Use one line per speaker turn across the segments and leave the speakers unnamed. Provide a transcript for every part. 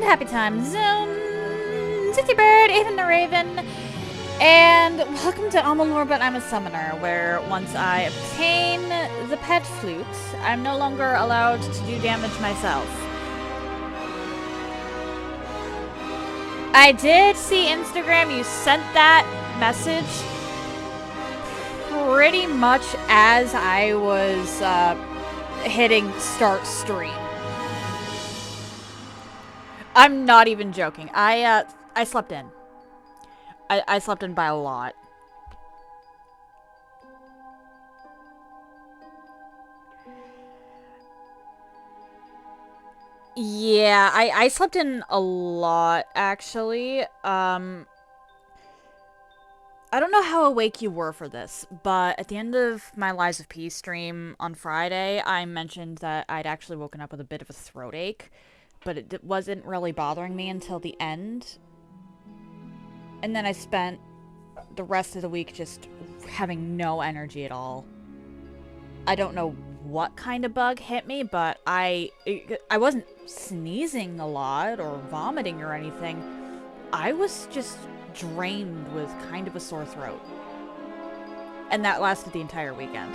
Happy Time Zoom, City Bird, Aiden the Raven, and welcome to Amalur, but I'm a summoner, where once I obtain the pet flute, I'm no longer allowed to do damage myself. I did see Instagram, you sent that message pretty much as I was hitting start stream. I'm not even joking. I slept in. I slept in by a lot. Yeah, I slept in a lot, actually. I don't know how awake you were for this, but at the end of my Lies of P stream on Friday, I mentioned that I'd actually woken up with a bit of a throat ache, but it wasn't really bothering me until the end. And then I spent the rest of the week just having no energy at all. I don't know what kind of bug hit me, but I wasn't sneezing a lot or vomiting or anything. I was just drained with kind of a sore throat. And that lasted the entire weekend.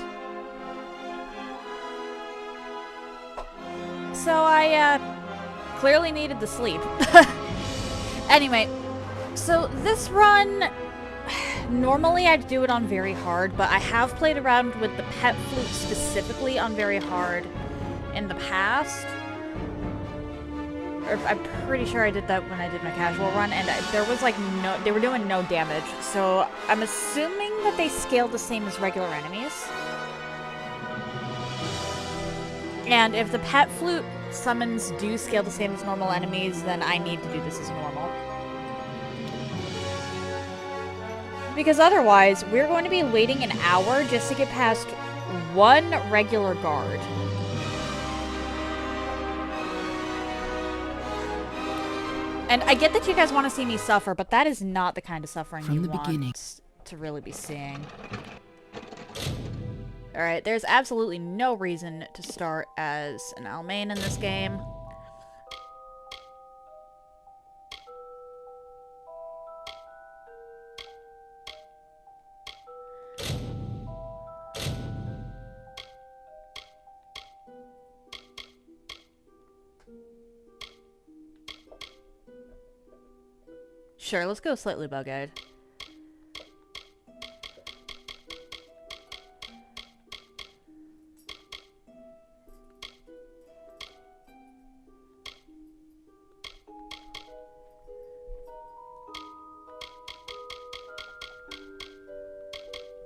So I clearly needed the sleep. Anyway, so this run, normally I'd do it on very hard, but I have played around with the pet flute specifically on very hard in the past. I'm pretty sure I did that when I did my casual run, and there was like they were doing no damage, so I'm assuming that they scale the same as regular enemies. And if the pet flute summons do scale the same as normal enemies, then I need to do this as normal. Because otherwise, we're going to be waiting an hour just to get past one regular guard. And I get that you guys want to see me suffer, but that is not the kind of suffering you want to really be seeing. Alright, there's absolutely no reason to start as an Almain in this game. Sure, let's go slightly bug-eyed.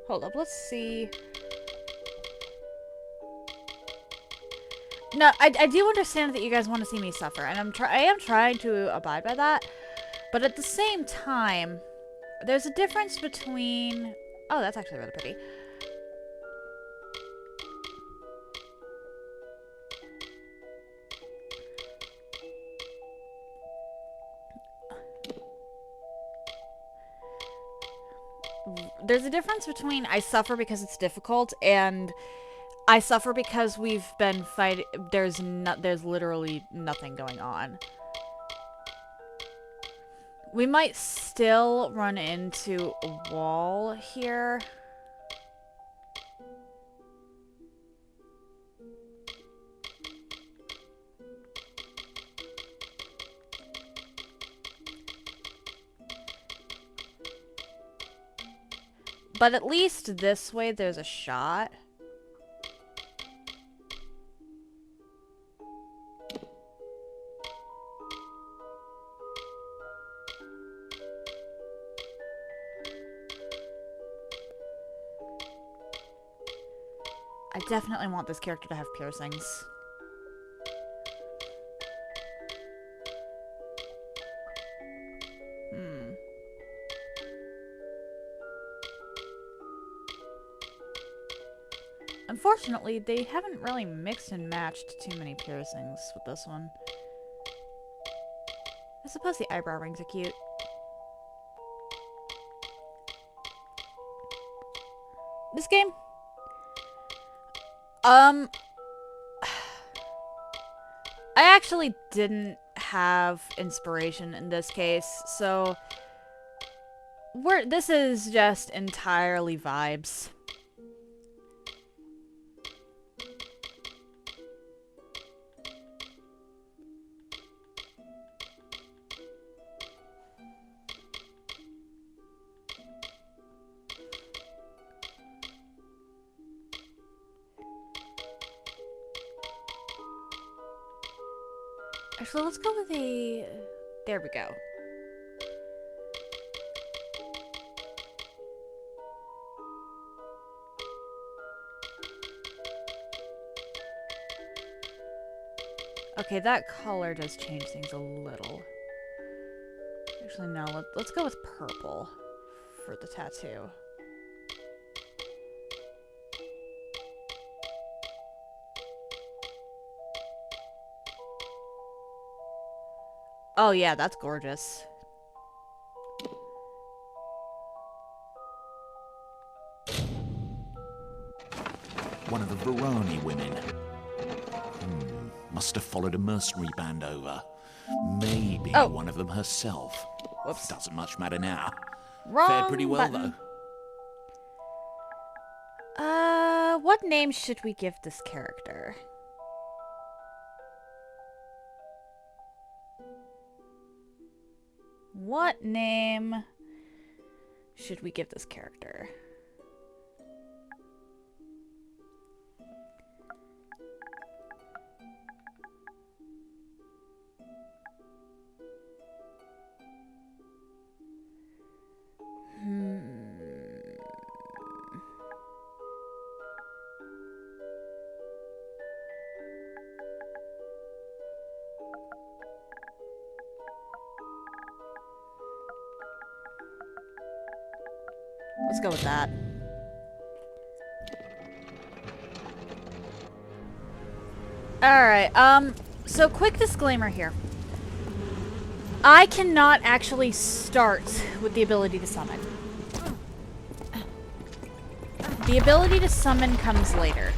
Hold up, let's see. No, I do understand that you guys want to see me suffer, and I am trying to abide by that. But at the same time, there's a difference between... Oh, that's actually really pretty. There's a difference between I suffer because it's difficult and I suffer because we've been fighting... There's literally nothing going on. We might still run into a wall here. But at least this way there's a shot. I definitely want this character to have piercings. Unfortunately, they haven't really mixed and matched too many piercings with this one. I suppose the eyebrow rings are cute. This game? I actually didn't have inspiration in this case, so this is just entirely vibes. Actually, let's go with a... There we go. Okay, that color does change things a little. Actually, no, let's go with purple for the tattoo. Oh yeah, that's gorgeous.
One of the Verani women. Must have followed a mercenary band over. Maybe one of them herself.
Whoops.
Doesn't much matter now.
Wrong
Fared pretty well,
button.
though.
What name should we give this character? What name should we give this character? Let's go with that. Alright, so quick disclaimer here. I cannot actually start with the ability to summon. The ability to summon comes later.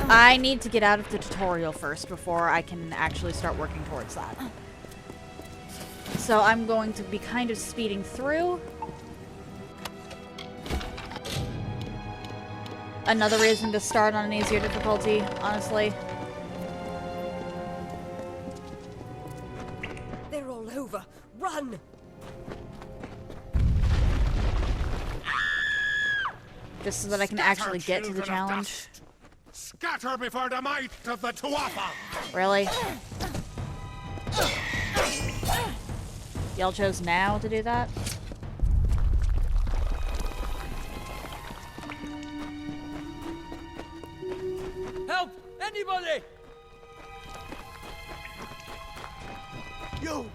I need to get out of the tutorial first before I can actually start working towards that. So I'm going to be kind of speeding through. Another reason to start on an easier difficulty, honestly.
They're all over. Run!
Just so that I can actually get to the challenge.
Scatter before the might of the Tuatha!
Really? Y'all chose now to do that?
Help! Anybody!
You!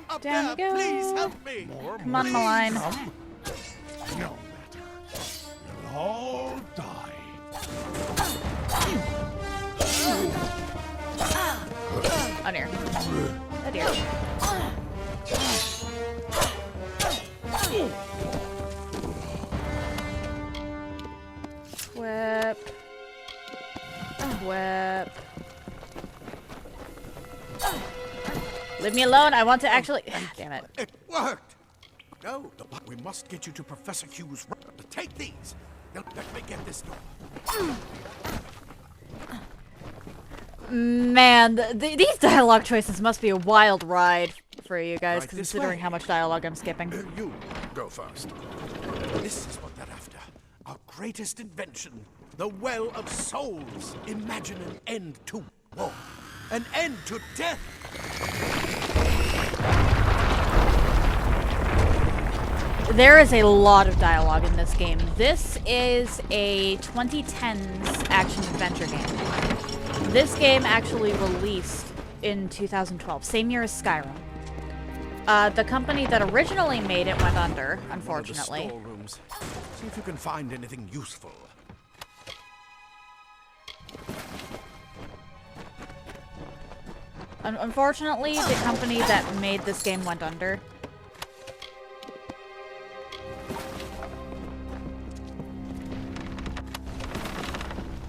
Up
Down we
there,
go.
please help me!
Come on, Malign.
No matter. You'll all die.
Oh dear. Oh dear. Whip. Whip. Leave me alone. I want to actually... Damn it.
It worked! No, we must get you to Professor Q's room. Take these. Now, let me get this door.
Man, these dialogue choices must be a wild ride for you guys,
Right this
considering
way.
how much dialogue I'm skipping.
You go first. This is what they're after. Our greatest invention. The Well of Souls. Imagine an end to war. An end to death.
There is a lot of dialogue in this game. This is a 2010s action-adventure game. This game actually released in 2012, same year as Skyrim. The company that originally made it went under, unfortunately.
The storerooms. See if you can find anything useful.
Unfortunately, the company that made this game went under.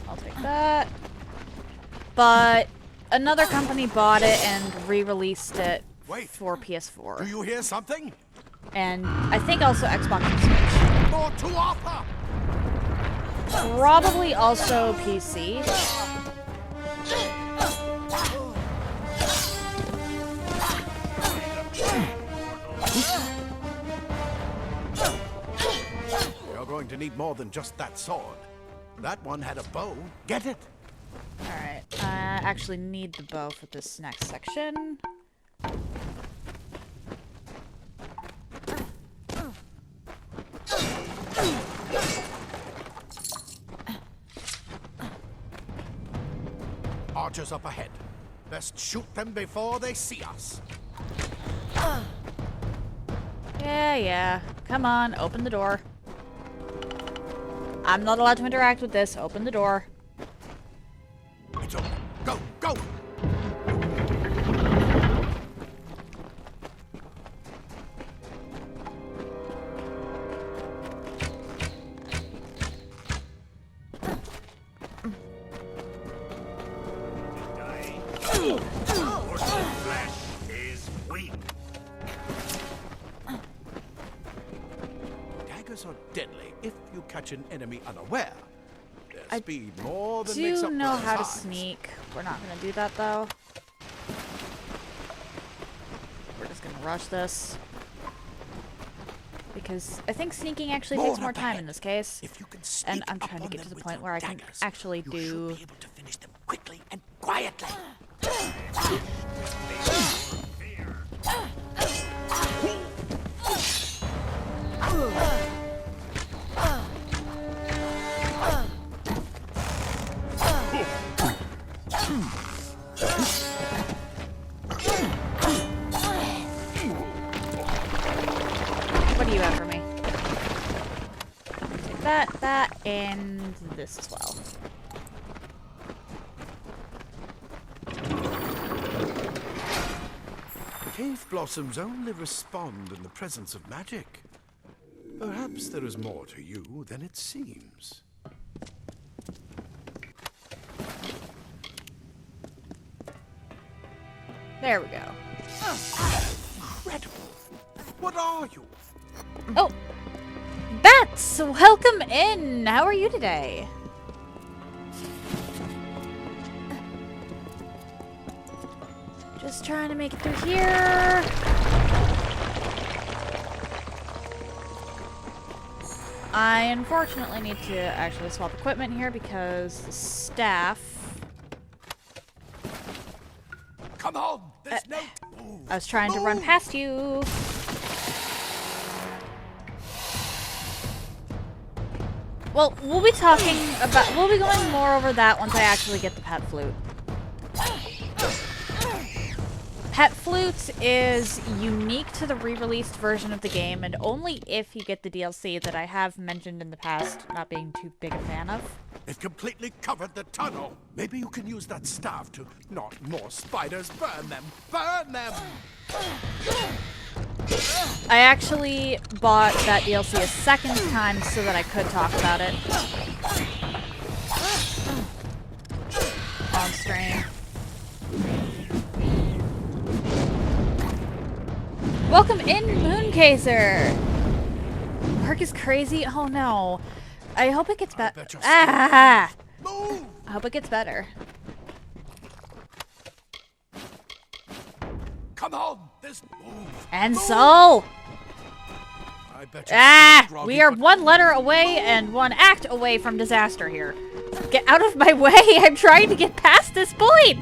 I'll take that. But Another company bought it and re-released it
Wait.
for
Do
PS4.
you hear something?
And I think also Xbox and Switch.
More to offer!
Probably also PC.
You're going to need more than just that sword. That one had a bow. Get it?
Alright, I actually need the bow for this next section.
Archers up ahead. Best shoot them before they see us.
Yeah. Come on, open the door. I'm not allowed to interact with this. Open the door.
It's open. Go, go! Daggers are deadly if you catch an enemy unaware. Their
I
speed more than makes
Do
up
know
for
how to
their size.
sneak. We're not gonna do that though. We're just gonna rush this. Because I think sneaking actually takes more
up
time
ahead.
in this case.
If you can
And
sneak
I'm
up
trying to
on
get
them
to the
with
point
your
where I can
daggers,
actually
you
do...
should be able to finish them quickly and quietly.
What do you have for me? Take that, and this as well.
Cave blossoms only respond in the presence of magic. Perhaps there is more to you than it seems.
There we go.
Incredible! What are you?
Oh! Bats! Welcome in! How are you today? Just trying to make it through here. I unfortunately need to actually swap equipment here because the staff...
Come on! There's no... Move.
I was trying to run
Move.
past you. Well, we'll be going more over that once I actually get the pet flute. Pet flute is unique to the re-released version of the game, and only if you get the DLC that I have mentioned in the past, not being too big a fan of.
It completely covered the tunnel. Maybe you can use that staff to... Not more spiders. Burn them! Burn them!
I actually bought that DLC a second time so that I could talk about it on stream. Welcome in, Mooncaser! Work is crazy? Oh no. I hope it gets better.
bet you're
Ah!
Move!
I hope it gets better.
Come on! There's... Move!
And
Move!
so...
I bet you're still groggy,
We are
but-
one letter away and one act away from disaster here. Get out of my way! I'm trying to get past this point!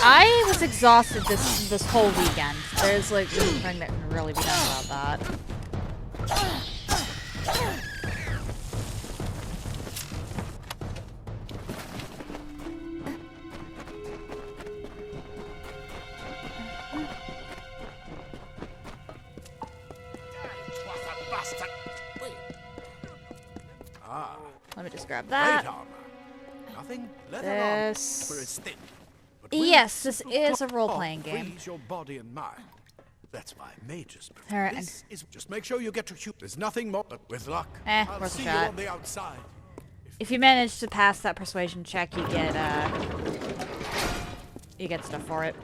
I was exhausted this whole weekend. There's like nothing that can really be done about that. Let me just grab
Great
that.
armor. Nothing leather
This-
armor, for it's thin. But will
Yes, this
simple
is a
cloth
role-playing game.
freeze your body and mind. That's my major's.
All right.
This is just make sure you get to shoot. There's nothing more, but with luck, I'll
Worth a
see you
shot.
on the outside.
If you manage to pass that persuasion check, you get stuff for it.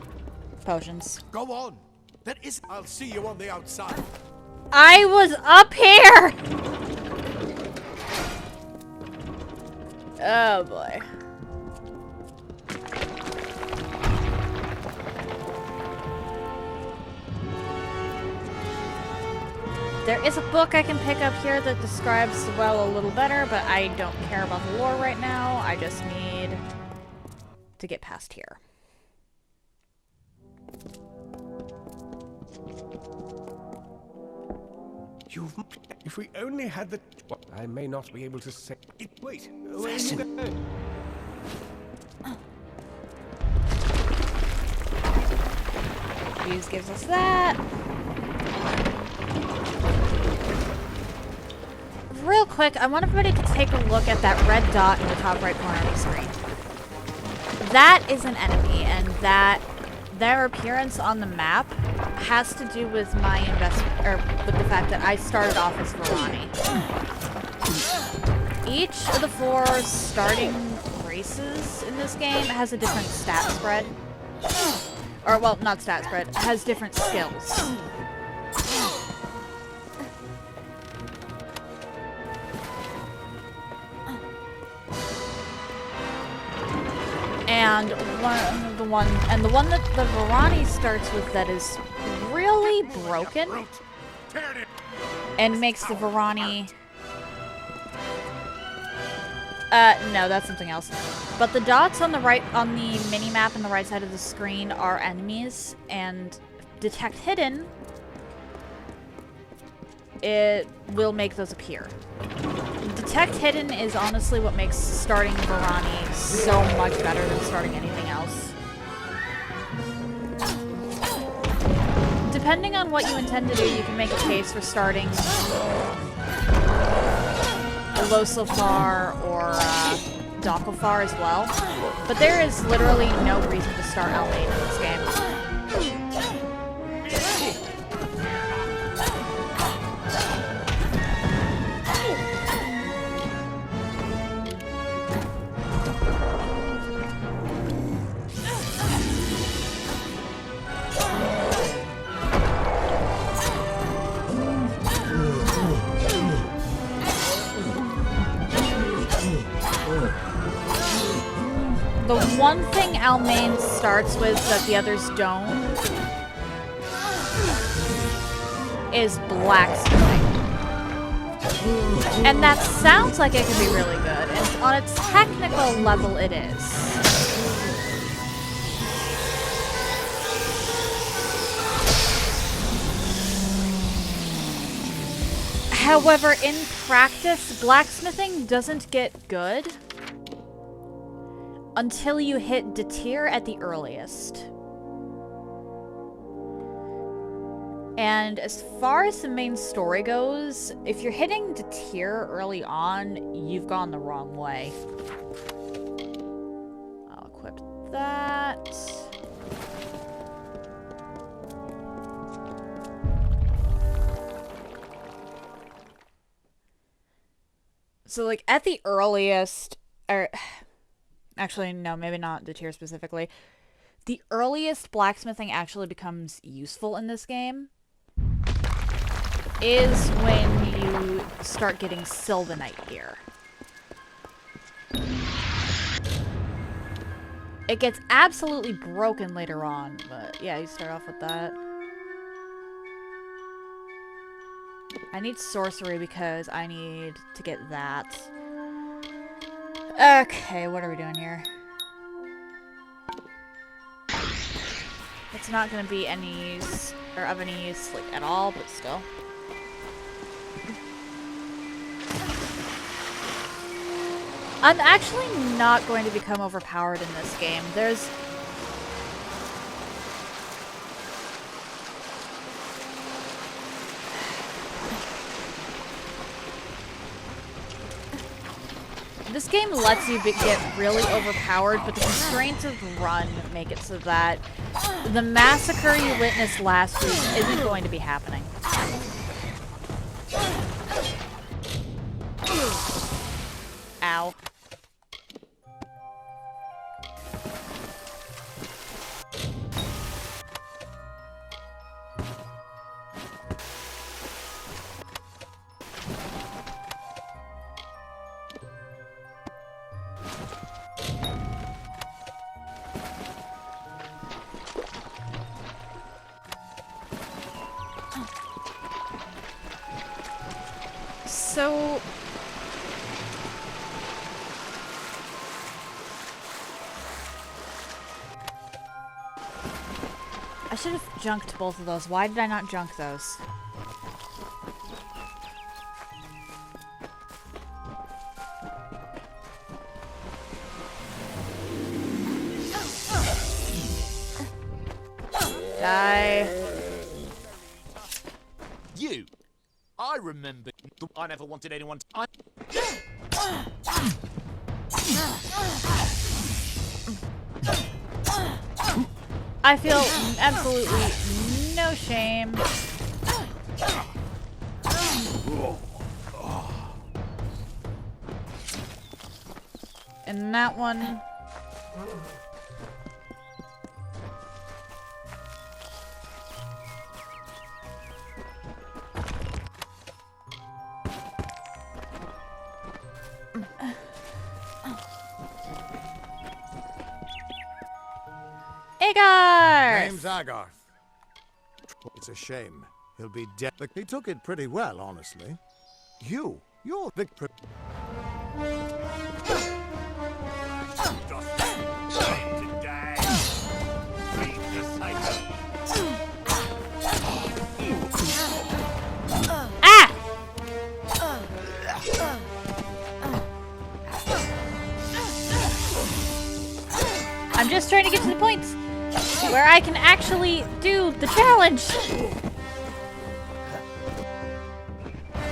Potions.
Go on. That is. I'll see you on the outside.
I was up here! Oh boy. There is a book I can pick up here that describes the well a little better, but I don't care about the lore right now. I just need to get past here.
If we only had the... Well, I may not be able to say... Wait, where are you going?
Fuse gives us that. Real quick, I want everybody to take a look at that red dot in the top right corner of the screen. That is an enemy, and that their appearance on the map has to do with my investment, or with the fact that I started off as Varani. Each of the 4 starting races in this game has a different stat spread. Or, well, not stat spread, has different skills. And the one that the Varani starts with that is really broken and makes the Varani... no, that's something else. But the dots on the right, on the mini-map on the right side of the screen are enemies, and detect hidden, it will make those appear. Detect hidden is honestly what makes starting Varani so much better than starting anything else. Depending on what you intend to do, you can make a case for starting Losofar or Dokofar as well. But there is literally no reason to start Almain in this game. The one thing Almain starts with that the others don't is blacksmithing. And that sounds like it could be really good, and on its technical level it is. However, in practice, blacksmithing doesn't get good until you hit Detir at the earliest. And as far as the main story goes, if you're hitting Detir early on, you've gone the wrong way. I'll equip that. So, like, at the earliest, or... Actually, no, maybe not the tier specifically. The earliest blacksmithing actually becomes useful in this game is when you start getting Sylvanite gear. It gets absolutely broken later on, but yeah, you start off with that. I need sorcery because I need to get that. Okay, what are we doing here? It's not going to be any use, or of any use, like, at all, but still. I'm actually not going to become overpowered in this game. There's... This This game lets you get really overpowered, but the constraints of the run make it so that the massacre you witnessed last week isn't going to be happening. Ow. So... I should have junked both of those. Why did I not junk those? Die.
You! I remember. I never wanted anyone to.
I feel absolutely no shame. And that one.
Name's Agarth. It's a shame. He'll be dead. He took it pretty well, honestly. You're the...
Ah! I'm just trying to get to the point where I can actually do the challenge.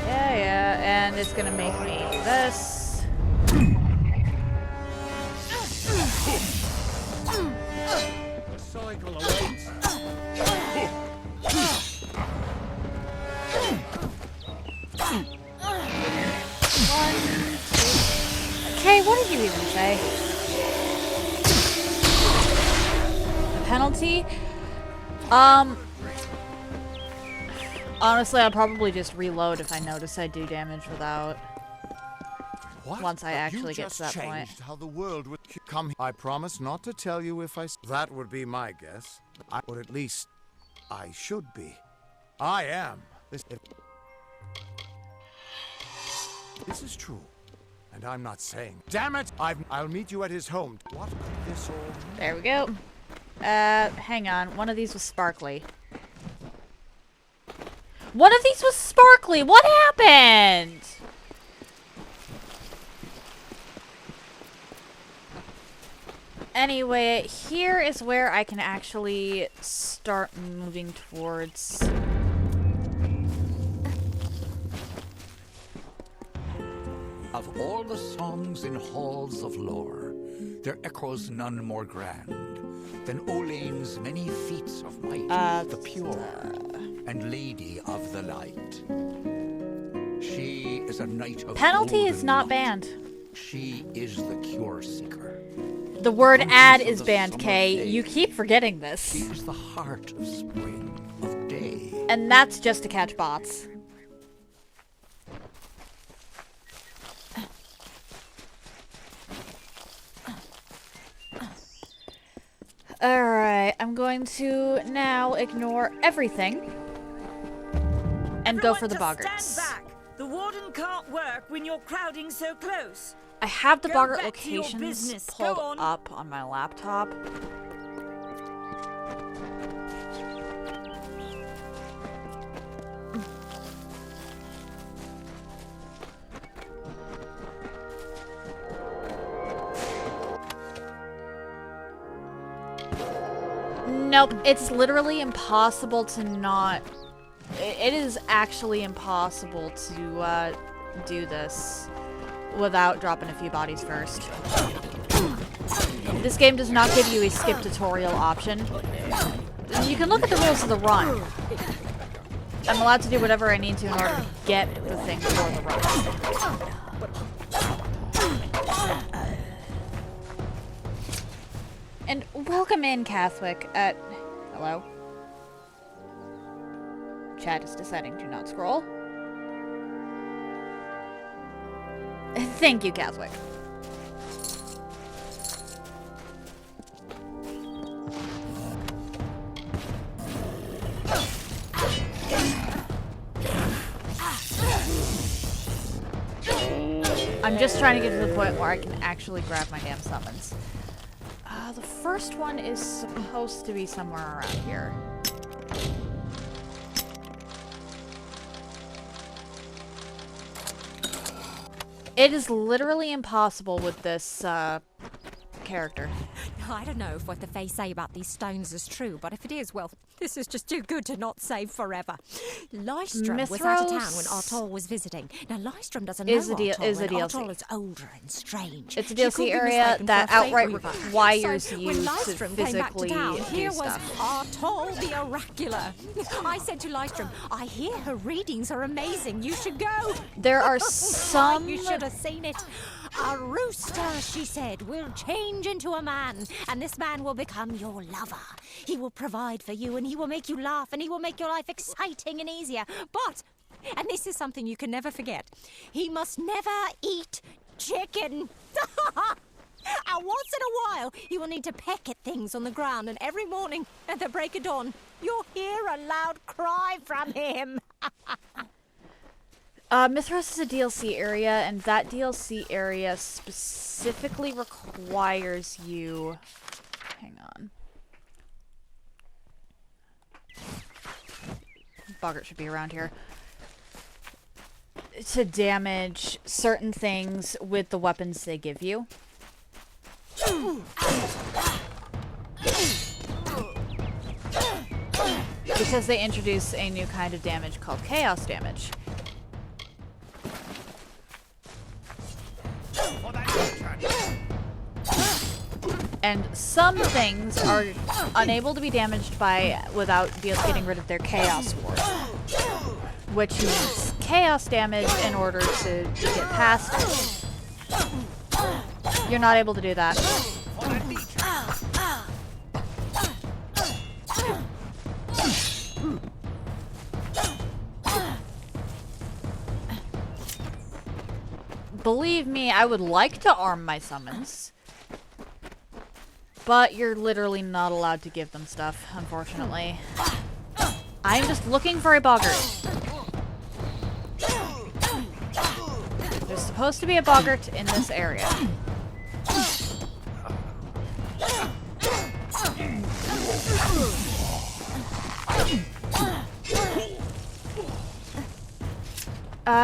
Yeah, and it's gonna make me this.
The cycle awaits.
Okay, what did you even say? Penalty? Honestly, I'll probably just reload if I notice I do damage without.
What?
Once I
But
actually
you
get
just
to that point.
changed how the world would come. I promise not to tell you if I. That would be my guess. Or at least, I should be. I am. This is true, and I'm not saying. Damn it! I'll meet you at his home. What could this all mean?
There we go. Hang on. One of these was sparkly. One of these was sparkly! What happened? Anyway, here is where I can actually start moving towards...
Of all the songs in halls of lore, there echoes none more grand than Olane's many feats of might, the pure and lady of the light. She is a knight of
Penalty is
golden
not
light.
banned.
She is the cure seeker.
The word
Princess
ad
of
is
the
banned,
summer
Kay.
day.
You keep forgetting
She
this.
is the heart of spring, of day.
And that's just to catch bots. Alright, I'm going to now ignore everything and go for the boggarts.
Stand back. The warden can't work when you're crowding so close.
I have the
Go
boggart
back to your
locations
business.
pulled
Go on.
up on my laptop. Nope, it's literally impossible to not... It is actually impossible to do this without dropping a few bodies first. This game does not give you a skip tutorial option. You can look at the rules of the run. I'm allowed to do whatever I need to in order to get the thing for the run. And welcome in, Catholic. Hello? Chat is deciding to not scroll. Thank you, Catholic. I'm just trying to get to the point where I can actually grab my damn summons. The first one is supposed to be somewhere around here. It is literally impossible with this character.
I don't know if what the Fae say about these stones is true, but if it is, well, this is just too good to not save forever. Lystrom was out of town when Artol was visiting. Now, Lystrom doesn't know Artol, and Artol is older and strange.
It's a DLC area that outright requires you
when
to
Lystrom came back to
physically
town,
do
here was
stuff.
Artol the Oracular. I said to Lystrom, I hear her readings are amazing. You should go.
There are some...
You should have seen it. A rooster, she said, will change into a man, and this man will become your lover. He will provide for you, and he will make you laugh, and he will make your life exciting and easier. But, and this is something you can never forget, he must never eat chicken. And once in a while, he will need to peck at things on the ground, and every morning at the break of dawn, you'll hear a loud cry from him.
Mithras is a DLC area, and that DLC area specifically requires you... Hang on. Boggart should be around here. To damage certain things with the weapons they give you. Because they introduce a new kind of damage called chaos damage. And some things are unable to be damaged by without getting rid of their chaos ward, which needs chaos damage in order to get past it. You're not able to do that. Believe me, I would like to arm my summons. But you're literally not allowed to give them stuff, unfortunately. I'm just looking for a boggart. There's supposed to be a boggart in this area.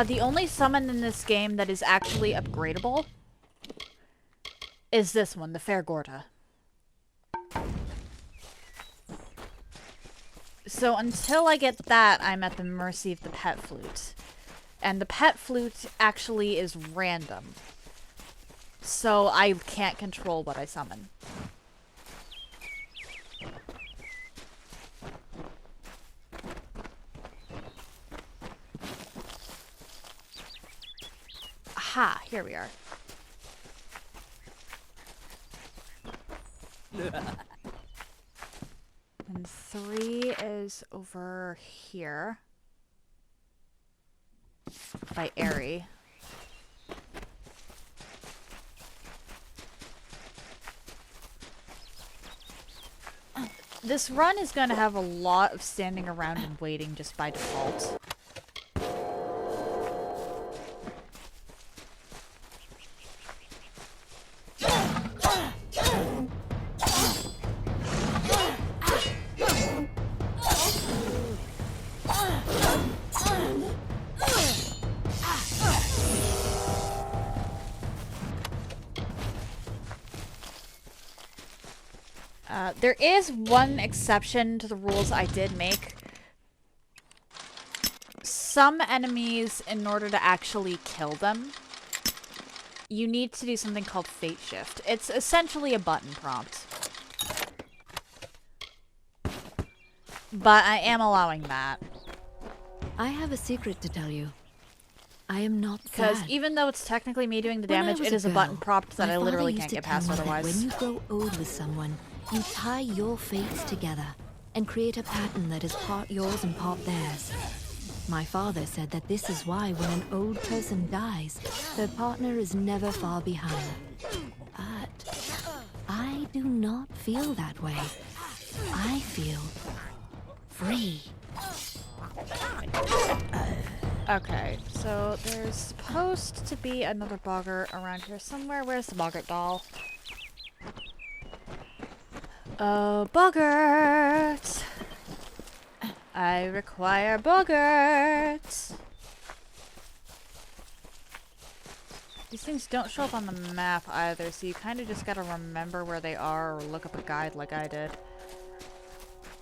The only summon in this game that is actually upgradable is this one, the Fair Gorta. So until I get that, I'm at the mercy of the pet flute. And the pet flute actually is random. So I can't control what I summon. Aha, here we are. And 3 is over here. By Airy. This run is going to have a lot of standing around and waiting just by default. There is one exception to the rules I did make. Some enemies, in order to actually kill them, you need to do something called Fate Shift. It's essentially a button prompt. But I am allowing that.
I have a secret to tell you. I am not
Because
sad.
even though it's technically me doing the
When I
damage,
was
it is a
girl,
button prompt that
my
I literally
father
can't
used
get
to tell
past
me that
otherwise.
when you grow old with someone, you tie your fates together and create a pattern that is part yours and part theirs. My father said that this is why when an old person dies, their partner is never far behind. But I do not feel that way. I feel free.
Okay, so there's supposed to be another boggart around here somewhere. Where's the boggart doll? Oh, boggart! I require boggart! These things don't show up on the map either, so you kind of just gotta remember where they are or look up a guide like I did.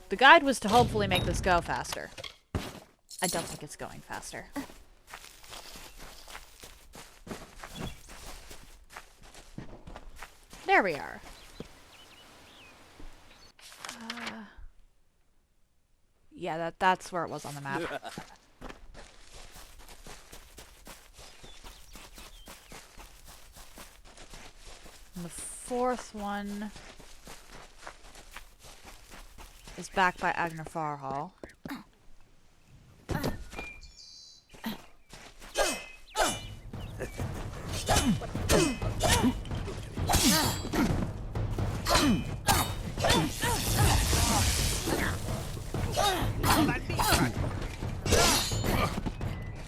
The guide was to hopefully make this go faster. I don't think it's going faster. There we are. Yeah, that's where it was on the map. And the fourth one is back by Agnafar Hall.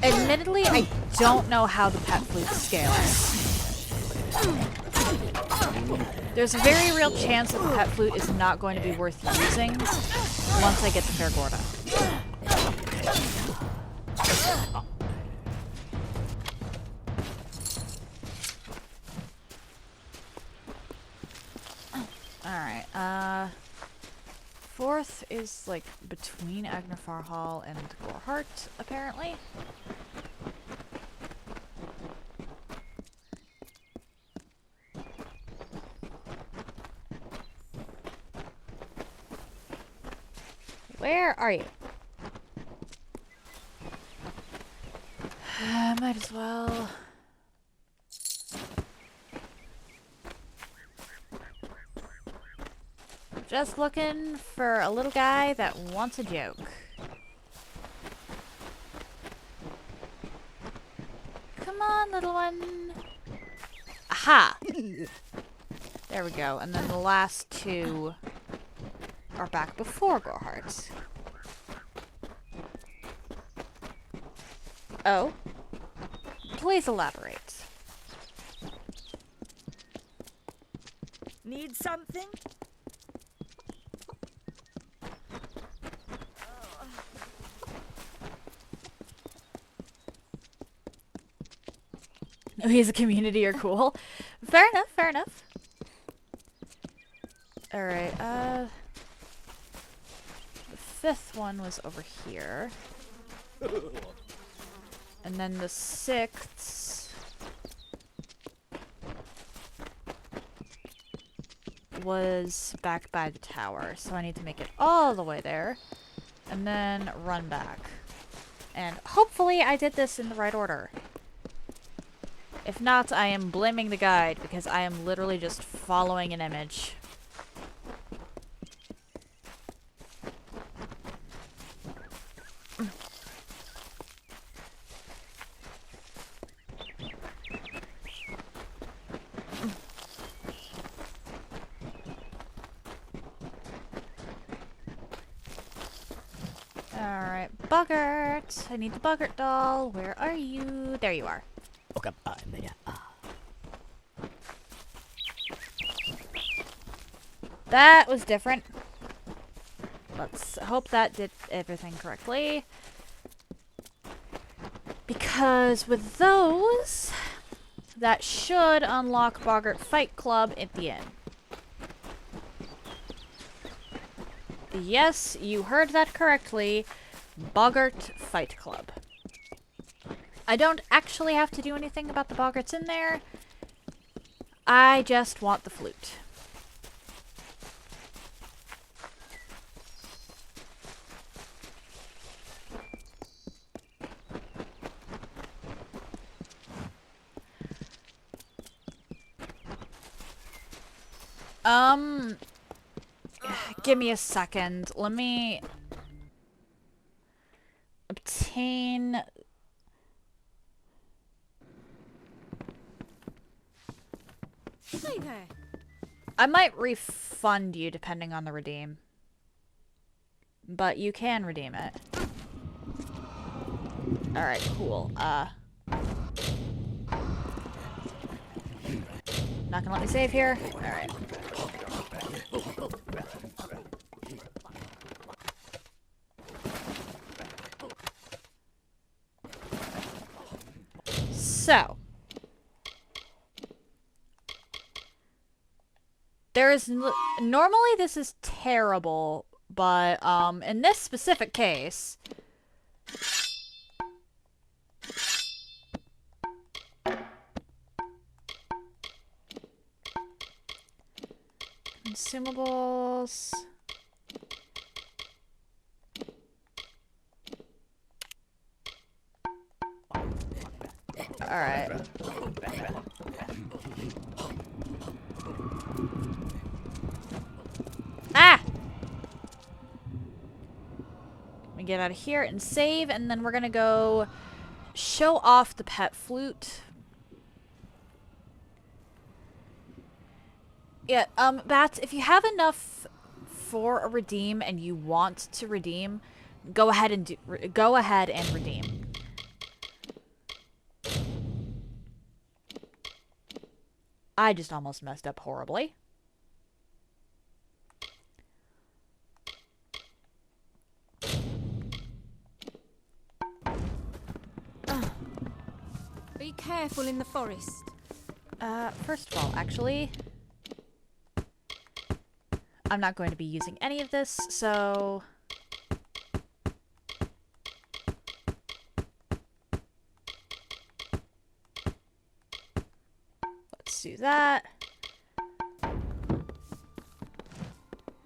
Admittedly, I don't know how the pet flute scales. There's a very real chance that the pet flute is not going to be worth using once I get to Fairgorda. Alright, fourth is, like, between Agnafar Hall and Gorhart, apparently. Where are you? Might as well. Just looking for a little guy that wants a joke. Come on, little one. Aha! There we go. And then the last two are back before Gorhart. Oh? Please elaborate.
Need something?
Oh, he's a community or cool. Fair enough, fair enough. Alright, the fifth one was over here. And then the sixth was back by the tower. So I need to make it all the way there. And then run back. And hopefully I did this in the right order. If not, I am blaming the guide because I am literally just following an image. Alright, Boggart. I need the Boggart doll. Where are you? There you are. That was different. Let's hope that did everything correctly. Because with those, that should unlock Boggart Fight Club at the end. Yes, you heard that correctly. Boggart Fight Club. I don't actually have to do anything about the Boggarts in there. I just want the flute. Give me a second. Let me obtain.
Hey there.
I might refund you depending on the redeem. But you can redeem it. Alright, cool. Not gonna let me save here? Alright. So. There is normally this is terrible, but in this specific case, consumables. All right. Ah! Let me get out of here and save, and then we're gonna go show off the pet flute. Yeah, Bats, if you have enough for a redeem and you want to redeem, go ahead and redeem. I just almost messed up horribly.
Be careful in the forest.
First of all, actually, I'm not going to be using any of this, so let's do that.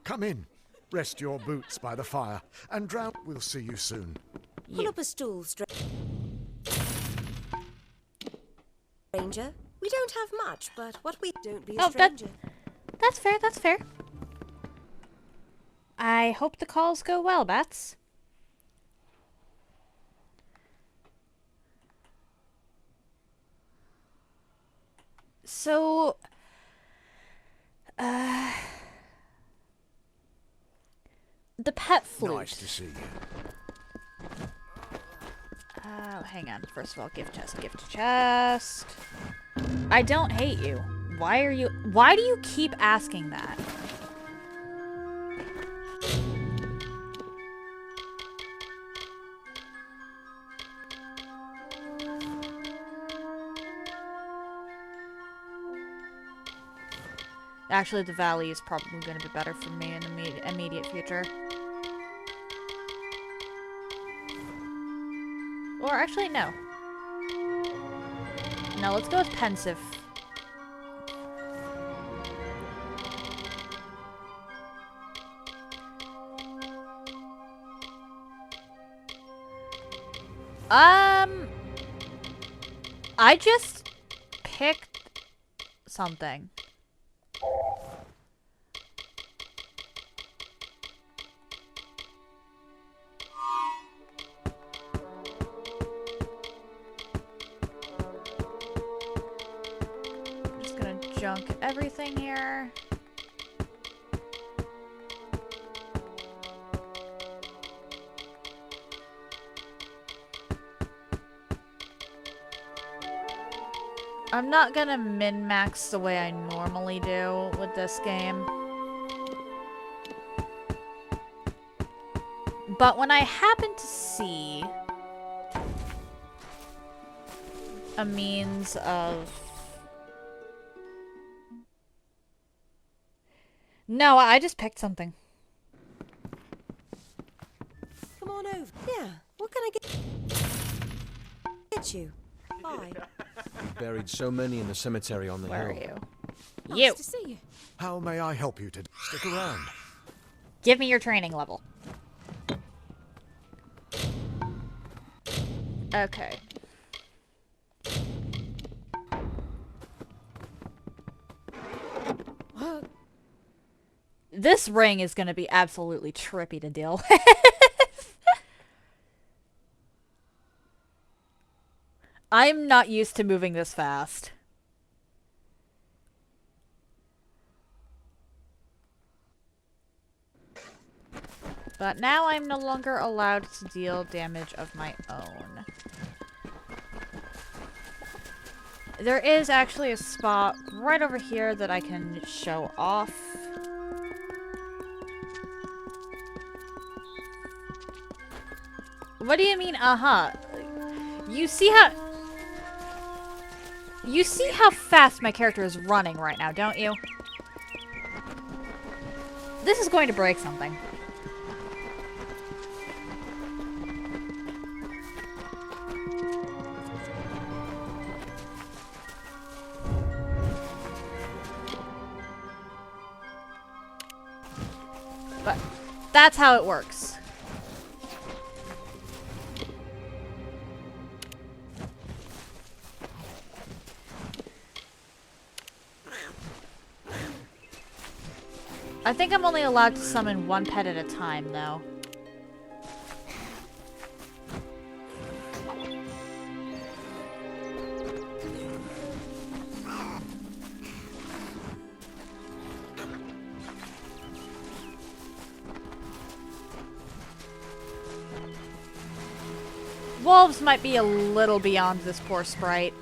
Come in. Rest your boots by the fire, and drown. We'll see you soon.
Pull up a stool, stranger. We don't have much, but what we don't be a stranger.
That's fair, that's fair. I hope the calls go well, Bats. So, the pet flute.
Nice to see you.
Hang on. First of all, gift chest. I don't hate you. Why do you keep asking that? Actually, the valley is probably going to be better for me in the immediate future. Or actually, no. No, let's go with pensive. I just picked something. Junk everything here. I'm not gonna min-max the way I normally do with this game. But when I happen to see a means of... No, I just picked something.
Come on over. Yeah, what can I get you? Bye.
Buried so many in the cemetery on the
Where are
hill.
you?
Nice to see you.
How may I help you today? Stick around.
Give me your training level. Okay. This ring is going to be absolutely trippy to deal with. I'm not used to moving this fast. But now I'm no longer allowed to deal damage of my own. There is actually a spot right over here that I can show off. What do you mean, uh-huh? You see how fast my character is running right now, don't you? This is going to break something. But that's how it works. I think I'm only allowed to summon one pet at a time, though. Wolves might be a little beyond this poor sprite.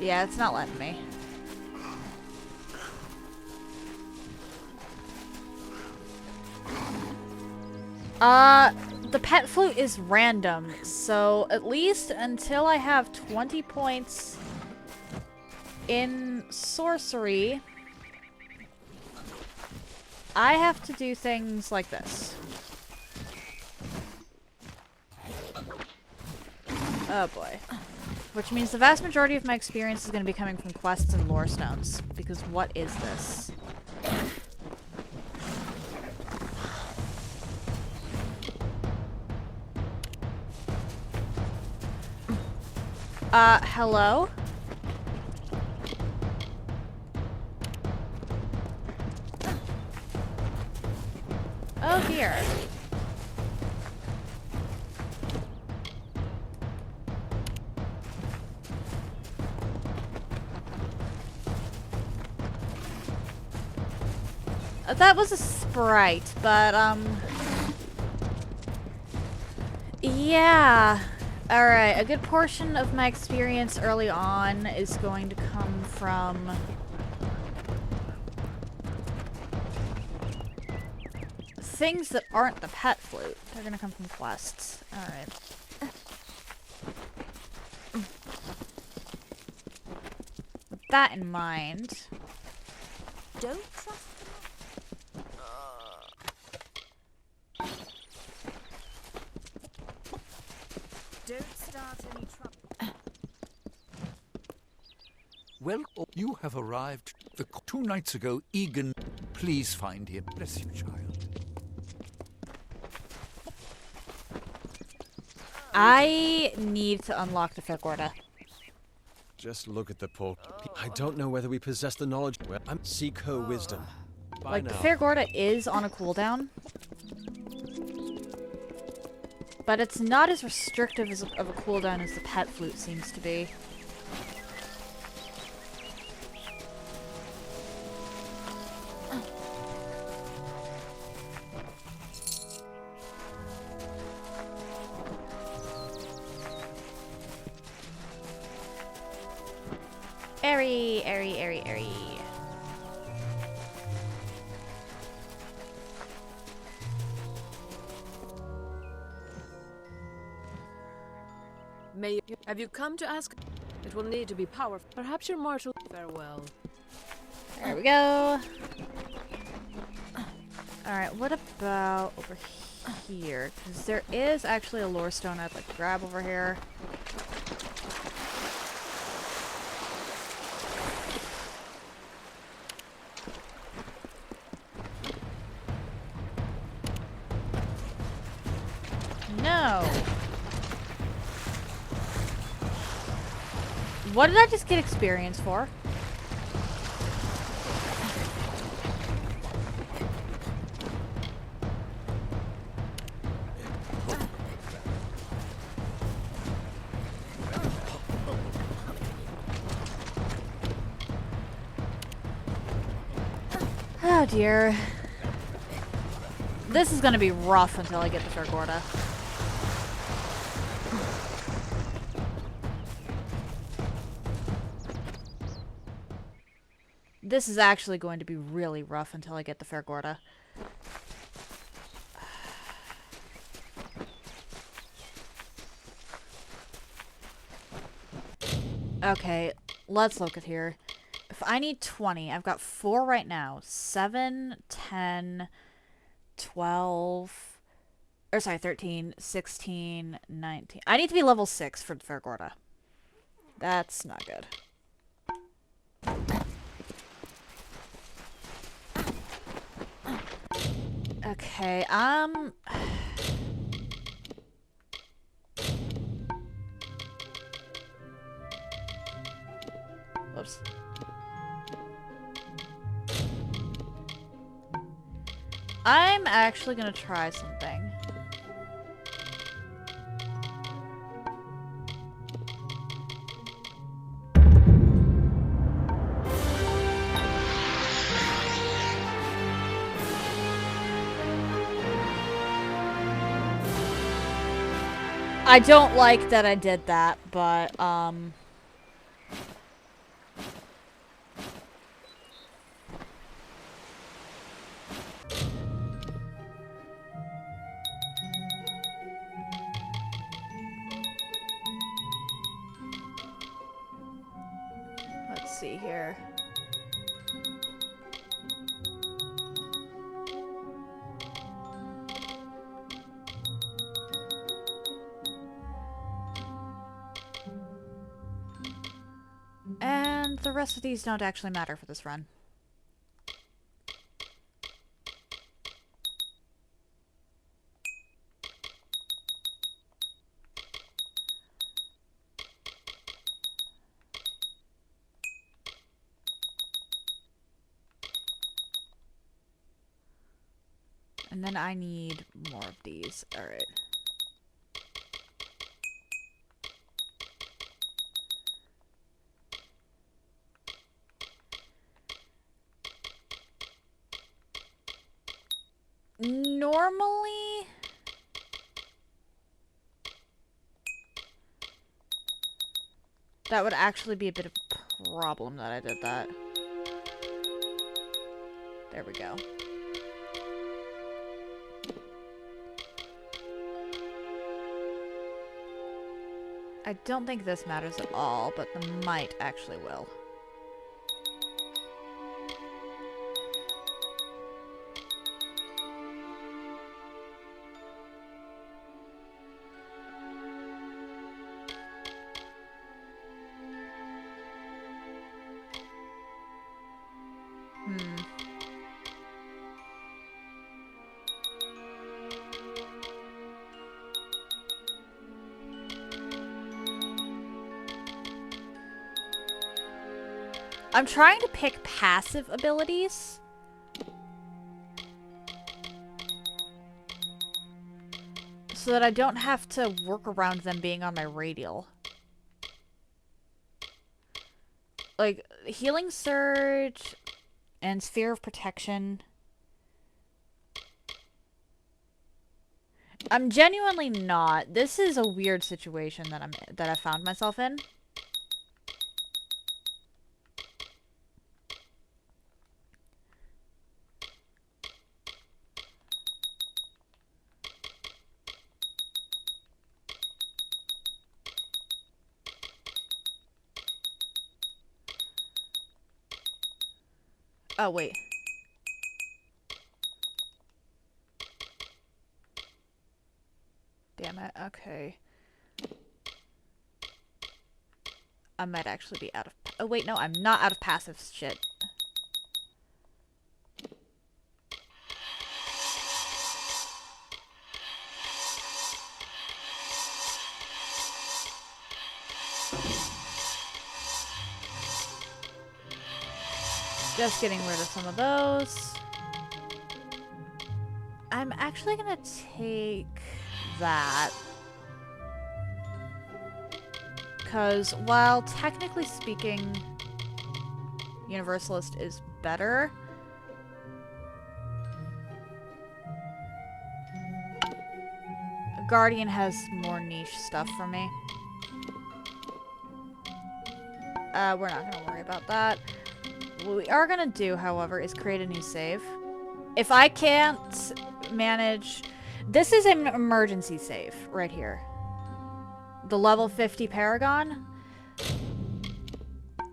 Yeah, it's not letting me. The pet flute is random, so at least until I have 20 points in sorcery, I have to do things like this. Oh boy. Which means the vast majority of my experience is going to be coming from quests and lore stones. Because what is this? Hello? Oh dear. That was a sprite, but, yeah. Alright, a good portion of my experience early on is going to come from things that aren't the pet flute. They're gonna come from quests. Alright. With that in mind...
Don't trust
Don't start any trouble.
Well, you have arrived. 2 nights ago, Egan. Please find him. Bless you, child.
I need to unlock the Figorda.
Just look at the poor. I don't know whether we possess the knowledge. Well, I'm seek her wisdom. Bye
Like,
now.
the Figorda is on a cooldown. But it's not as restrictive of a cooldown as the pet flute seems to be. Airy, airy, airy, airy.
Have you come to ask? It will need to be powerful. Perhaps your mortal. Farewell.
There we go. Alright, what about over here? Because there is actually a lore stone I'd like to grab over here. No! What did I just get experience for? Oh dear. This is gonna be rough until I get to Fergorda. This is actually going to be really rough until I get to Fergorda. Okay, let's look at here. If I need 20, I've got 4 right now. 7, 10, 12, or sorry, 13, 16, 19. I need to be level 6 for Fergorda. That's not good. Okay, whoops. I'm actually gonna try something. I don't like that I did that, but, let's see here. And the rest of these don't actually matter for this run. And then I need more of these. Alright. Normally, that would actually be a bit of a problem that I did that. There we go. I don't think this matters at all, but the might actually will. I'm trying to pick passive abilities. So that I don't have to work around them being on my radial. Like, Healing Surge and Sphere of Protection. I'm genuinely not. This is a weird situation that I found myself in. Oh, wait. Damn it. Okay. I might actually be out of... Oh, wait, no, I'm not out of passive shit. Just getting rid of some of those. I'm actually gonna take that. Because while technically speaking, Universalist is better, Guardian has more niche stuff for me. We're not gonna worry about that. What we are gonna do, however, is create a new save. If I can't manage... This is an emergency save, right here. The level 50 Paragon.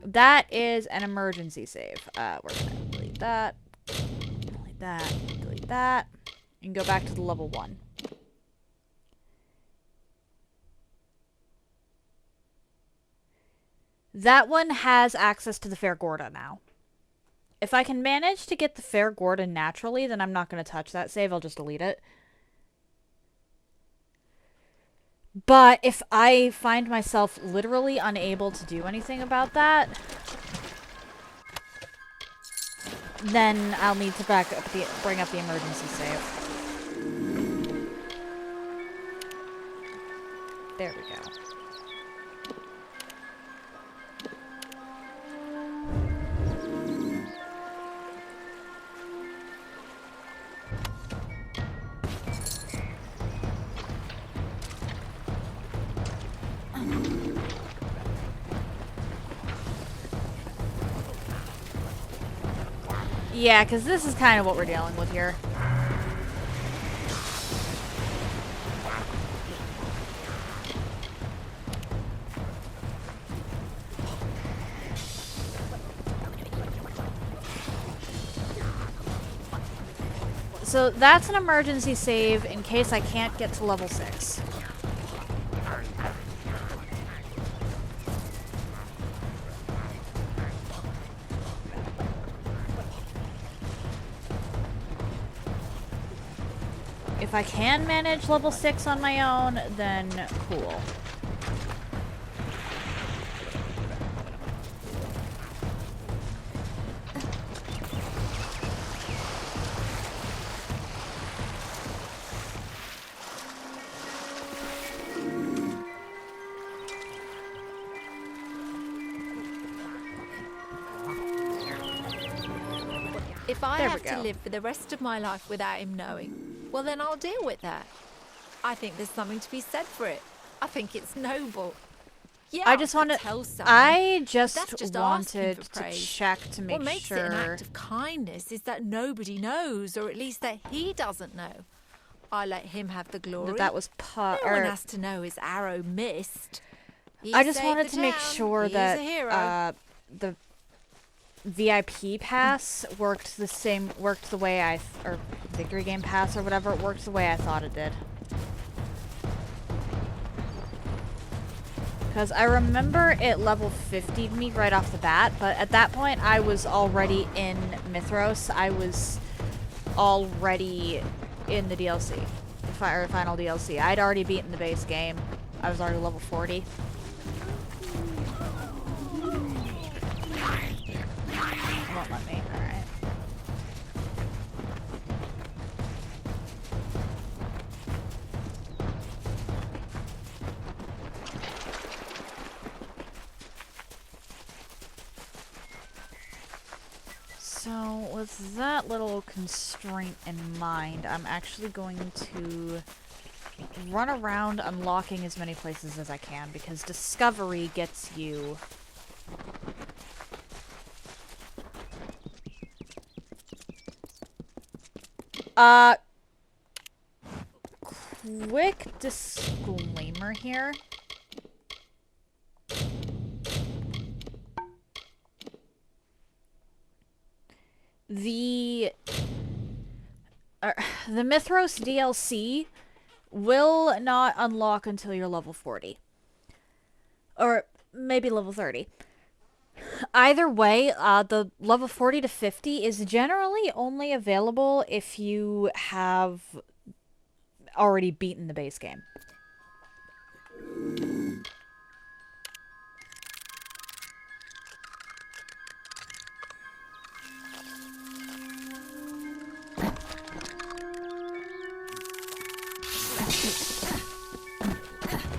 That is an emergency save. We're gonna delete that. Delete that. Delete that. And go back to the level 1. That one has access to the Fair Gorda now. If I can manage to get the Fair Gorda naturally, then I'm not going to touch that save. I'll just delete it. But if I find myself literally unable to do anything about that, then I'll need to bring up the emergency save. There we go. Yeah, because this is kind of what we're dealing with here. So that's an emergency save in case I can't get to level 6. If I can manage level 6 on my own, then cool.
If I have to live for the rest of my life without him knowing, well then I'll deal with that. I think there's something to be said for it. I think it's noble. Yeah,
I just wanted to check to make
what makes
sure.
it an act of kindness is that nobody knows, or at least that he doesn't know. I let him have the glory.
That was
no one has to know his arrow missed.
I just wanted to make sure that the VIP pass worked the way or Victory Game Pass or whatever, it worked the way I thought it did. Because I remember it level 50'd me right off the bat, but at that point I was already in Mithros. I was already in the DLC, or final DLC. I'd already beaten the base game. I was already level 40. Won't let me. All right. So with that little constraint in mind, I'm actually going to run around unlocking as many places as I can, because discovery gets you quick disclaimer here. the Mithros DLC will not unlock until you're level 40. Or maybe level 30. Either way, the level 40 to 50 is generally only available if you have already beaten the base game.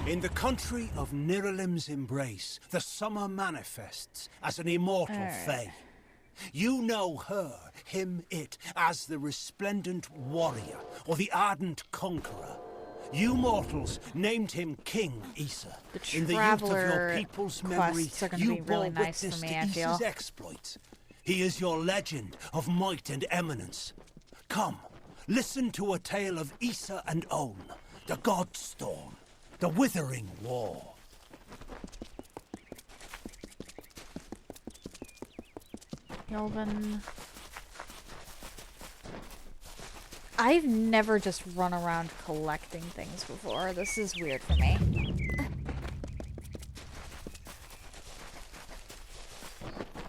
In the country of Niralim's embrace, the summer manifests as an immortal fae. You know her, him, it, as the resplendent warrior, or the ardent conqueror. You mortals named him King Issa. In the youth of your people's memory, you bore
really nice
witness
for me,
to
I feel.
Issa's exploits. He is your legend of might and eminence. Come, listen to a tale of Issa and On, the God Storm. The Withering War.
Kelvin. I've never just run around collecting things before. This is weird for me.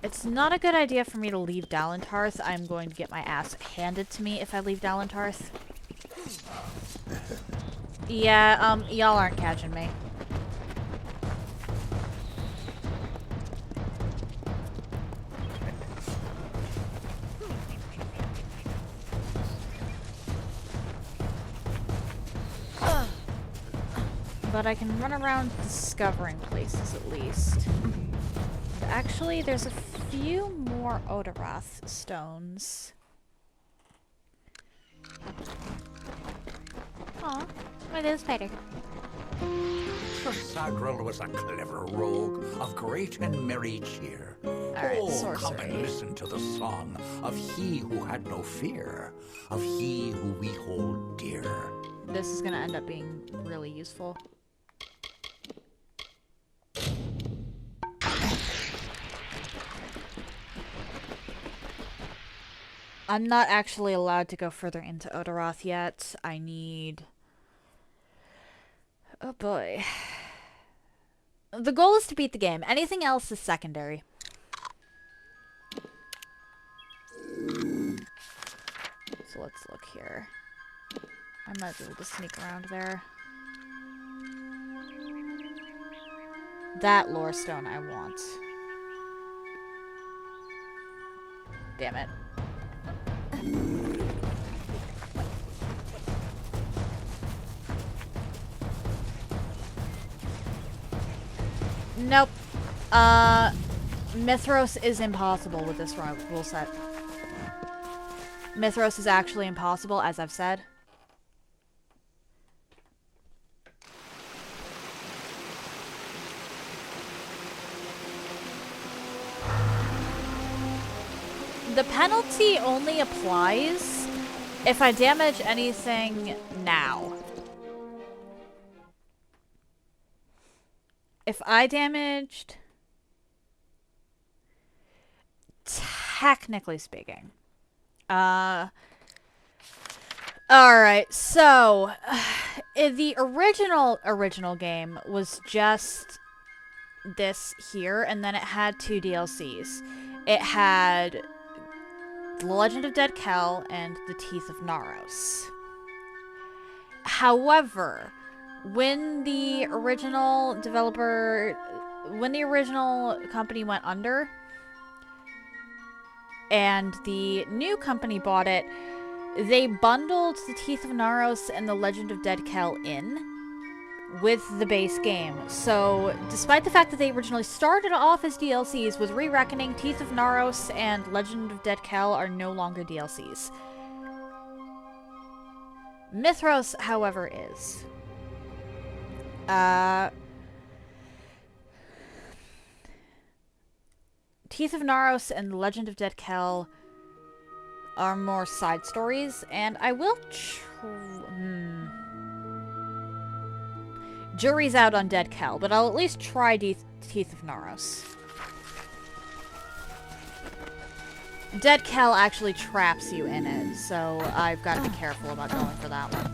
It's not a good idea for me to leave Dalentarth. I'm going to get my ass handed to me if I leave Dalentarth. Yeah, y'all aren't catching me. But I can run around discovering places at least. Actually, there's a few more Odorath stones. Aw, my little spider.
Sir Sadril was a clever rogue of great and merry cheer.
Alright,
oh, come and
sorcery.
listen to the song of he who had no fear, of he who we hold dear.
This is gonna end up being really useful. I'm not actually allowed to go further into Odorath yet. I need... Oh boy. The goal is to beat the game. Anything else is secondary. So let's look here. I might be able to sneak around there. That lore stone I want. Damn it. Nope. Mithros is impossible with this rule set. Mithros is actually impossible, as I've said. The penalty only applies if I damage anything now. If I damaged... Technically speaking. Alright, so... the original game was just this here, and then it had 2 DLCs. It had The Legend of Dead Kel and The Teeth of Naros. However, when the original company went under, and the new company bought it, they bundled The Teeth of Naros and The Legend of Dead Kel in with the base game. So, despite the fact that they originally started off as DLCs, with Re-Reckoning, Teeth of Naros and Legend of Dead Kel are no longer DLCs. Mithros, however, is. Teeth of Naros and Legend of Dead Kel are more side stories, and I will jury's out on Dead Kel, but I'll at least try Teeth of Naros. Dead Kel actually traps you in it, so I've got to be careful about going for that one.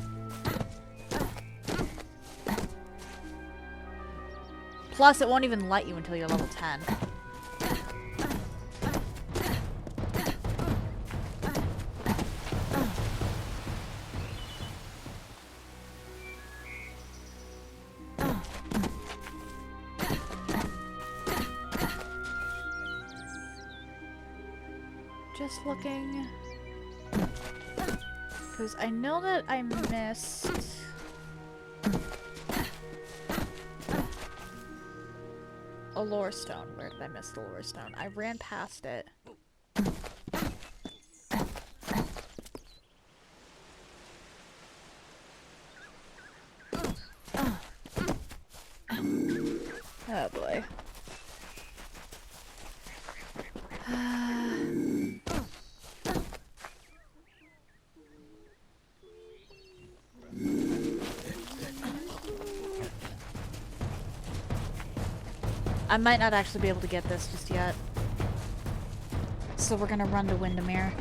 Plus, it won't even let you until you're level 10. Just looking, because I know that I missed a lore stone. Where did I miss the lore stone? I ran past it. Oh boy. I might not actually be able to get this just yet. So we're gonna run to Windermere.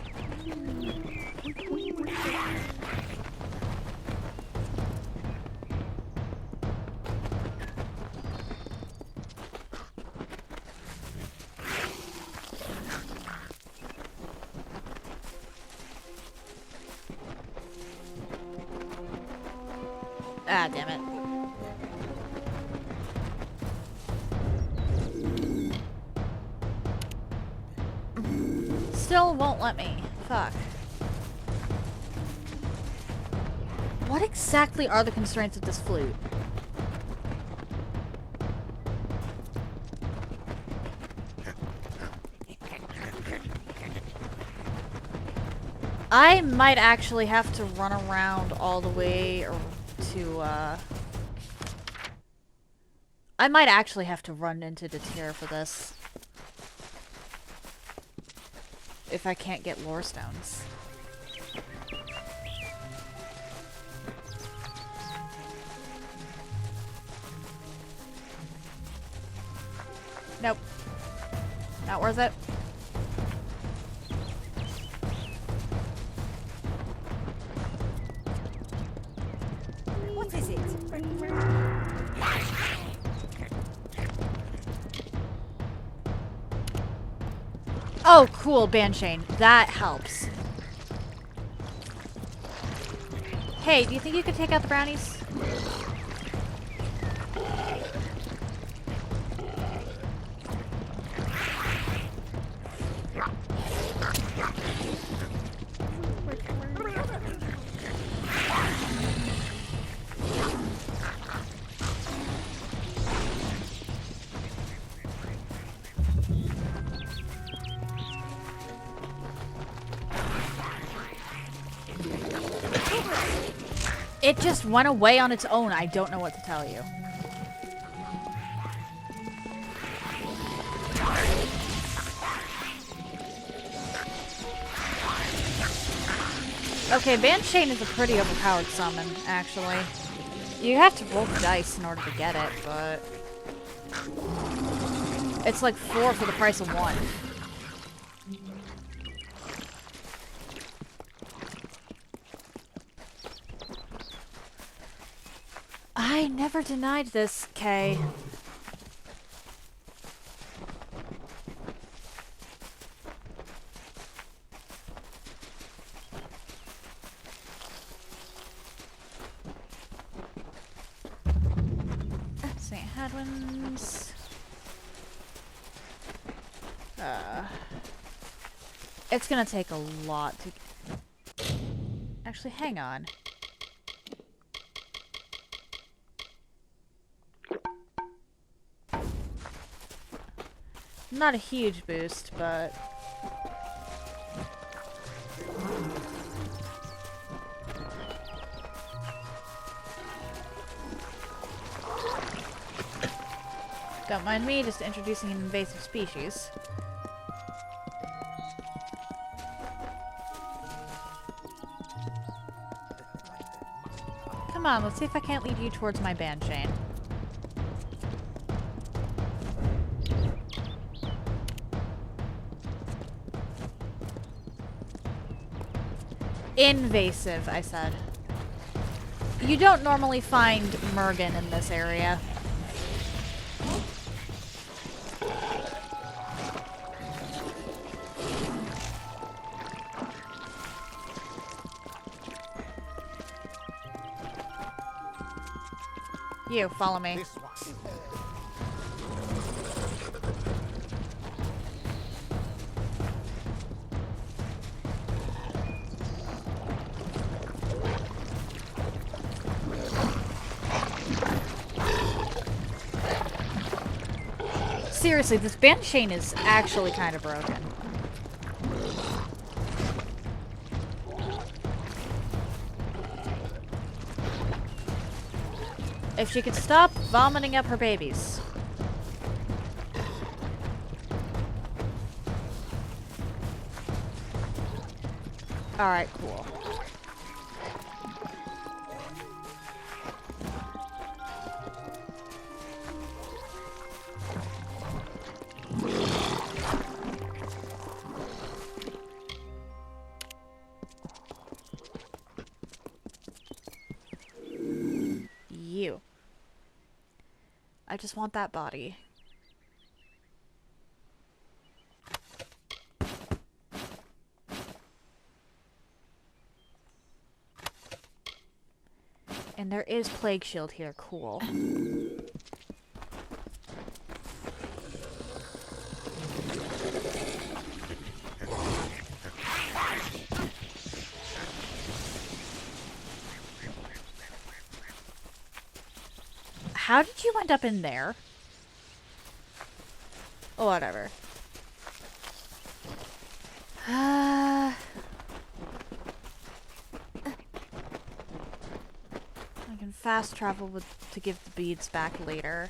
Ah, damn it. Still won't let me. Fuck. What exactly are the constraints of this flute? I might actually have to run around all the way to, I might actually have to run into the tier for this. If I can't get lore stones. Nope. Not worth it.
What is it?
Oh, cool, Banshane. That helps. Hey, do you think you could take out the brownies? It just went away on its own. I don't know what to tell you. Okay, Banshane is a pretty overpowered summon, actually. You have to roll the dice in order to get it, but... It's like 4 for the price of 1. I never denied this, Kay. St. Hadwin's. It's gonna take a lot to... Actually, hang on. Not a huge boost, but... Don't mind me, just introducing an invasive species. Come on, let's see if I can't lead you towards my Banshane. Invasive, I said. You don't normally find Mergen in this area. You, follow me. Seriously, this band chain is actually kind of broken. If she could stop vomiting up her babies. Alright, cool. You. I just want that body. And there is Plague Shield here, cool. How did you end up in there? Oh, whatever. I can fast travel to give the beads back later.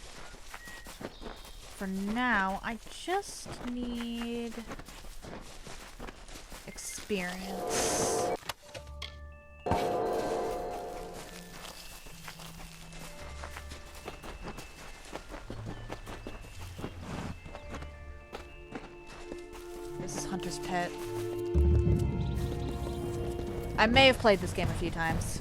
For now, I just need experience. This is Hunter's Pit. I may have played this game a few times.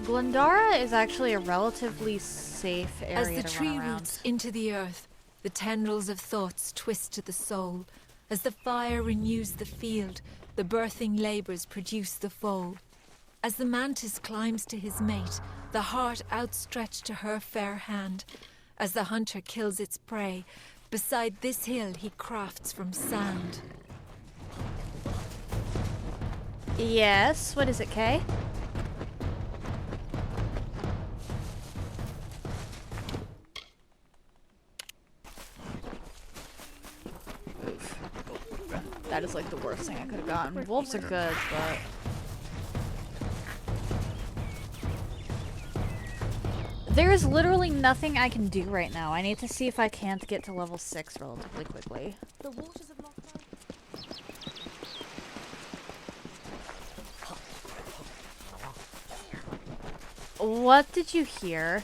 Glendara is actually a relatively safe area
As the
to
tree
run around.
roots into the earth, the tendrils of thoughts twist to the soul. As the fire renews the field, the birthing labors produce the foal. As the mantis climbs to his mate, the heart outstretched to her fair hand. As the hunter kills its prey, beside this hill he crafts from sand.
Yes, what is it, Kay? That is like the worst thing I could have gotten. Wolves are good, but... There is literally nothing I can do right now. I need to see if I can't get to level 6 relatively quickly.
The waters of Lockdown.
What did you hear?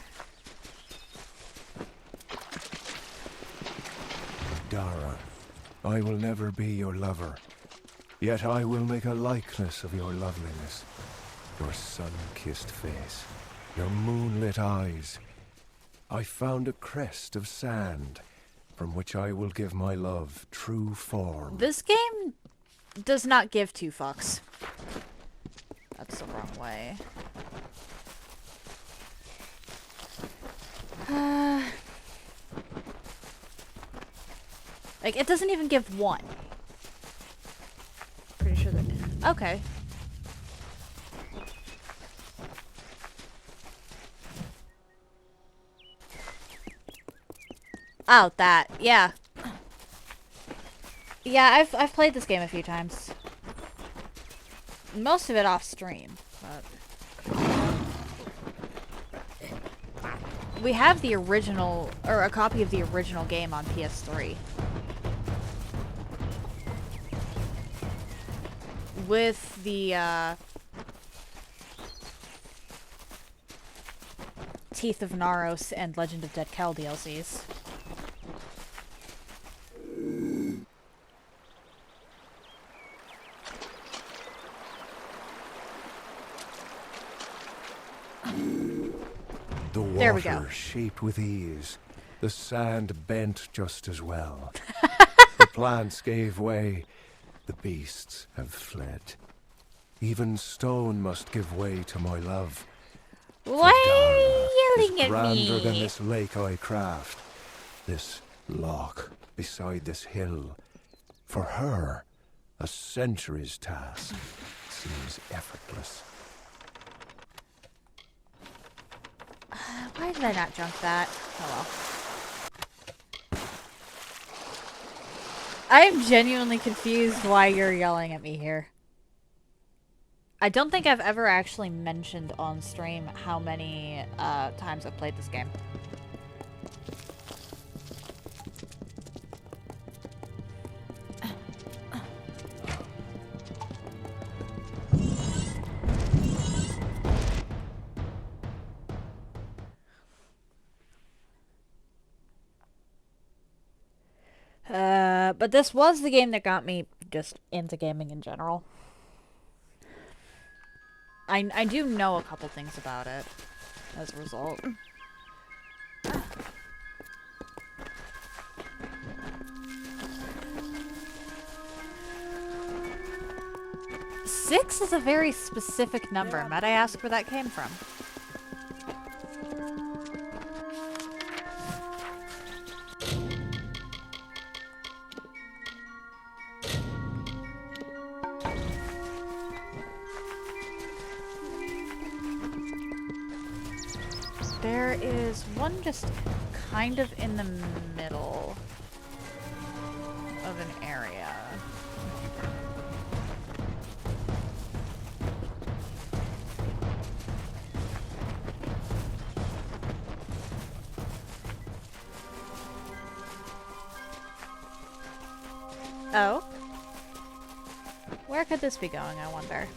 Dara, I will never be your lover, yet I will make a likeness of your loveliness, your sun-kissed face, your moonlit eyes. I found a crest of sand, from which I will give my love true form.
This game does not give two fucks. That's the wrong way. Like, it doesn't even give one. Pretty sure that... Okay. Oh, that. Yeah. Yeah, I've played this game a few times. Most of it off stream, but... We have the original, or a copy of the original game on PS3. with the Teeth of Naros and Legend of Dead Kel DLCs.
The
There we go.
water shaped with ease. The sand bent just as well. The plants gave way. The beasts have fled. Even stone must give way to my love.
Why are you
Is
yelling at
grander than
me?
this lake I craft. This loch beside this hill. For her, a century's task seems effortless.
Why did I not jump that? Oh well. I'm genuinely confused why you're yelling at me here. I don't think I've ever actually mentioned on stream how many times I've played this game. But this was the game that got me just into gaming in general. I do know a couple things about it as a result. Six is a very specific number. Might I ask where that came from? There is one just kind of in the middle of an area. Oh? Where could this be going, I wonder?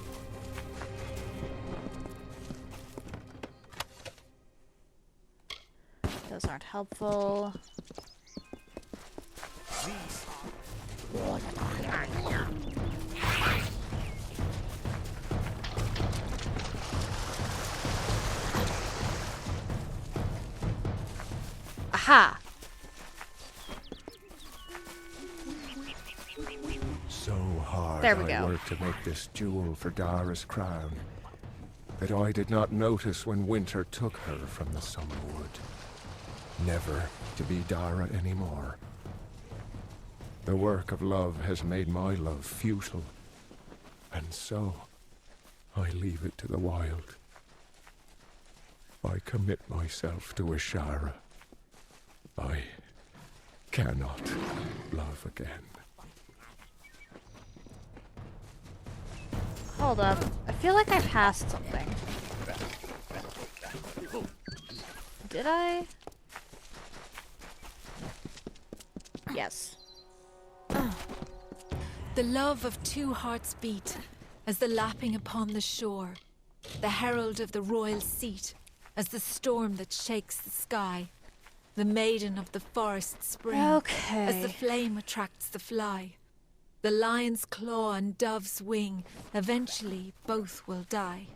Those aren't helpful. Aha!
So hard
There we
I
go.
worked to make this jewel for Dara's crown that I did not notice when winter took her from the summer wood. Never to be Dara anymore. The work of love has made my love futile, and so I leave it to the wild. I commit myself to Ashara. I cannot love again.
Hold up. I feel like I passed something. Did I? Yes.
The love of two hearts beat as the lapping upon the shore, the herald of the royal seat as the storm that shakes the sky, the maiden of the forest spring as the flame attracts the fly, the lion's claw and dove's wing, eventually both will die.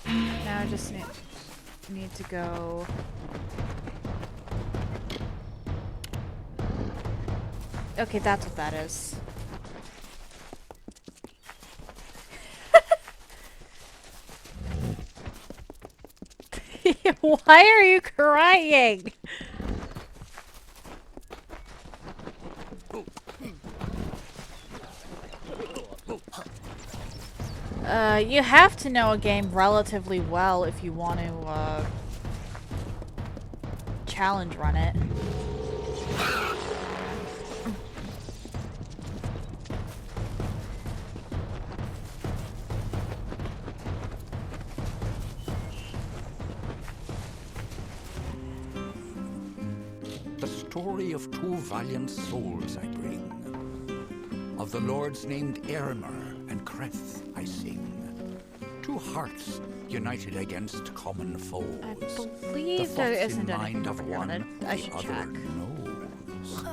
Now I just need to go. Okay, that's what that is. Why are you crying? You have to know a game relatively well if you want to, challenge run it.
The story of two valiant souls I bring, a Of the lords named Aylmer and Creth I sing. Two hearts united against common foes.
I believe there isn't anything over here that I should check.
Knows.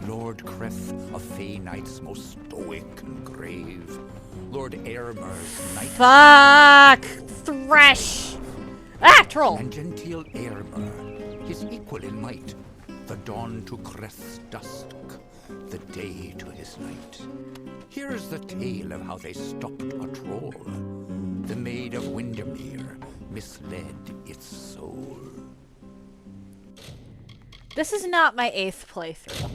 Lord Creth of Fey Knights most stoic and grave. Lord Aylmer's knight.
Fuck! Thresh! Ah, troll!
And genteel Aylmer, his equal in might. The dawn to Creth's dusk, the day to his night. Here's the tale of how they stopped a troll. The Maid of Windermere misled its soul.
This is not my 8th playthrough.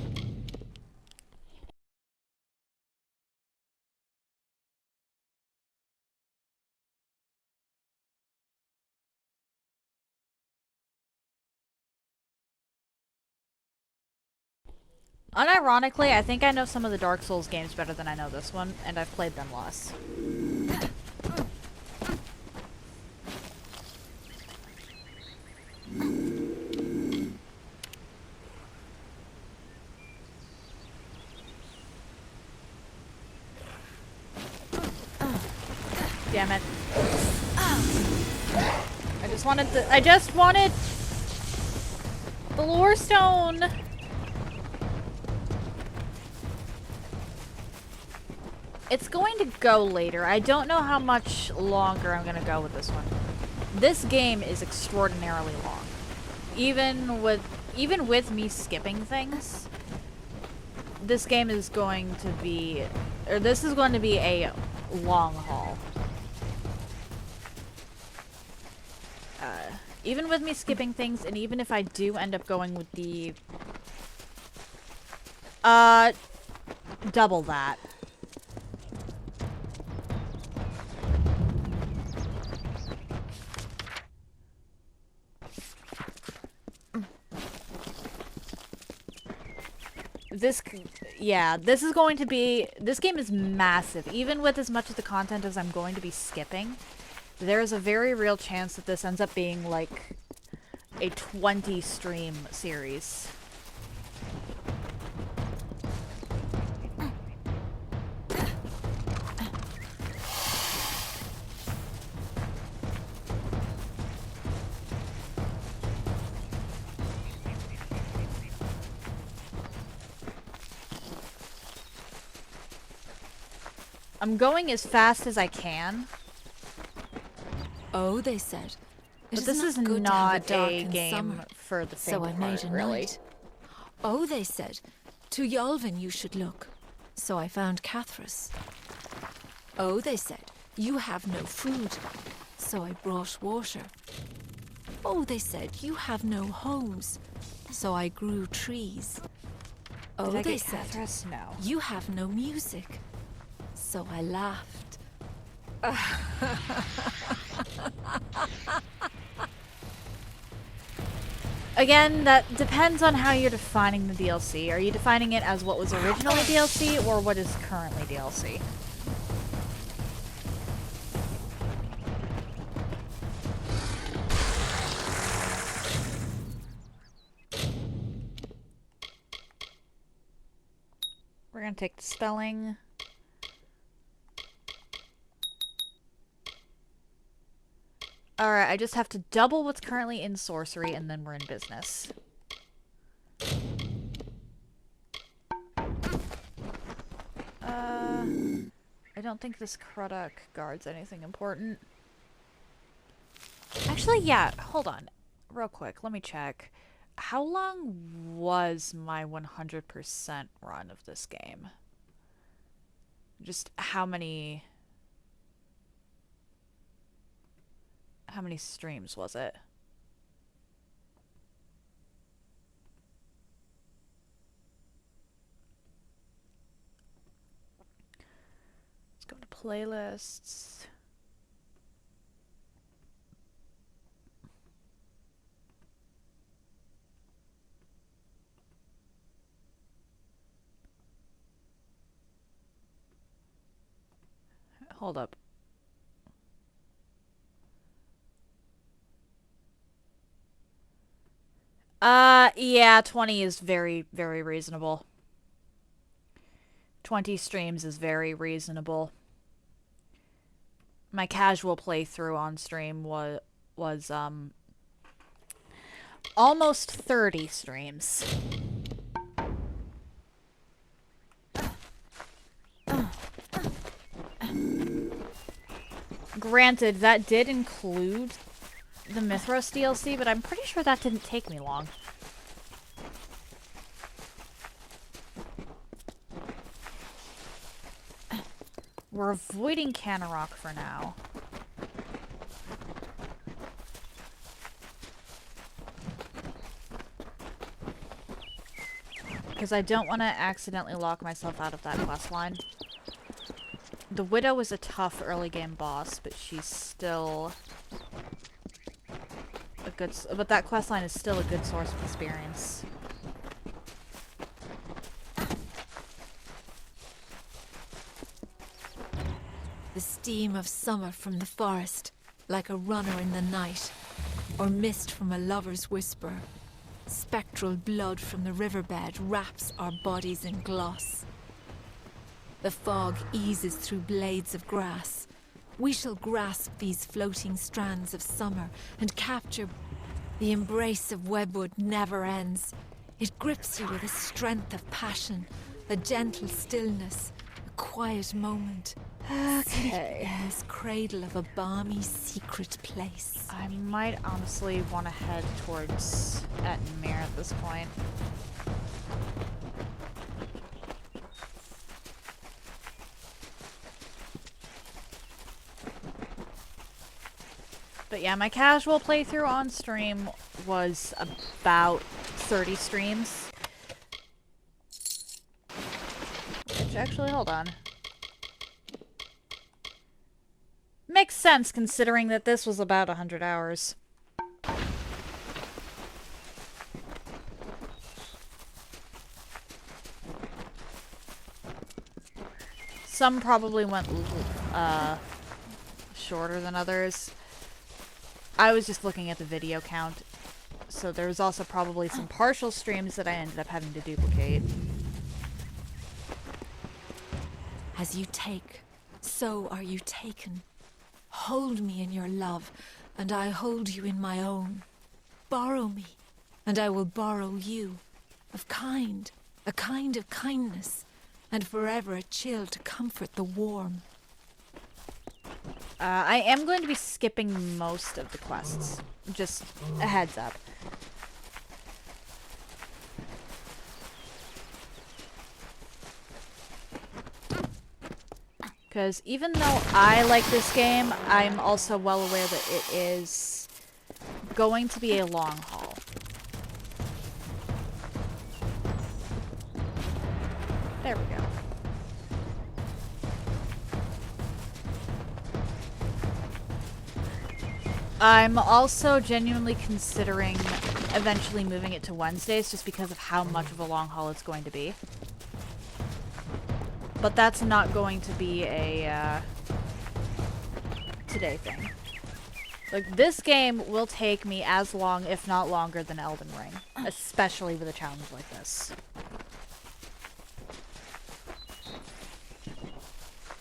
Unironically, I think I know some of the Dark Souls games better than I know this one, and I've played them less. Damn it. I just wanted the lore stone. It's going to go later. I don't know how much longer I'm going to go with this one. This game is extraordinarily long. Even with me skipping things, this game is going to be, or this is going to be a long haul. Even with me skipping things, and even if I do end up going with the double that. This is going to be, this game is massive. Even with as much of the content as I'm going to be skipping, there is a very real chance that this ends up being like a 20 stream series. I'm going as fast as I can.
Oh, they said.
But this is not a game for the
so I made a
really.
night. Oh, they said. To Yalvin you should look. So I found Cathrus. Oh, they said. You have no food. So I brought water. Oh, they said. You have no homes. So I grew trees. Oh,
Did I
they
get
said.
Cathrus? No.
You have no music. So I laughed.
Again, that depends on how you're defining the DLC. Are you defining it as what was originally DLC or what is currently DLC? We're gonna take the spelling. Alright, I just have to double what's currently in sorcery and then we're in business. I don't think this Cruduck guards anything important. Actually, yeah, hold on. Real quick, let me check. How long was my 100% run of this game? Just how many streams was it? Let's go to playlists. Hold up. Yeah, 20 is very, very reasonable. 20 streams is very reasonable. My casual playthrough on stream was almost 30 streams. Granted, that did include the Mithros DLC, but I'm pretty sure that didn't take me long. We're avoiding Canarok for now. Because I don't want to accidentally lock myself out of that questline. The Widow is a tough early game boss, but she's still a good... But that questline is still a good source of experience.
The steam of summer from the forest, like a runner in the night, or mist from a lover's whisper. Spectral blood from the riverbed wraps our bodies in gloss. The fog eases through blades of grass. We shall grasp these floating strands of summer and capture. The embrace of webwood never ends. It grips you with a strength of passion, a gentle stillness, a quiet moment.
Okay.
In this cradle of a balmy, secret place.
I might honestly want to head towards Ettenmere at this point. But yeah, my casual playthrough on stream was about 30 streams. Which, actually, hold on. Makes sense considering that this was about 100 hours. Some probably went shorter than others. I was just looking at the video count, so there was also probably some partial streams that I ended up having to duplicate.
As you take, so are you taken. Hold me in your love, and I hold you in my own. Borrow me, and I will borrow you. A kind of kindness, and forever a chill to comfort the warm.
I am going to be skipping most of the quests. Just a heads up. Because even though I like this game, I'm also well aware that it is going to be a long haul. There we go. I'm also genuinely considering eventually moving it to Wednesdays just because of how much of a long haul it's going to be. But that's not going to be a today thing. Like, this game will take me as long, if not longer, than Elden Ring. Especially with a challenge like this.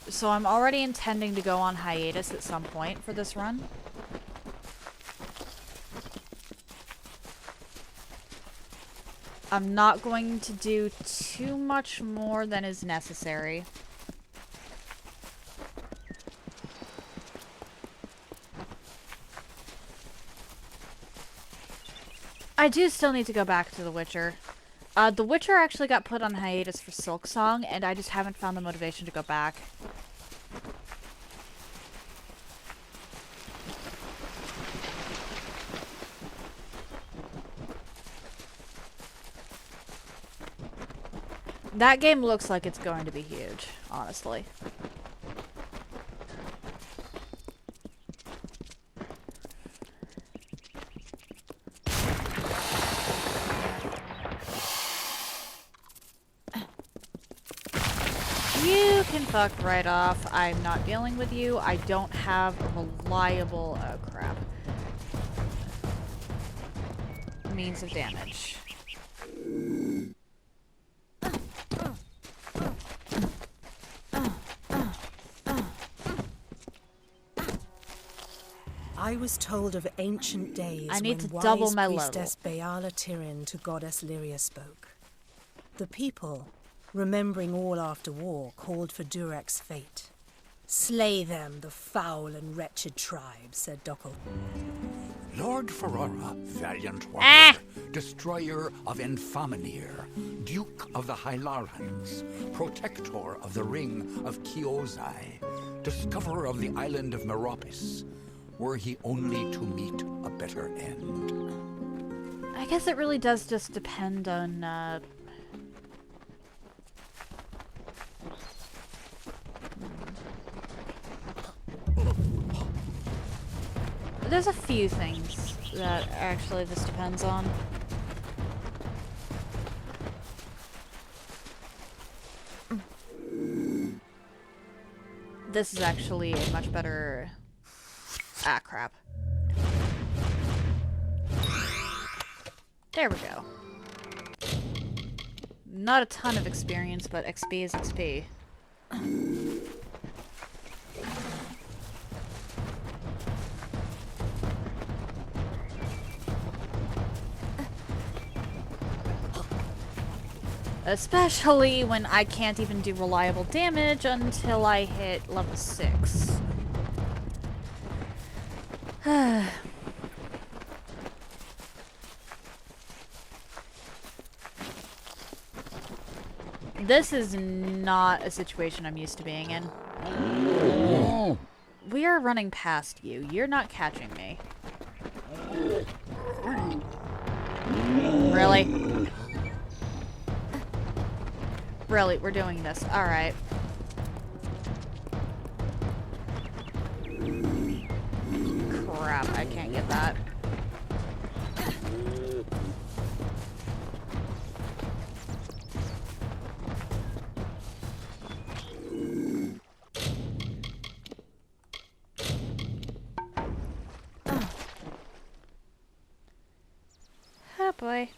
So I'm already intending to go on hiatus at some point for this run. I'm not going to do too much more than is necessary. I do still need to go back to The Witcher. The Witcher actually got put on hiatus for Silksong, and I just haven't found the motivation to go back. That game looks like it's going to be huge, honestly. You can fuck right off. I'm not dealing with you. I don't have a reliable, oh crap, means of damage.
I was told of ancient days
I need
when
to double
wise
my
priestess Beala Tyrion to goddess Lyria spoke. The people, remembering all after war, called for Durek's fate. Slay them, the foul and wretched tribe, said Dokkel.
Lord Ferrara, valiant warrior, destroyer of Enfaminir, Duke of the Hylarans, protector of the Ring of Kiozai, discoverer of the island of Meropis, were he only to meet a better end.
I guess it really does just depend on, There's a few things that actually this depends on. This is actually a much better... Ah, crap. There we go. Not a ton of experience, but XP is XP. Especially when I can't even do reliable damage until I hit level 6. This is not a situation I'm used to being in. We are running past you. You're not catching me. Really? Really, we're doing this. Alright. Crap, I can't get that. Oh boy.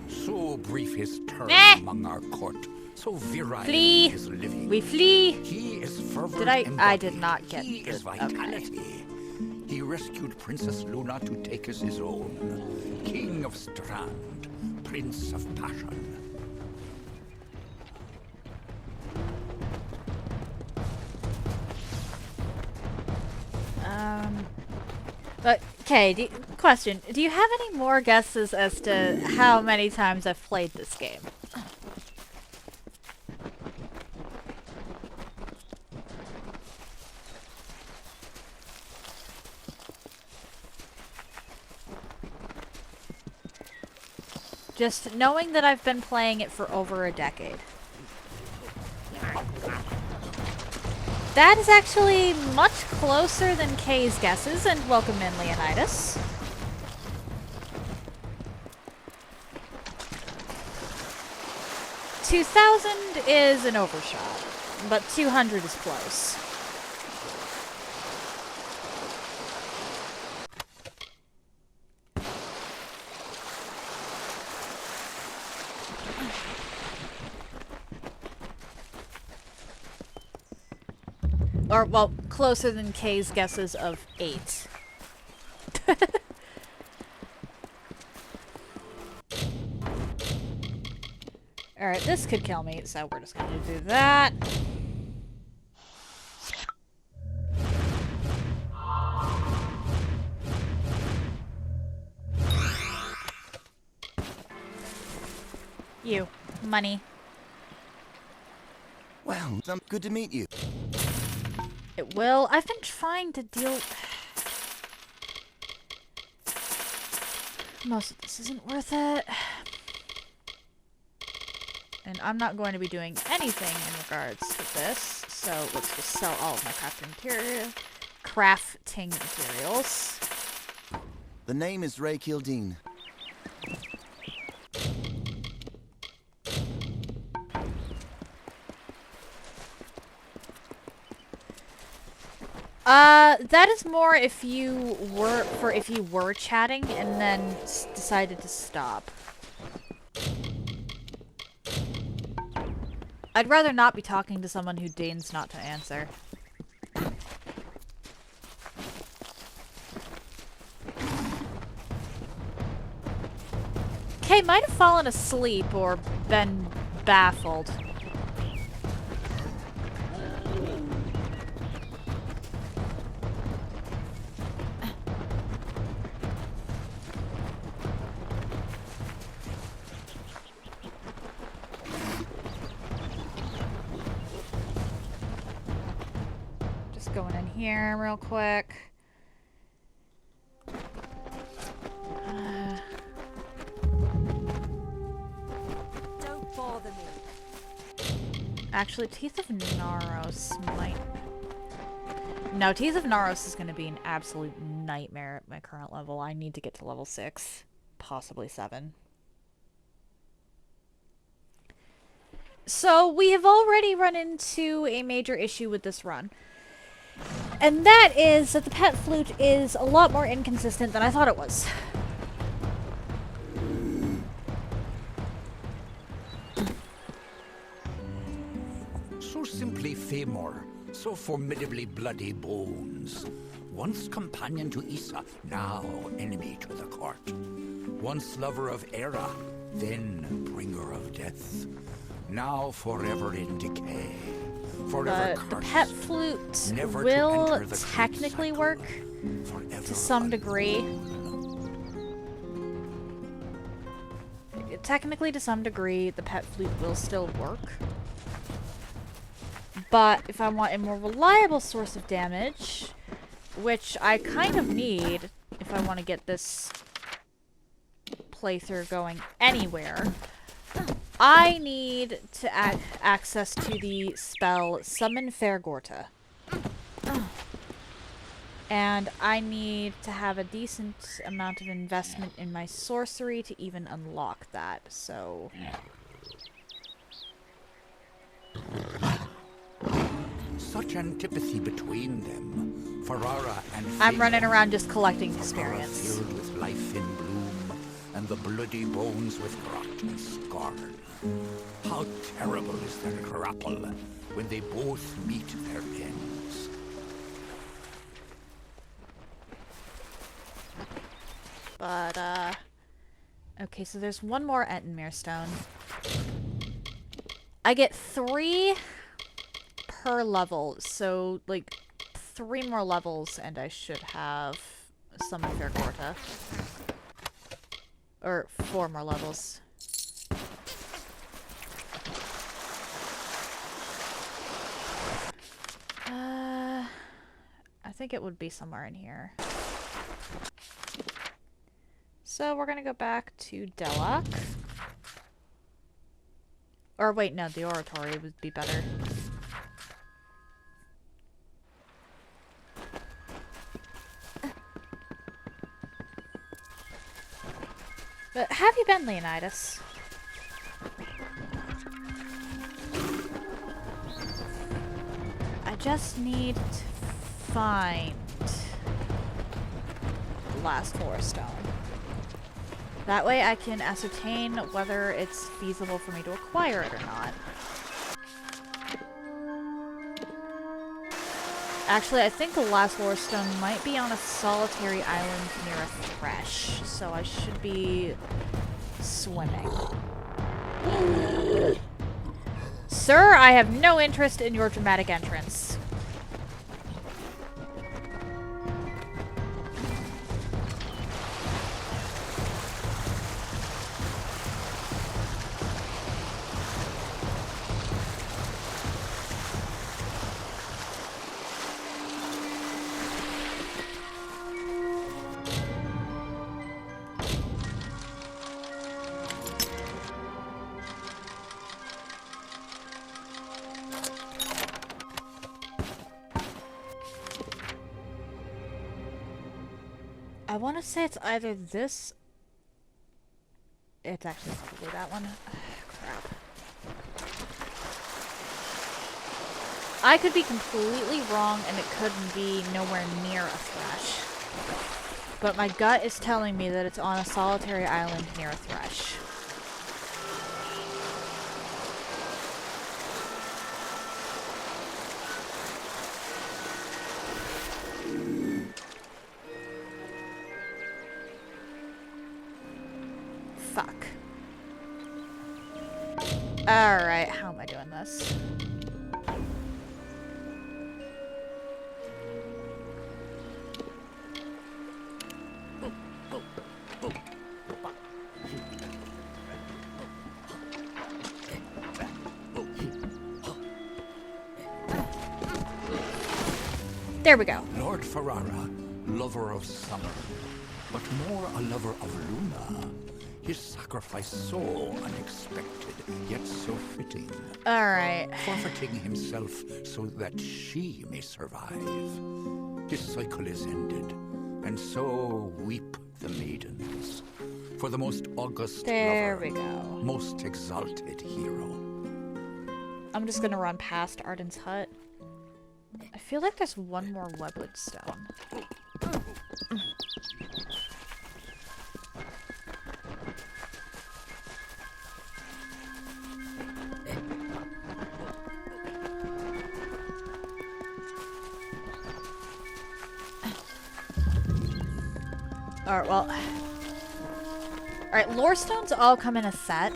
So brief his term among our court, so virile
Flee!
his living.
We flee!
He is fervor.
Did I did not get
He is
the-
vitality.
okay.
He rescued Princess Luna to take as his own. King of Strand, Prince of Passion.
But, okay, question. Do you have any more guesses as to how many times I've played this game? Just knowing that I've been playing it for over a decade. That is actually much closer than Kay's guesses, and welcome in, Leonidas. $2,000 is an overshot, but 200 is close. Or, well, closer than Kay's guesses of 8. Alright, this could kill me, so we're just gonna do that. You. Money.
Well, good to meet you.
It will. I've been trying to deal... Most of this isn't worth it. And I'm not going to be doing anything in regards to this, so let's just sell all of my crafting materials.
The name is Ray Kildine.
That is more if you were chatting and then decided to stop. I'd rather not be talking to someone who deigns not to answer. Okay, might have fallen asleep or been baffled. Just going in here real quick.
Don't bother me.
Actually, Teeth of Naros might... No, Teeth of Naros is going to be an absolute nightmare at my current level. I need to get to level 6, possibly 7. So, we have already run into a major issue with this run. And that is that the pet flute is a lot more inconsistent than I thought it was.
So simply Famor, so formidably bloody bones. Once companion to Issa, now enemy to the court. Once lover of Era, then bringer of death. Now forever in decay. Forever
But the
cursed,
pet flute
never to
will
enter the great
technically
cycle.
work
Forever
to some degree.
alone.
Technically, to some degree, the pet flute will still work. But if I want a more reliable source of damage, which I kind of need if I want to get this playthrough going anywhere, I need to add access to the spell Summon Fair Gorta. And I need to have a decent amount of investment in my sorcery to even unlock that, so...
Such antipathy between them. Ferrara and
I'm
Famor,
running around just collecting
Ferrara
experience.
filled with life in bloom, and the bloody bones with rot and scarn. How terrible is their grapple when they both meet their ends.
But, okay, so there's one more Entenmere stone. I get 3 per level, so, like, 3 more levels and I should have Summon Fair Gorta. Or 4 more levels. I think it would be somewhere in here. So we're gonna go back to Delok. Or wait, no, the Oratory would be better. But have you been, Leonidas? I just need to find the last Forest Stone. That way I can ascertain whether it's feasible for me to acquire it or not. Actually, I think the last Lore Stone might be on a solitary island near a thresh, so I should be swimming. Sir, I have no interest in your dramatic entrance. I want to say it's either this... It's actually probably that one. Crap. I could be completely wrong and it could be nowhere near a thresh. But my gut is telling me that it's on a solitary island near a thresh. Fuck. Alright, how am I doing this? There we go.
Lord Ferrara, lover of summer, but more a lover of Luna. His sacrifice so unexpected, yet so fitting.
Alright.
Forfeiting himself so that she may survive. His cycle is ended, and so weep the maidens. For the most august
there
lover,
we go.
most exalted hero.
I'm just gonna run past Arden's hut. I feel like there's one more webwood stone. Alright, well. Alright, lore stones all come in a set.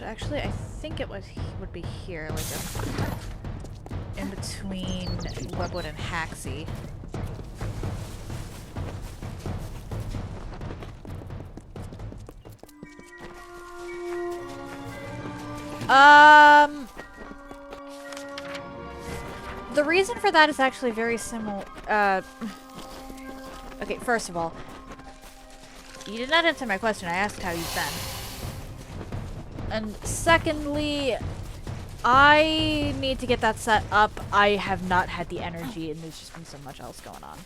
Actually, I think it would be here, like in between Webwood and Haxie. The reason for that is actually very similar. Okay, first of all, you did not answer my question. I asked how you've been. And secondly, I need to get that set up. I have not had the energy, and there's just been so much else going on.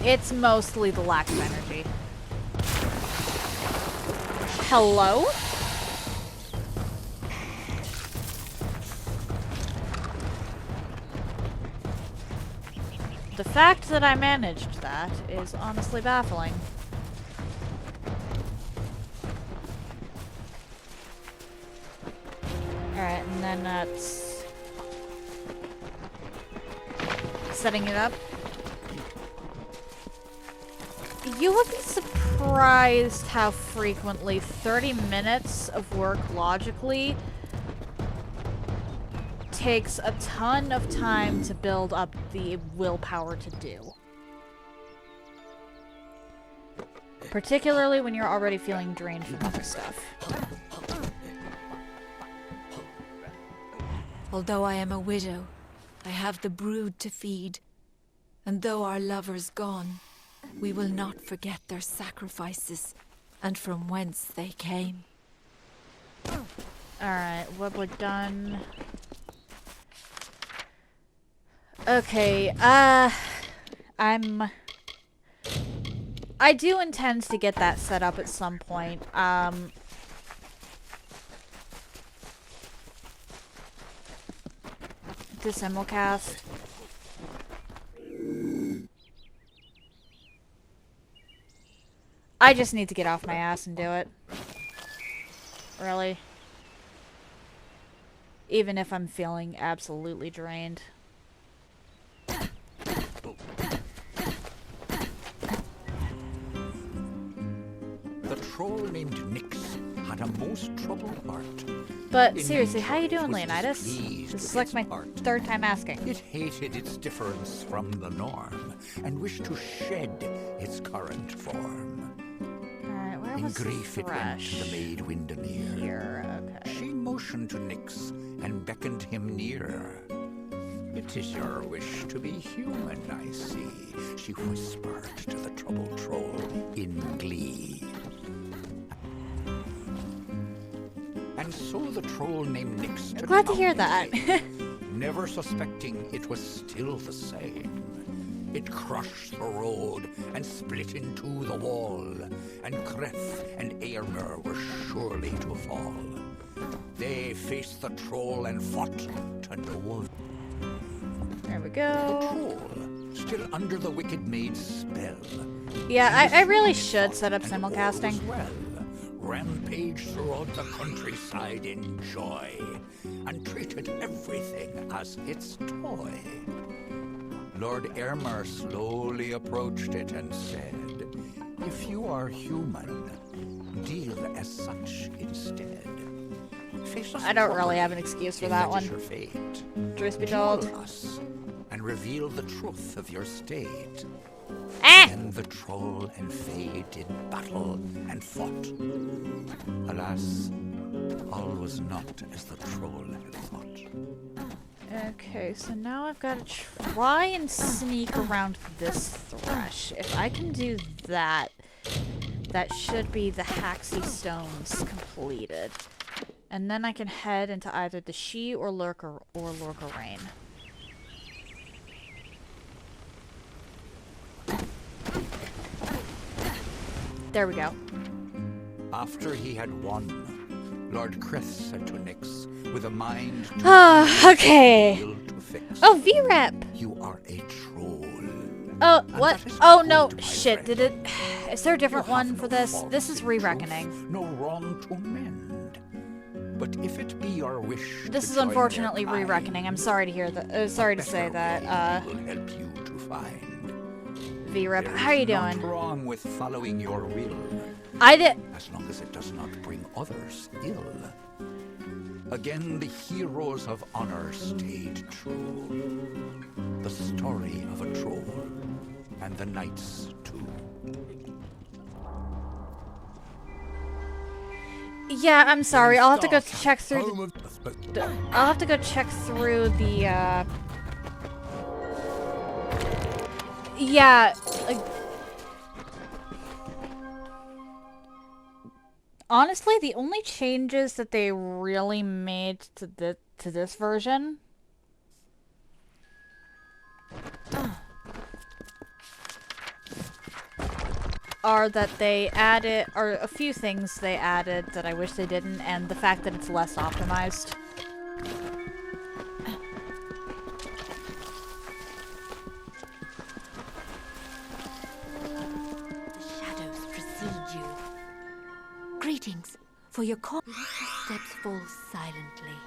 It's mostly the lack of energy. Hello? The fact that I managed that is honestly baffling. Alright, and then that's setting it up. You would be surprised how frequently 30 minutes of work logically takes a ton of time to build up the willpower to do. Particularly when you're already feeling drained from other stuff.
Although I am a widow, I have the brood to feed. And though our lover's gone, we will not forget their sacrifices and from whence they came.
Alright, Webwood done. Okay, I do intend to get that set up at some point. Simulcast. I just need to get off my ass and do it. Really. Even if I'm feeling absolutely drained.
The troll named Nyx had a most troubled heart.
But seriously, how you doing, Leonidas? This is like my third time asking.
It hated its difference from the norm and wished to shed its current form.
Alright, where
In
was
grief it went
Thresh?
to the maid Windermere.
Here, okay.
She motioned to Nyx and beckoned him nearer. It is your wish to be human, I see, she whispered to the troubled troll in glee. And so the troll named Nyx took
Glad to
out
hear
his
that.
aid, never suspecting it was still the same. It crushed the road and split into the wall, and Kref and Eärmer were surely to fall. They faced the troll and fought to no avail.
There we
The
go.
troll, still under the wicked maid's spell.
Yeah, I really should set up simulcasting.
Well, rampage throughout the countryside in joy, and treated everything as its toy. Lord Aylmer slowly approached it and said, "If you are human, deal as such instead. Face us
I don't really
properly
have an excuse for
in
that
that is
one.
your fate.
Truth be
Duel
told.
us and reveal the truth of your state."
Ah!
Then the troll and Fae did battle and fought. Alas, all was not as the troll had thought.
Okay, so now I've got to try and sneak around this thrush. If I can do that, that should be the Haxie Stones completed. And then I can head into either the She or Lurker Rain. There we go.
After he had won, Lord Chris said to Nyx, with a mind too
Okay.
real to fix,
Oh, V-Rep!
"You are a troll."
Oh,
And
what?
that is
Oh, no.
good, my
Shit, did
friend.
it... Is there a different
You have
one for
no
this?
fault
This is
in
re-reckoning.
truth, no wrong to mend. But if it be your wish
This
to
is
join
unfortunately
their kind,
re-reckoning. I'm sorry to hear that. Sorry to say
better
that.
way will help you to find.
V-Rep,
There
how are you
is naught
doing?
wrong with following your will,
I did...
as long as it does not bring others ill. Again, the heroes of honor stayed true. The story of a troll, and the knights too.
Yeah, I'm sorry. I'll have to go check through I'll have to go check through the, Yeah, like... Honestly, the only changes that they really made to this version are that they added, or a few things they added that I wish they didn't, and the fact that it's less optimized.
The shadows precede you. Greetings, for your call. Steps fall silently.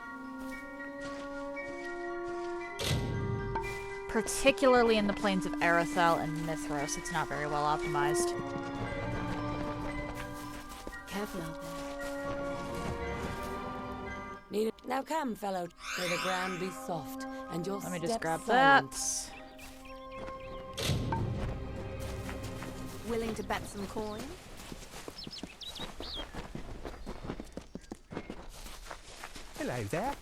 Particularly in the plains of Arethel and Mithros, it's not very well optimized.
Careful out there.
Need it. Now come, fellow. May the ground be soft, and your
Let me just
steps
grab
silent.
that.
Willing to bet some coin?
Hello there.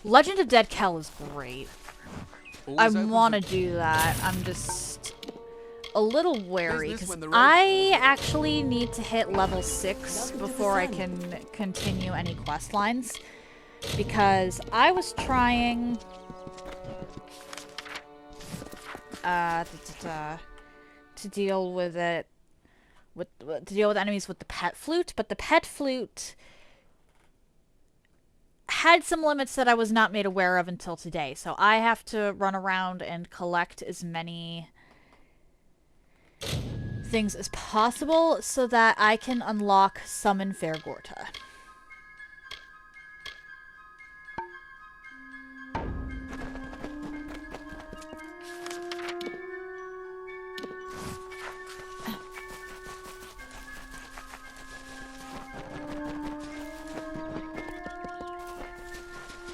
Legend of Dead Kel is great. I
Always open
want to
for-
do that. I'm just a little wary
Business
because
when the road-
I actually need to hit level 6 before I can continue any quest lines. Because I was trying to deal with it to deal with enemies with the pet flute, but the pet flute had some limits that I was not made aware of until today. So I have to run around and collect as many things as possible so that I can unlock Summon Fair Gorta.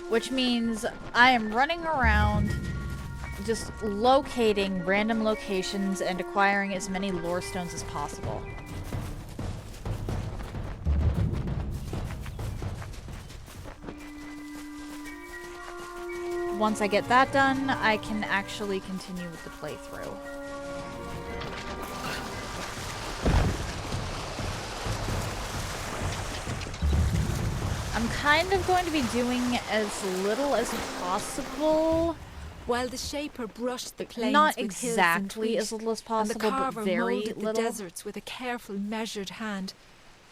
Which means I am running around just locating random locations and acquiring as many lore stones as possible. Once I get that done, I can actually continue with the playthrough. I'm kind of going to be doing as little as possible.
While the Shaper brushed the plains
Not
with
exactly
hills
as
and
little as
wheat,
possible,
and the
but
carver
very
molded
little.
the deserts with a careful, measured hand.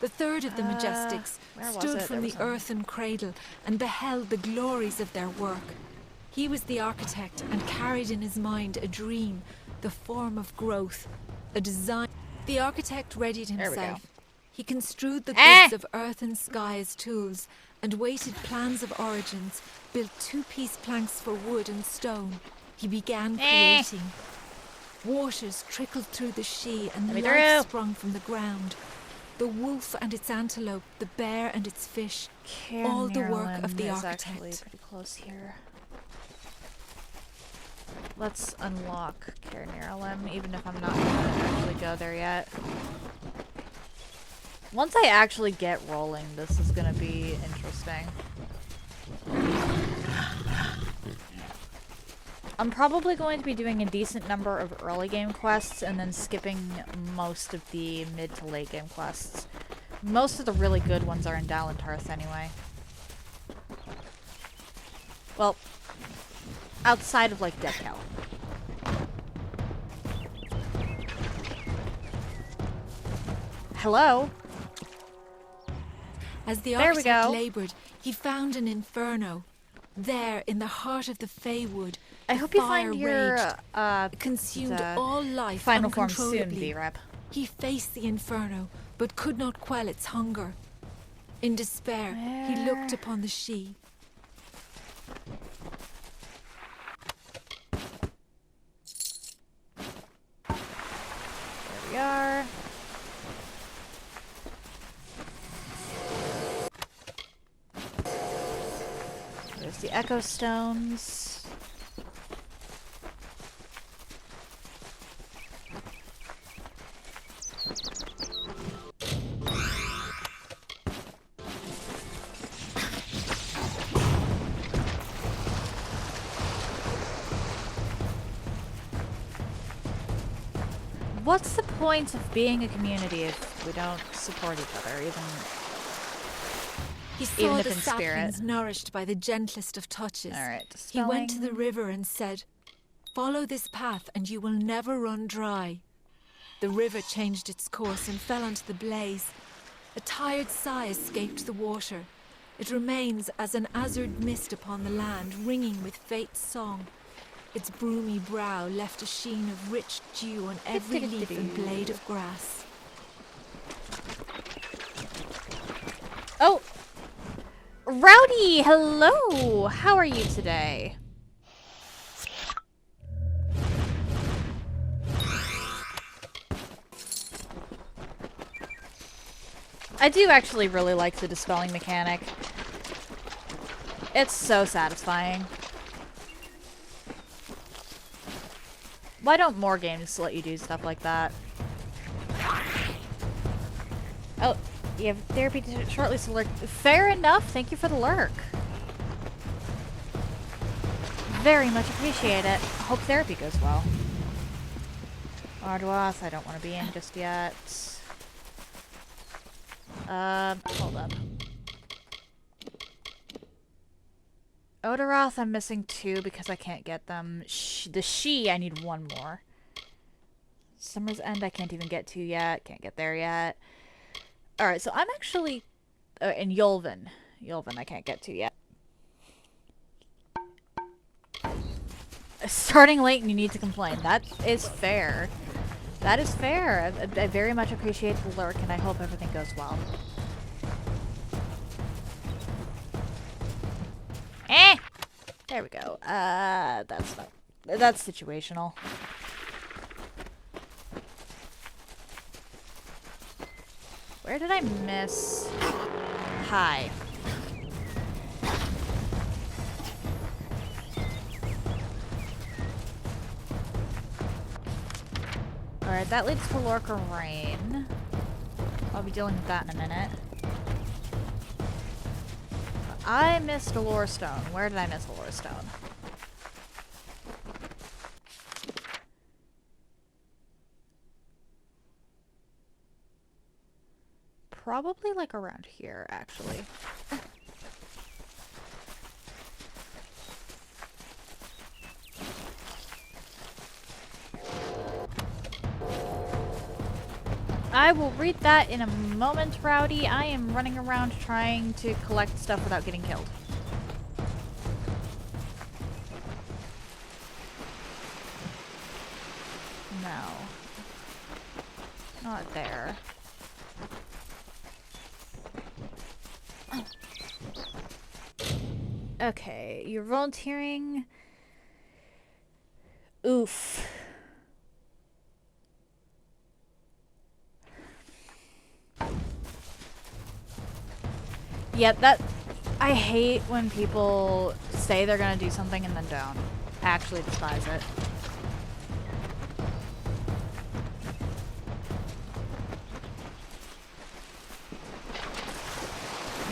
The third of the Majestics
where was
stood
it?
from
There
the
was one.
earthen cradle and beheld the glories of their work. He was the architect and carried in his mind a dream, the form of growth, a design. The architect readied
There we go.
himself. He construed the goods of earth and sky as tools and weighted plans of origins, built two-piece planks for wood and stone. He began creating. Waters trickled through the She and life sprung from the ground. The wolf and its antelope, the bear and its fish, all the work of the architect.
Actually pretty close here. Let's unlock Care Nearlim, even if I'm not gonna actually go there yet. Once I actually get rolling, this is gonna be interesting. I'm probably going to be doing a decent number of early game quests and then skipping most of the mid to late game quests. Most of the really good ones are in Thurs anyway. Well, outside of like Dead Cow. Hello?
As the architect labored, he found an inferno. There, in the heart of the Feywood,
I hope you find your
consumed all life
final form soon,
uncontrollably.
V-Rep.
He faced the inferno, but could not quell its hunger. In despair, he looked upon the She.
There we are. There's the Echo Stones. What's the point of being a community if we don't support each other,
He saw
even if
the
in spirit?
saplings nourished by the gentlest of touches.
Alright,
He went to the river and said, "Follow this path and you will never run dry." The river changed its course and fell onto the blaze. A tired sigh escaped the water. It remains as an azured mist upon the land, ringing with fate's song. Its broomy brow left a sheen of rich dew on every leaf and blade of grass.
Oh! Rowdy, hello! How are you today? I do actually really like the dispelling mechanic. It's so satisfying. Why don't more games let you do stuff like that? Oh, you have therapy to shortly to lurk. Fair enough. Thank you for the lurk. Very much appreciate it. Hope therapy goes well. Arduas, I don't want to be in just yet. Hold up. Odoroth, I'm missing 2 because I can't get them. The She, I need 1 more. Summer's End, I can't even get to yet. Can't get there yet. Alright, so I'm actually... in Yulvin. Yulvin, I can't get to yet. Starting late and you need to complain. That is fair. That is fair. I very much appreciate the lurk and I hope everything goes well. There we go. That's situational. Where did I miss? Hi. Alright, that leads to Lorca Rain. I'll be dealing with that in a minute. I missed a lore stone. Where did I miss a lore stone? Probably like around here, actually. I will read that in a moment, Rowdy. I am running around trying to collect stuff without getting killed. not there. Okay, you're volunteering. Oof. Yeah, that... I hate when people say they're gonna do something and then don't. I actually despise it.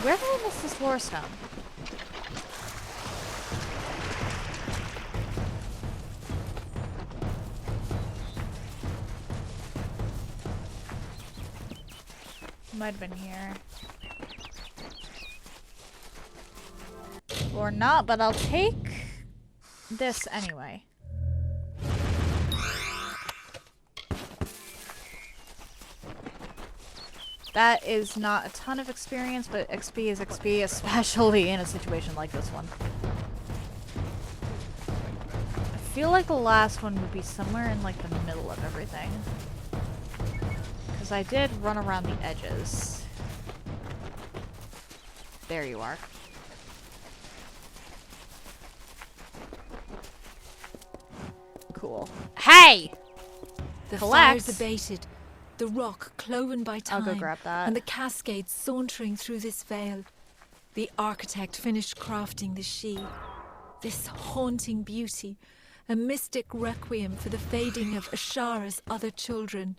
Where did I miss this lore stone? Might have been here. Or not, but I'll take this anyway. That is not a ton of experience, but XP is XP, especially in a situation like this one. I feel like the last one would be somewhere in like the middle of everything. Because I did run around the edges. There you are. Cool. Hey!
The
Collect.
fires abated, the rock cloven by time,
I'll go grab that.
and the cascade sauntering through this vale. The architect finished crafting the she, this haunting beauty, a mystic requiem for the fading of Ashara's other children.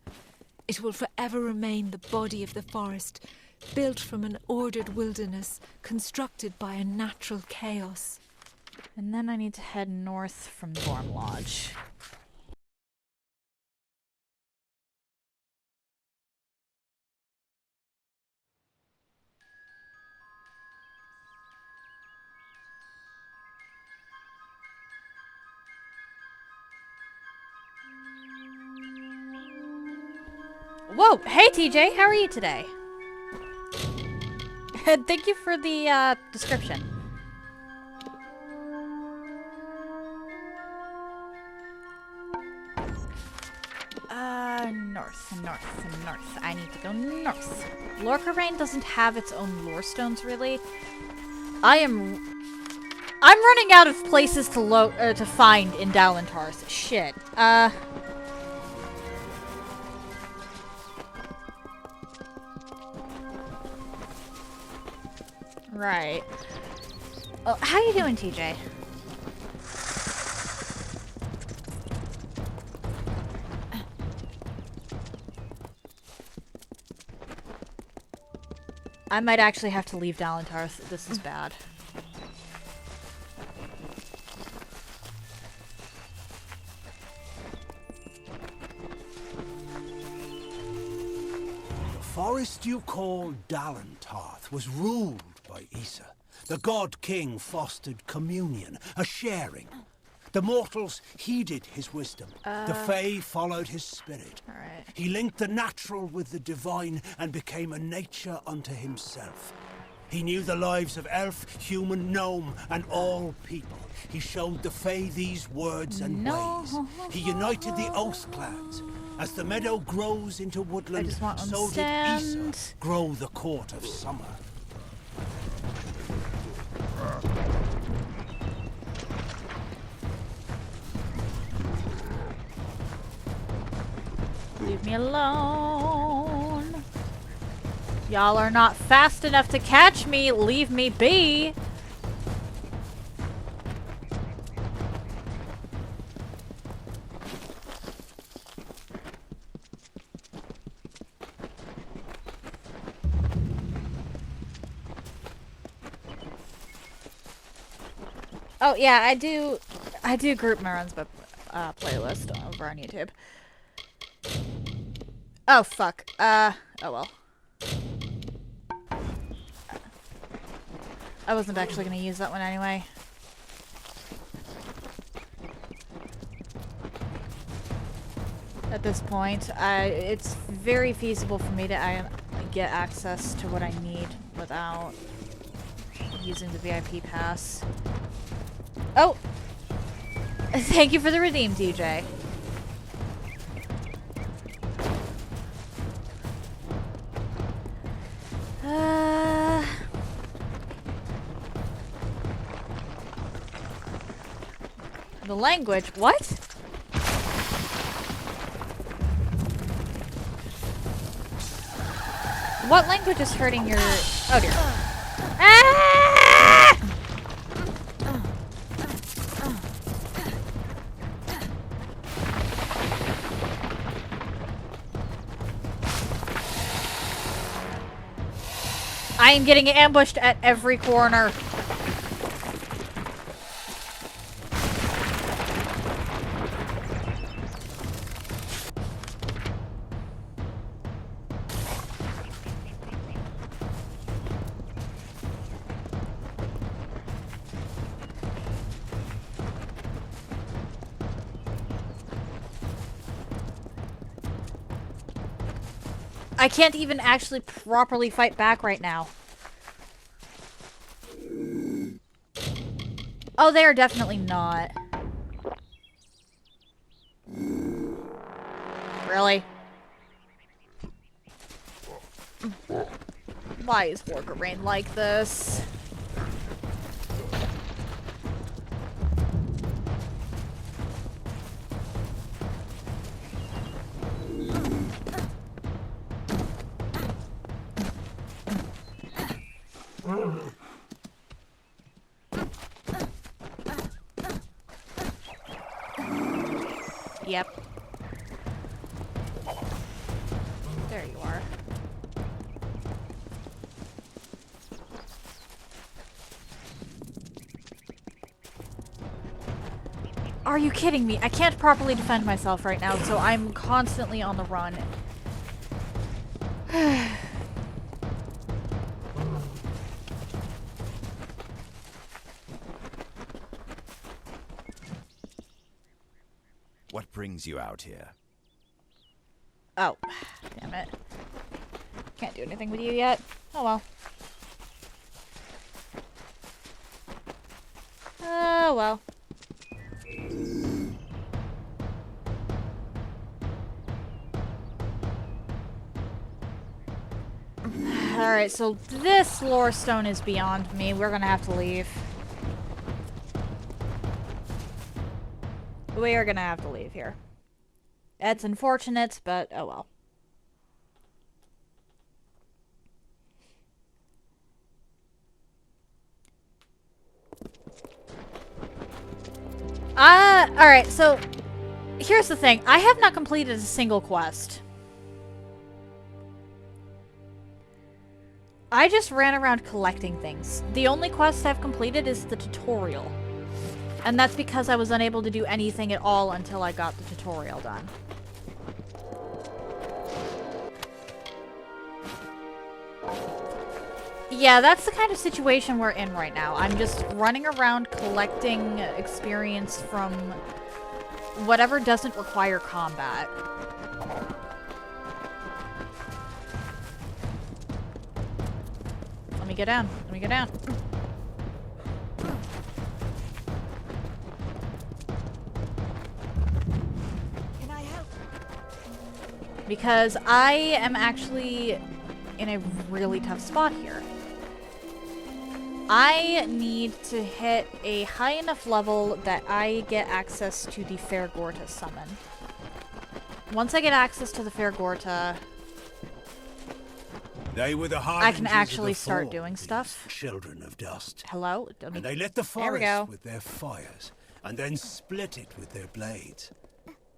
It will forever remain the body of the forest, built from an ordered wilderness, constructed by a natural chaos.
And then I need to head north from Dorm Lodge. Whoa! Hey TJ, how are you today? Thank you for the description. North. I need to go north. Lorca Rain doesn't have its own lore stones, really. I'm running out of places to find in Dowland Thurs. Shit. Right. Oh, how you doing, TJ? I might actually have to leave Dowland Thurs. This is bad.
The forest you call Dowland Thurs was ruled by Issa. The god king fostered communion, a sharing. The mortals heeded his wisdom. The Fae followed his spirit.
Alright.
He linked the natural with the divine and became a nature unto himself. He knew the lives of elf, human, gnome, and all people. He showed the Fae these words and ways. He united the Oath clans. As the meadow grows into woodland, so did Issa grow the court of summer.
Leave me alone. Y'all are not fast enough to catch me. Leave me be. Oh yeah, I do group my runs by playlist over on YouTube. Oh fuck. Oh well. I wasn't actually gonna use that one anyway. At this point, it's very feasible for me to get access to what I need without using the VIP pass. Oh! Thank you for the redeem, DJ. The language? What? What language is hurting your... Oh dear. Ah! I am getting ambushed at every corner. I can't even actually properly fight back right now. Oh, they are definitely not. Really? Why is Wargarain like this? Yep. There you are. Are you kidding me? I can't properly defend myself right now, so I'm constantly on the run.
What brings you out here?
Oh, damn it. Can't do anything with you yet. Oh well. Oh well. Alright, so this lore stone is beyond me. We're gonna have to leave. We are gonna have to leave here. It's unfortunate, but oh well. Alright, so here's the thing. I have not completed a single quest. I just ran around collecting things. The only quest I've completed is the tutorial. And that's because I was unable to do anything at all until I got the tutorial done. Yeah, that's the kind of situation we're in right now. I'm just running around collecting experience from whatever doesn't require combat. Let me get down. Let me get down.
Can I help?
Because I am actually in a really tough spot here. I need to hit a high enough level that I get access to the Fairgorta summon. Once I get access to the Fairgorta,
they were the
I can
harbingers
actually
of the
start
fall,
doing stuff.
Children of dust.
Hello?
And they lit the
There we go.
forest with their fires, and then split it with their blades.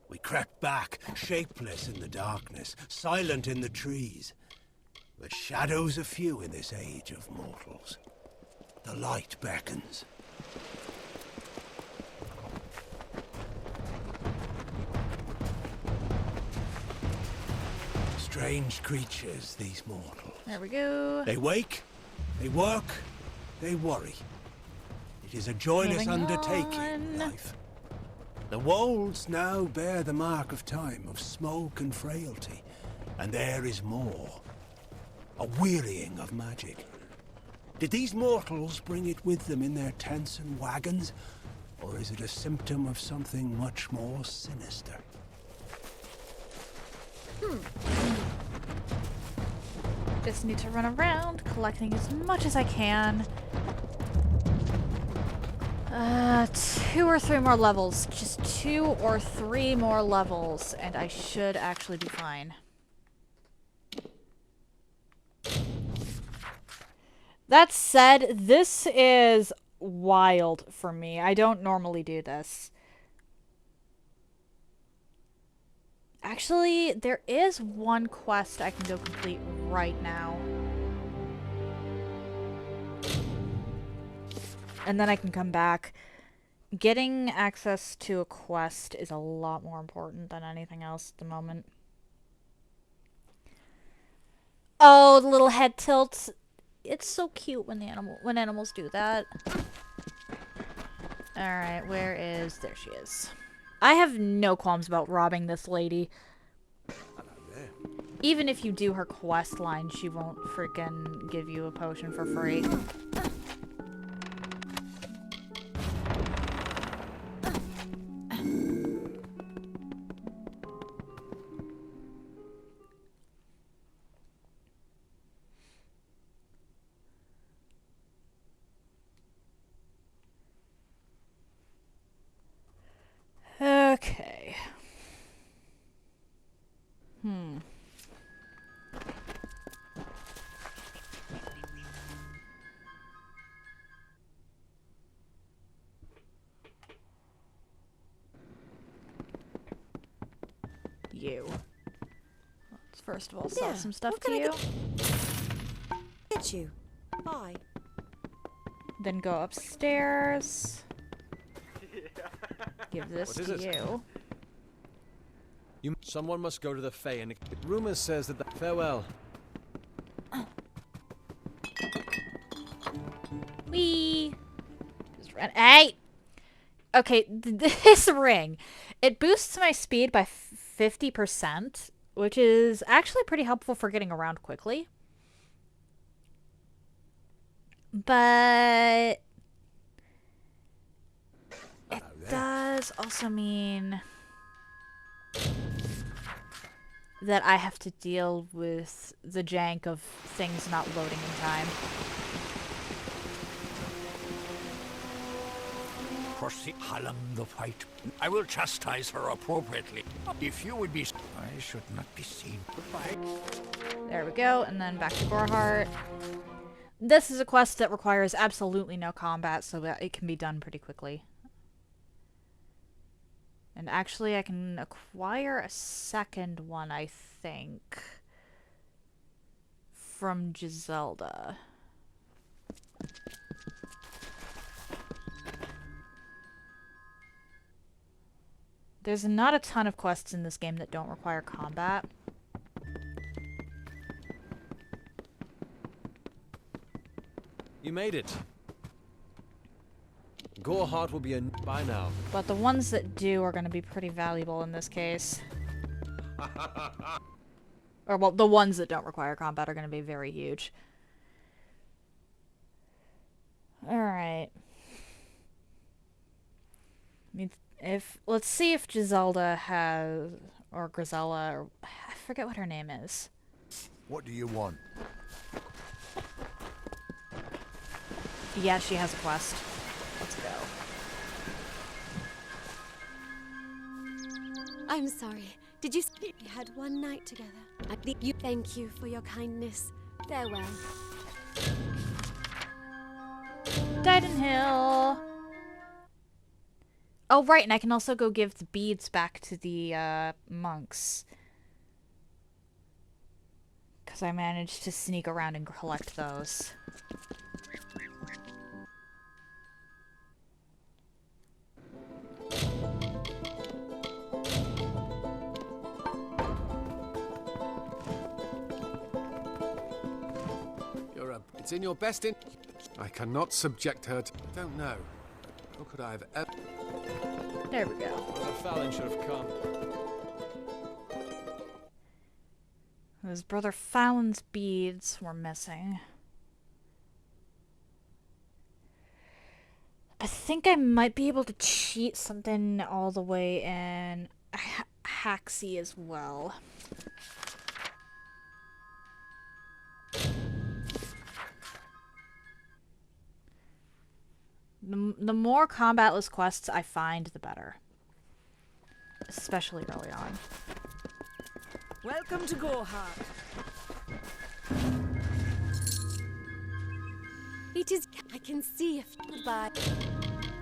We crept back, shapeless in the darkness, silent in the trees. The shadows are few in this age of mortals. The light beckons. Strange creatures, these mortals.
There we go.
They wake, they work, they worry. It is a joyless
Moving
undertaking, life. The wolds now bear the mark of time, of smoke and frailty. And there is more. A wearying of magic. Did these mortals bring it with them in their tents and wagons? Or is it a symptom of something much more sinister?
Just need to run around, collecting as much as I can. 2 or 3 more levels. Just 2 or 3 more levels, and I should actually be fine. That said, this is wild for me. I don't normally do this. Actually, there is one quest I can go complete right now. And then I can come back. Getting access to a quest is a lot more important than anything else at the moment. Oh, the little head tilts. It's so cute when animals do that. Alright, where is... There she is. I have no qualms about robbing this lady. Even if you do her quest line, she won't freaking give you a potion for free. Okay. You. Let's first of all sell some stuff to you.
Get you. Bye.
Then go upstairs. Give this to you.
Someone must go to the Fae, and rumor says that farewell.
Whee! Just run. Hey! Okay, this ring. It boosts my speed by 50%, which is actually pretty helpful for getting around quickly. But it does also mean that I have to deal with the jank of things not loading in time.
Proceed, Hallam the fight. I will chastise her appropriately. If you would be... I should not be seen. Goodbye.
There we go, and then back to Gorhart. This is a quest that requires absolutely no combat, so that it can be done pretty quickly. And actually, I can acquire a second one, I think, from Giselda. There's not a ton of quests in this game that don't require combat.
You made it. Gorhart will be in by now.
But the ones that do are going to be pretty valuable in this case. Or, well, the ones that don't require combat are going to be very huge. Alright. Let's see if Giselda has... Or Grisella, or... I forget what her name is.
What do you want?
Yeah, she has a quest. Let's go.
I'm sorry. Did you speak? We had one night together. Thank you for your kindness. Farewell.
Dyden Hill. Oh, right, and I can also go give the beads back to the monks. Because I managed to sneak around and collect those.
It's in your best in... I cannot subject her to... I don't know. How could I have ever...
There we go.
Brother Fallon should have come.
His Brother Fallon's beads were missing. I think I might be able to cheat something all the way in Haxie as well. The more combatless quests I find, the better. Especially early on.
Welcome to Gorhart.
It is. I can see if. Goodbye.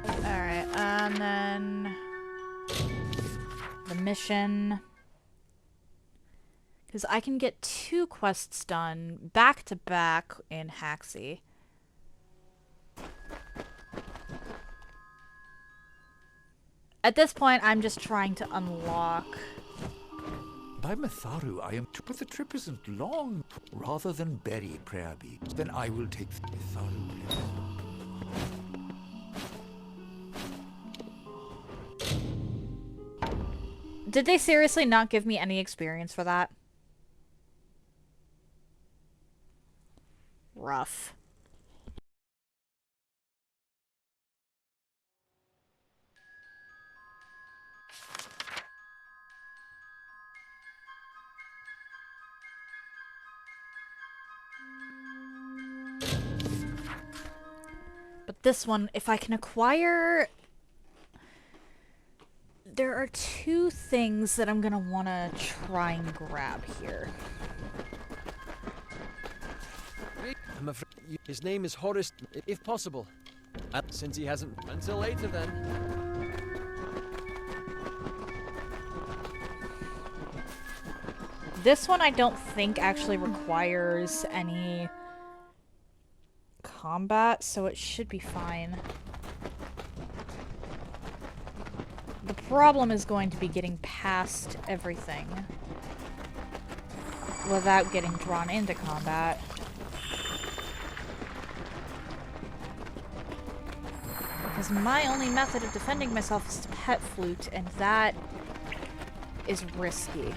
Alright, and then the mission. Because I can get 2 quests done back to back in Haxie. At this point, I'm just trying to unlock.
By Matharu, I am. But the trip isn't long. Rather than bury prayer beads, then I will take Matharu.
Did they seriously not give me any experience for that? Rough. But this one, if I can acquire... There are 2 things that I'm gonna want to try and grab here.
I'm afraid his name is Horace, if possible. Since he hasn't... Until later, then.
This one I don't think actually requires any combat, so it should be fine. The problem is going to be getting past everything without getting drawn into combat. Because my only method of defending myself is to pet flute, and that is risky.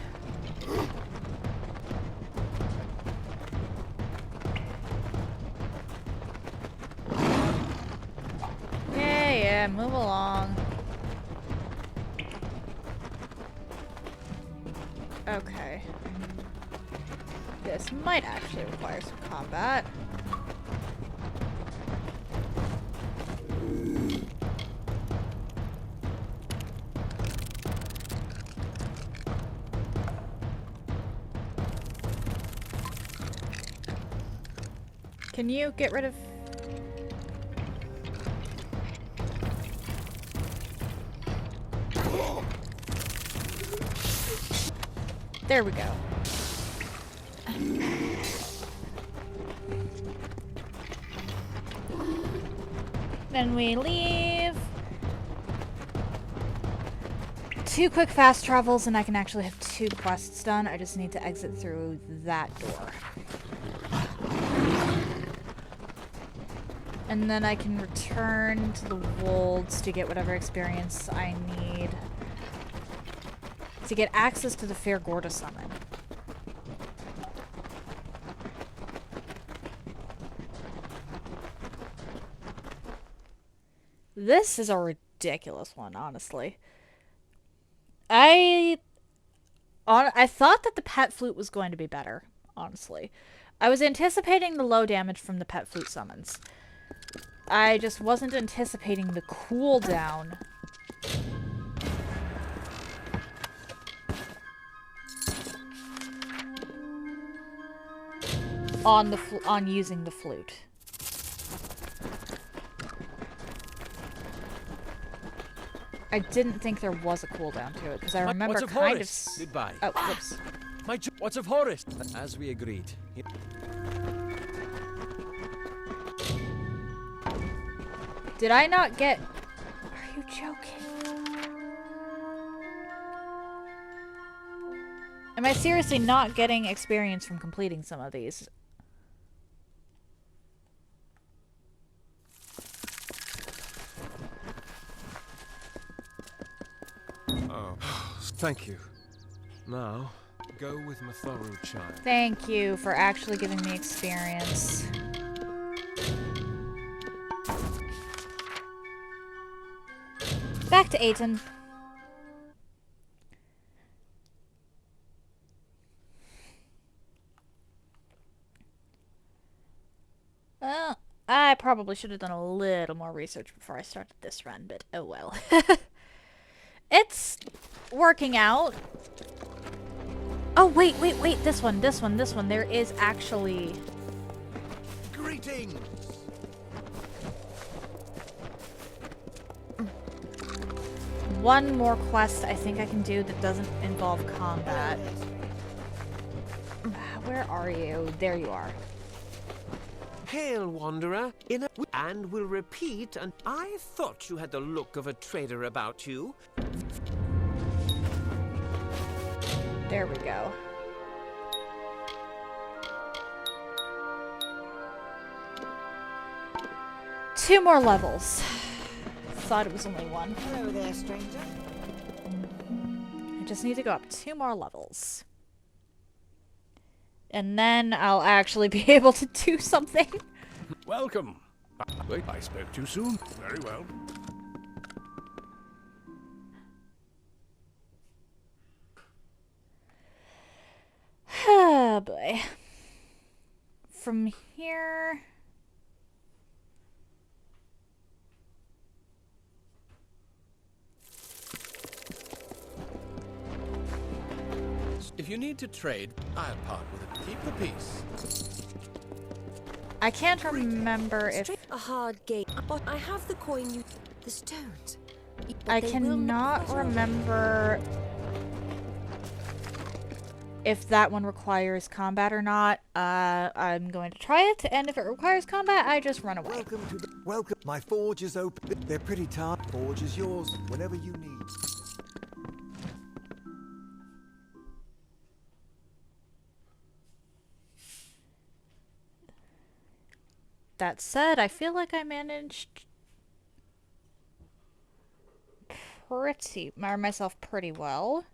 Yeah, move along. Okay. This might actually require some combat. Can you get rid of... There we go. Then we leave. 2 quick fast travels and I can actually have 2 quests done. I just need to exit through that door. And then I can return to the Wolds to get whatever experience I need to get access to the Fair Gorda summon. This is a ridiculous one, honestly. I thought that the pet flute was going to be better, honestly. I was anticipating the low damage from the pet flute summons. I just wasn't anticipating the cooldown. On using the flute. I didn't think there was a cooldown to it because I remember kind of.
Goodbye.
Oh, whoops.
What's of Horace? As we agreed.
Did I not get? Are you joking? Am I seriously not getting experience from completing some of these?
Oh, thank you. Now, go with Matharu, child.
Thank you for actually giving me experience. Back to Aiden. Well, I probably probably should have done a little more research before I started this run, but oh well. It's working out. Oh, wait. This one. There is actually...
Greetings!
one more quest I think I can do that doesn't involve combat. Where are you? There you are.
Hail, wanderer, and will repeat, and I thought you had the look of a trader about you.
There we go. Two more levels. Thought it was only one.
Hello there, stranger.
I just need to go up 2 more levels. And then I'll actually be able to do something.
Welcome. Wait, I spoke too soon. Very well.
Oh boy. From here...
If you need to trade, I'll part with it. Keep the peace.
I can't remember if...
A hard gate. But I have the coin you... The stones. But
I
they will
cannot
not
remember if that one requires combat or not. I'm going to try it, and if it requires combat, I just run away.
Welcome. My forge is open. They're pretty tight. Forge is yours whenever you need.
That said, I feel like I managed myself pretty well.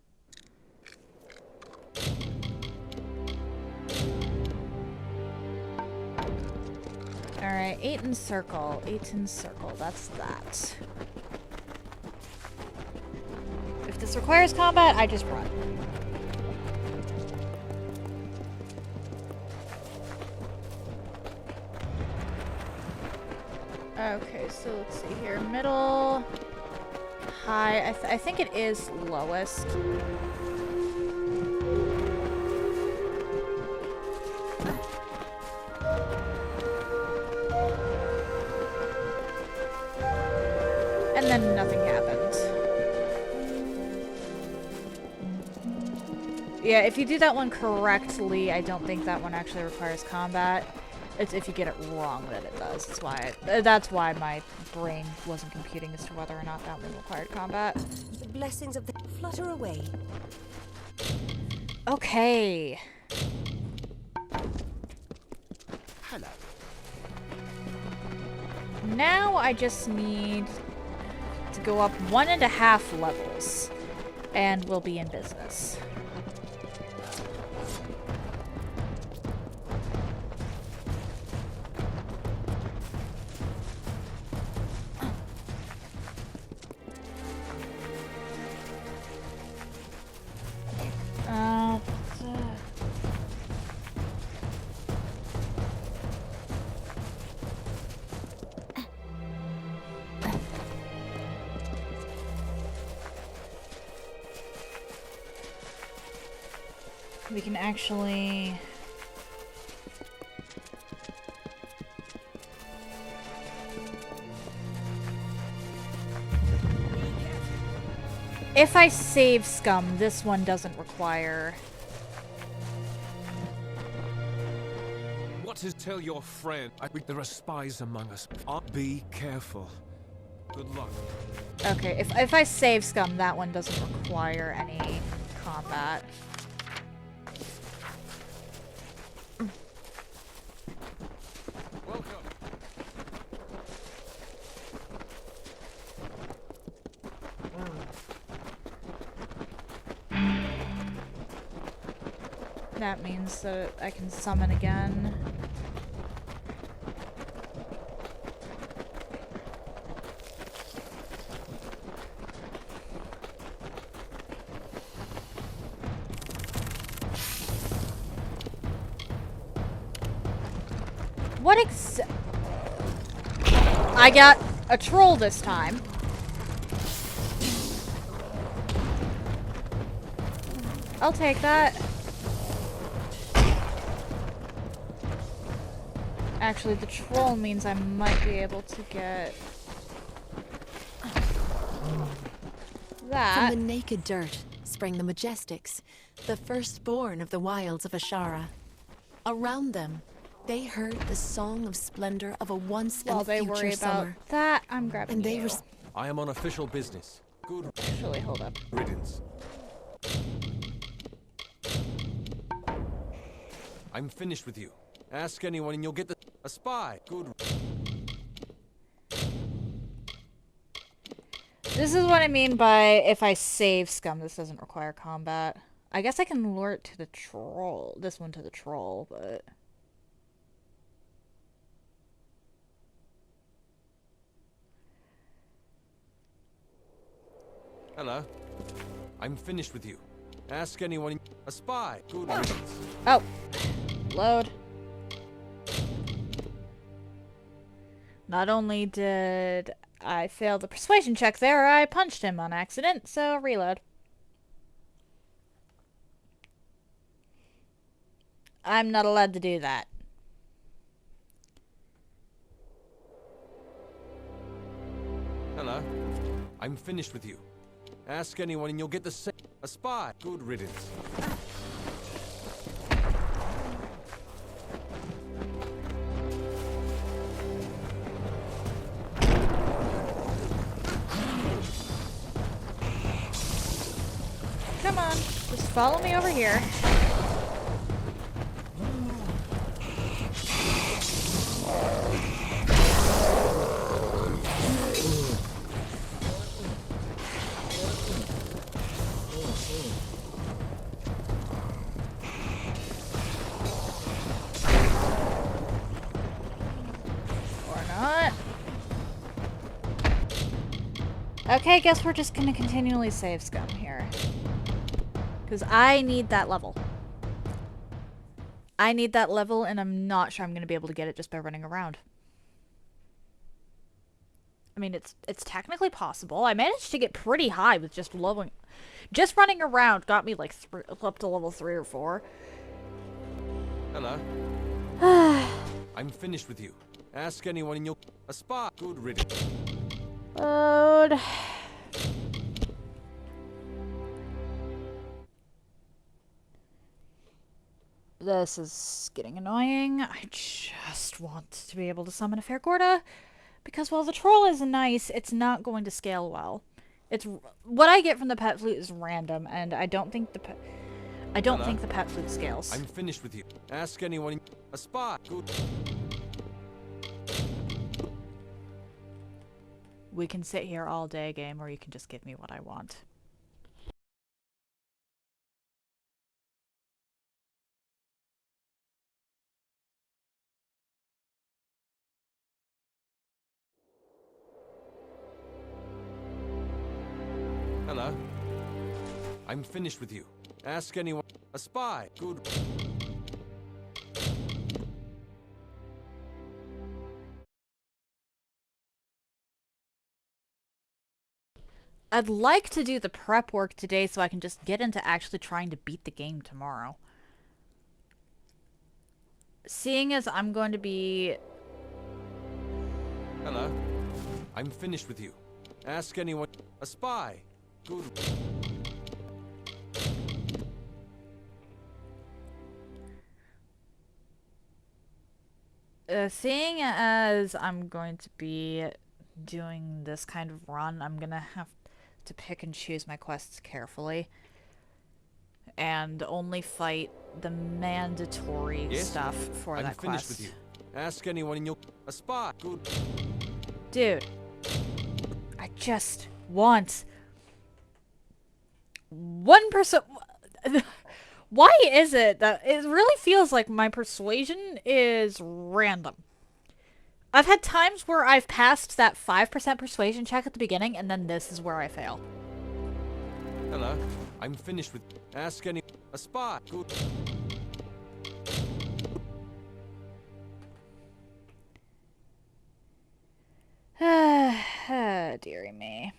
Alright, 8 in circle. 8 in circle. That's that. If this requires combat, I just run. Okay, so let's see here. Middle, high. I think it is lowest. And then nothing happened. Yeah, if you do that one correctly, I don't think that one actually requires combat. It's if you get it wrong that it does. That's why my brain wasn't computing as to whether or not that one required combat.
The blessings of the flutter away.
Okay.
Hello.
Now I just need to go up 1.5 levels, and we'll be in business. We can actually... If I save scum, this one doesn't require...
What is tell your friend? There are spies among us. Be careful. Good luck.
Okay, if I save scum, that one doesn't require any combat. That means that I can summon again. What I got a troll this time. I'll take that. Actually, the troll means I might be able to get that.
From the naked dirt sprang the Majestics, the firstborn of the wilds of Ashara. Around them, they heard the song of splendor of a once
While
and
they
future
worry
summer.
about that, I'm grabbing
And they
you.
were.
I am on official business. Good
Actually, hold up.
riddance. I'm finished with you. Ask anyone and you'll get a spy. Good.
This is what I mean by if I save scum, this doesn't require combat. I guess I can lure it to the troll. This one to the troll, but...
Hello. I'm finished with you. Ask anyone. A spy. Good riddance.
Oh. Load. Not only did I fail the persuasion check there, I punched him on accident, so reload. I'm not allowed to do that.
Hello. I'm finished with you. Ask anyone and you'll get the same. A spy. Good riddance.
Come on, just follow me over here. Okay, guess we're just gonna continually save scum here. Because I need that level. I need that level, and I'm not sure I'm gonna be able to get it just by running around. I mean, it's technically possible. I managed to get pretty high with just leveling. Just running around got me like up to level 3 or 4.
Hello. I'm finished with you. Ask anyone and you'll... A spy. Good riddance.
Load. This is getting annoying. I just want to be able to summon a Fair Gorda, because while the troll is nice, it's not going to scale well. It's what I get from the pet flute is random, and I don't think the pet flute scales.
I'm finished with you. Ask anyone. A spy. Good.
We can sit here all day, game, or you can just give me what I want.
Hello. I'm finished with you. Ask anyone. A spy. Good.
I'd like to do the prep work today so I can just get into actually trying to beat the game tomorrow. Seeing as I'm going to be...
Hello. I'm finished with you. Ask anyone. A spy. Good.
Seeing as I'm going to be doing this kind of run, I'm gonna have to pick and choose my quests carefully. And only fight the mandatory stuff for that quest.
I'm finished with you. Ask anyone and you'll... A spy. Good.
Dude. I just want... 1%... Why is it that it really feels like my persuasion is random? I've had times where I've passed that 5% persuasion check at the beginning, and then this is where I fail.
Hello. I'm finished with... Ask any... A spy. Good.
dearie me.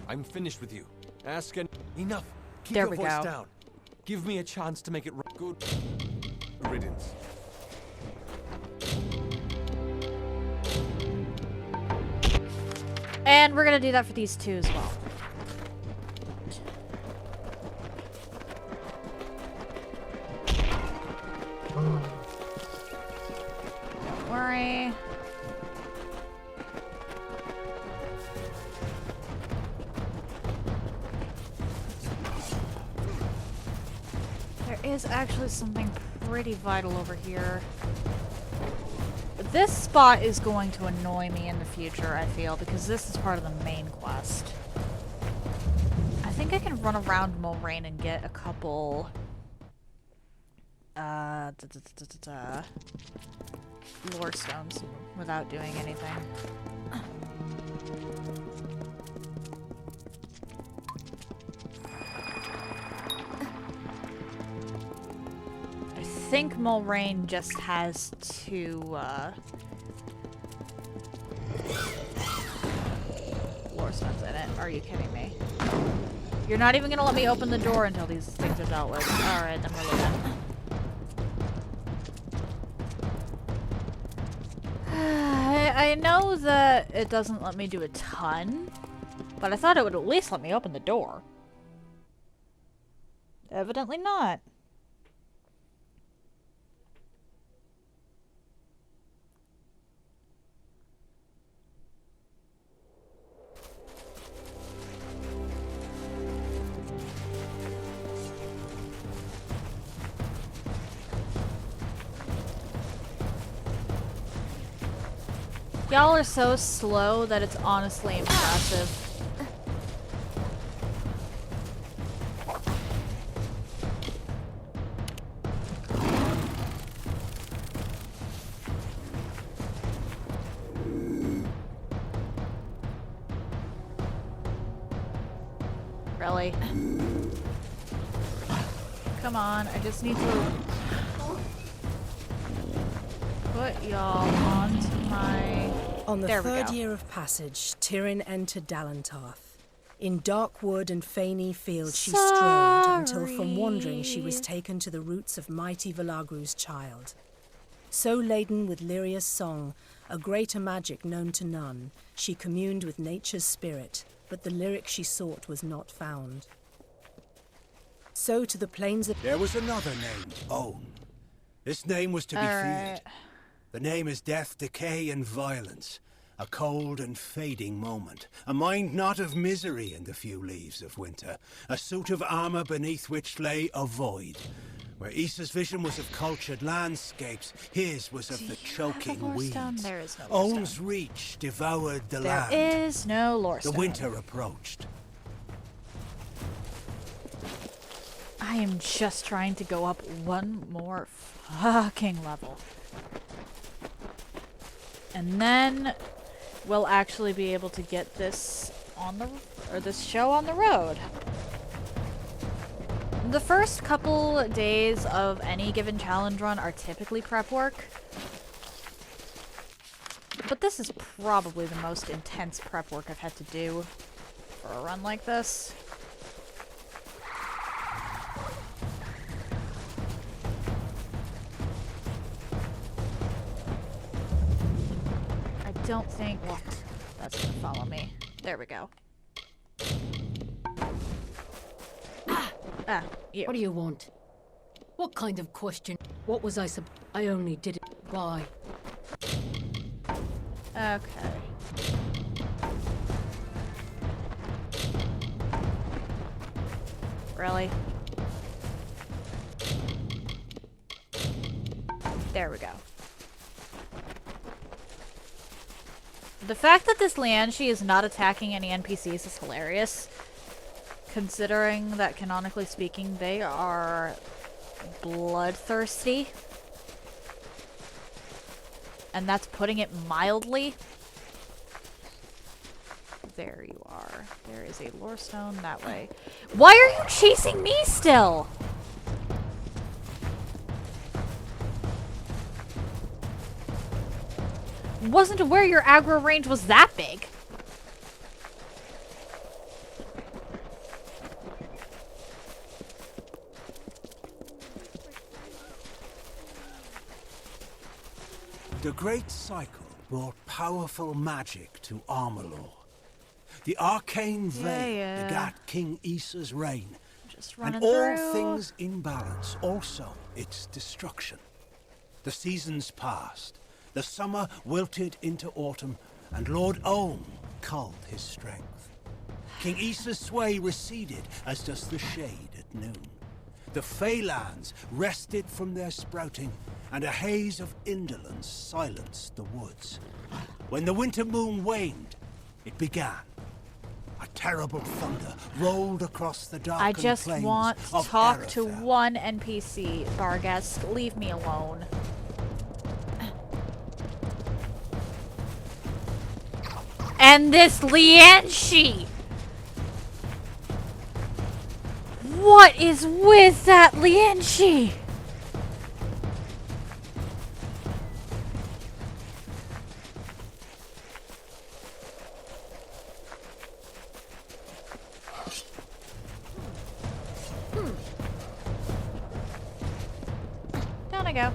I'm finished with you. Ask and enough. Keep
There
your
we
voice
go.
down. Give me a chance to make it good riddance.
And we're gonna do that for these two as well. Don't worry. There is actually something pretty vital over here. But this spot is going to annoy me in the future, I feel, because this is part of the main quest. I think I can run around Moraine and get a couple... lore stones without doing anything. I think Moraine just has to, lore stones in it. Are you kidding me? You're not even gonna let me open the door until these things are dealt with. Alright, then we're leaving. I know that it doesn't let me do a ton, but I thought it would at least let me open the door. Evidently not. Y'all are so slow that it's honestly impressive. Really? Come on, I just need to put y'all onto my...
On the
there we
third
go.
year of passage, Tyrion entered Dalantarth. In dark wood and fenny field she strode, until from wandering she was taken to the roots of mighty Velagru's child. So laden with Lyria's song, a greater magic known to none, she communed with nature's spirit, but the lyric she sought was not found. So to the plains of...
There was another name, Own. This name was to be feared. The name is death, decay, and violence. A cold and fading moment. A mind not of misery in the few leaves of winter. A suit of armor beneath which lay a void. Where Issa's vision was of cultured landscapes, his was of the choking weeds.
There is no
Own's reach devoured the land.
There is no lore
The
stone.
winter approached.
I am just trying to go up one more fucking level. And then we'll actually be able to get this on the, or this show on the road. The first couple days of any given challenge run are typically prep work. But this is probably the most intense prep work I've had to do for a run like this. I don't think that's gonna follow me. There we go. You.
What do you want? What kind of question? What was I I only did it. Why?
Okay. Really? There we go. The fact that this Lianshi is not attacking any NPCs is hilarious. Considering that, canonically speaking, they are bloodthirsty. And that's putting it mildly. There you are. There is a lore stone that way. Why are you chasing me still? Wasn't aware your aggro range was that big.
The Great Cycle brought powerful magic to Amalur. The arcane veil begat King Issa's reign, and all things in balance, also its destruction. The seasons passed, the summer wilted into autumn, and Lord Olm culled his strength. King Issa's sway receded, as does the shade at noon. The Feylands rested from their sprouting, and a haze of indolence silenced the woods. When the winter moon waned, it began. A terrible thunder rolled across the darkened plains.
I just want to
of
talk to
Arafel.
one NPC, Barghest. Leave me alone. And this Lianshi! What is with that Lianshi? Down I go.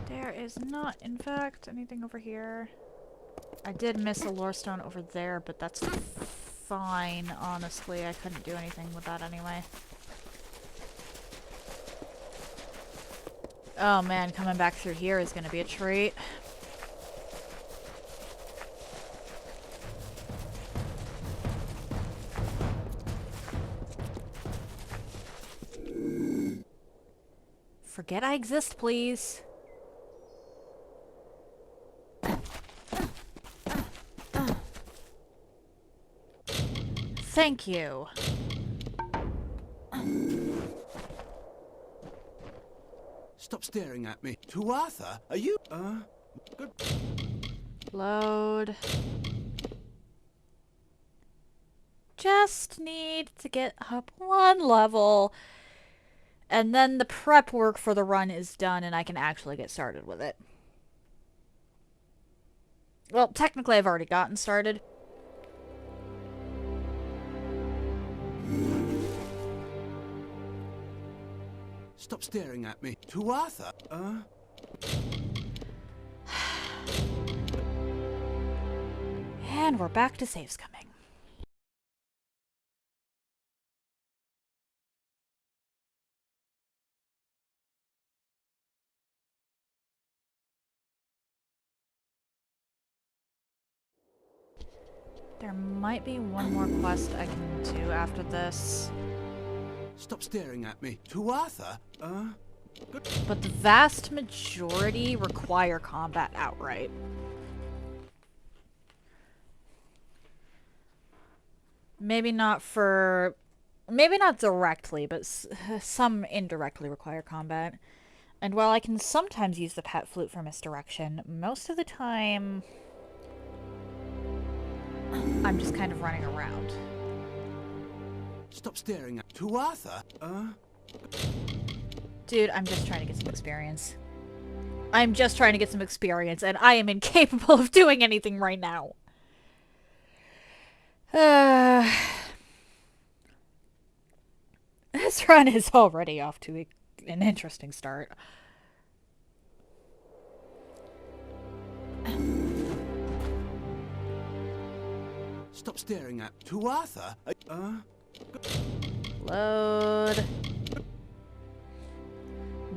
There is not, in fact, anything over here. I did miss a lore stone over there, but that's fine, honestly. I couldn't do anything with that anyway. Oh man, coming back through here is gonna be a treat. Forget I exist, please. Thank you.
Stop staring at me. Tuatha, are you? Good.
Load. Just need to get up one level. And then the prep work for the run is done and I can actually get started with it. Well, technically I've already gotten started.
Stop staring at me. Tuatha,
And we're back to saves coming. There might be one more quest I can do after this.
Stop staring at me. Tuatha, good.
But the vast majority require combat outright. Maybe not directly, but some indirectly require combat. And while I can sometimes use the pet flute for misdirection, most of the time I'm just kind of running around.
Stop staring at Tuatha,
Dude, I'm just trying to get some experience. I'm just trying to get some experience, and I am incapable of doing anything right now. This run is already off to an interesting start.
Stop staring at Tuatha,
Load.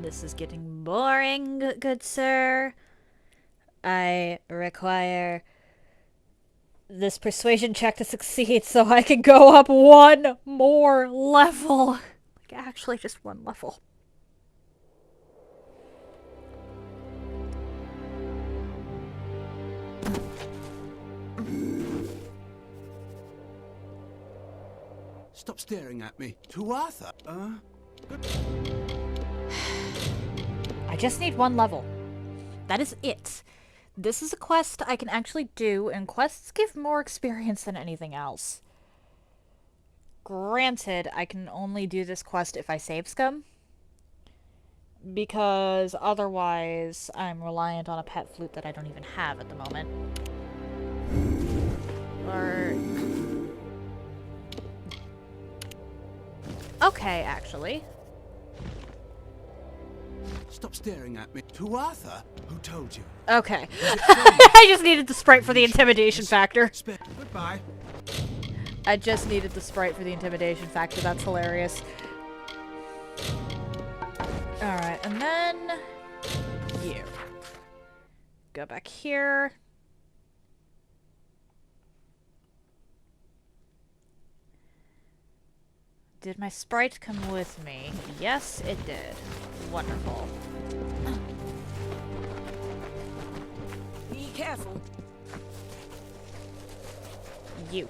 This is getting boring, good sir. I require this persuasion check to succeed so I can go up one more level. Like, actually, just one level.
Stop staring at me. Tuatha, good.
I just need one level. That is it. This is a quest I can actually do, and quests give more experience than anything else. Granted, I can only do this quest if I save scum, because otherwise I'm reliant on a pet flute that I don't even have at the moment. Or... okay, actually.
Stop staring at me. To Arthur? Who told you?
Okay. I just needed the sprite for the intimidation factor.
Goodbye.
I just needed the sprite for the intimidation factor. That's hilarious. Alright, and then... you. Go back here. Did my sprite come with me? Yes, it did. Wonderful.
Be careful.
You.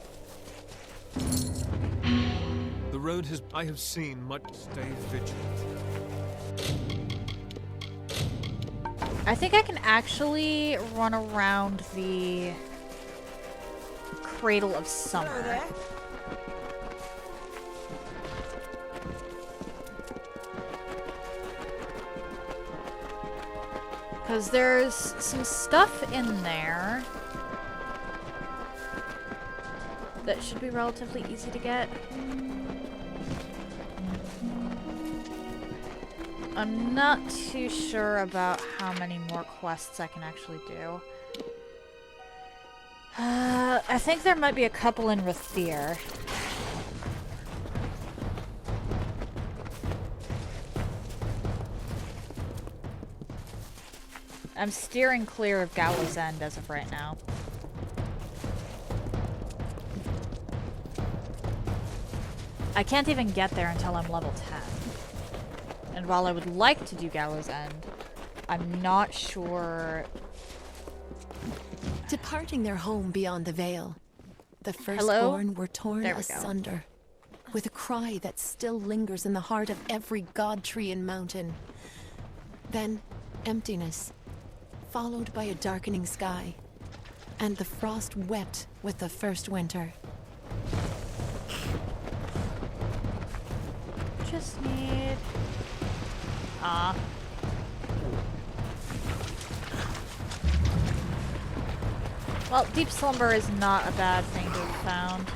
The road has... I have seen much. Stay vigilant.
I think I can actually run around the Cradle of Summer.
Hello there.
Because there's some stuff in there that should be relatively easy to get. I'm not too sure about how many more quests I can actually do. I think there might be a couple in Rathir. I'm steering clear of Gallows End as of right now. I can't even get there until I'm level 10. And while I would like to do Gallows End, I'm not sure...
Departing their home beyond the Vale, the firstborn were torn asunder, with a cry that still lingers in the heart of every god tree and mountain. Then, emptiness, followed by a darkening sky, and the frost wept with the first winter.
Just need... ah. Well, Deep Slumber is not a bad thing to have found.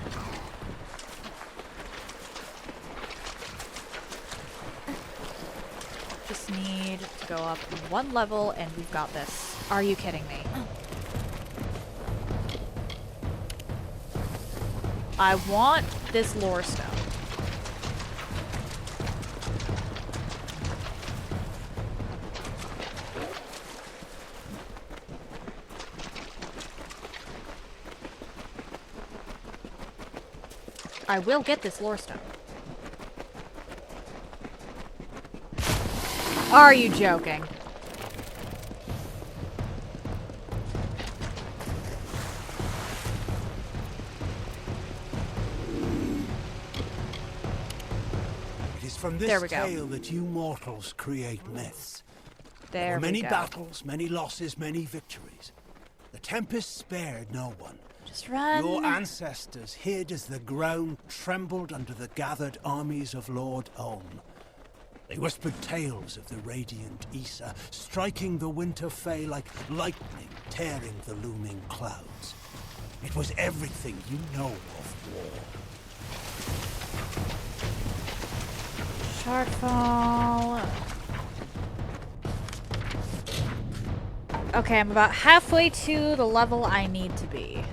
Just need to go up one level and we've got this. Are you kidding me? I want this lore stone. I will get this lore stone. Are you joking?
It is from this tale that you mortals create myths. There were many battles, many losses, many victories. The Tempest spared no one.
Just run.
Your ancestors hid as the ground trembled under the gathered armies of Lord Olm. They whispered tales of the radiant Issa, striking the winter Fae like lightning, tearing the looming clouds. It was everything you know of war.
Shardfall. Okay, I'm about halfway to the level I need to be.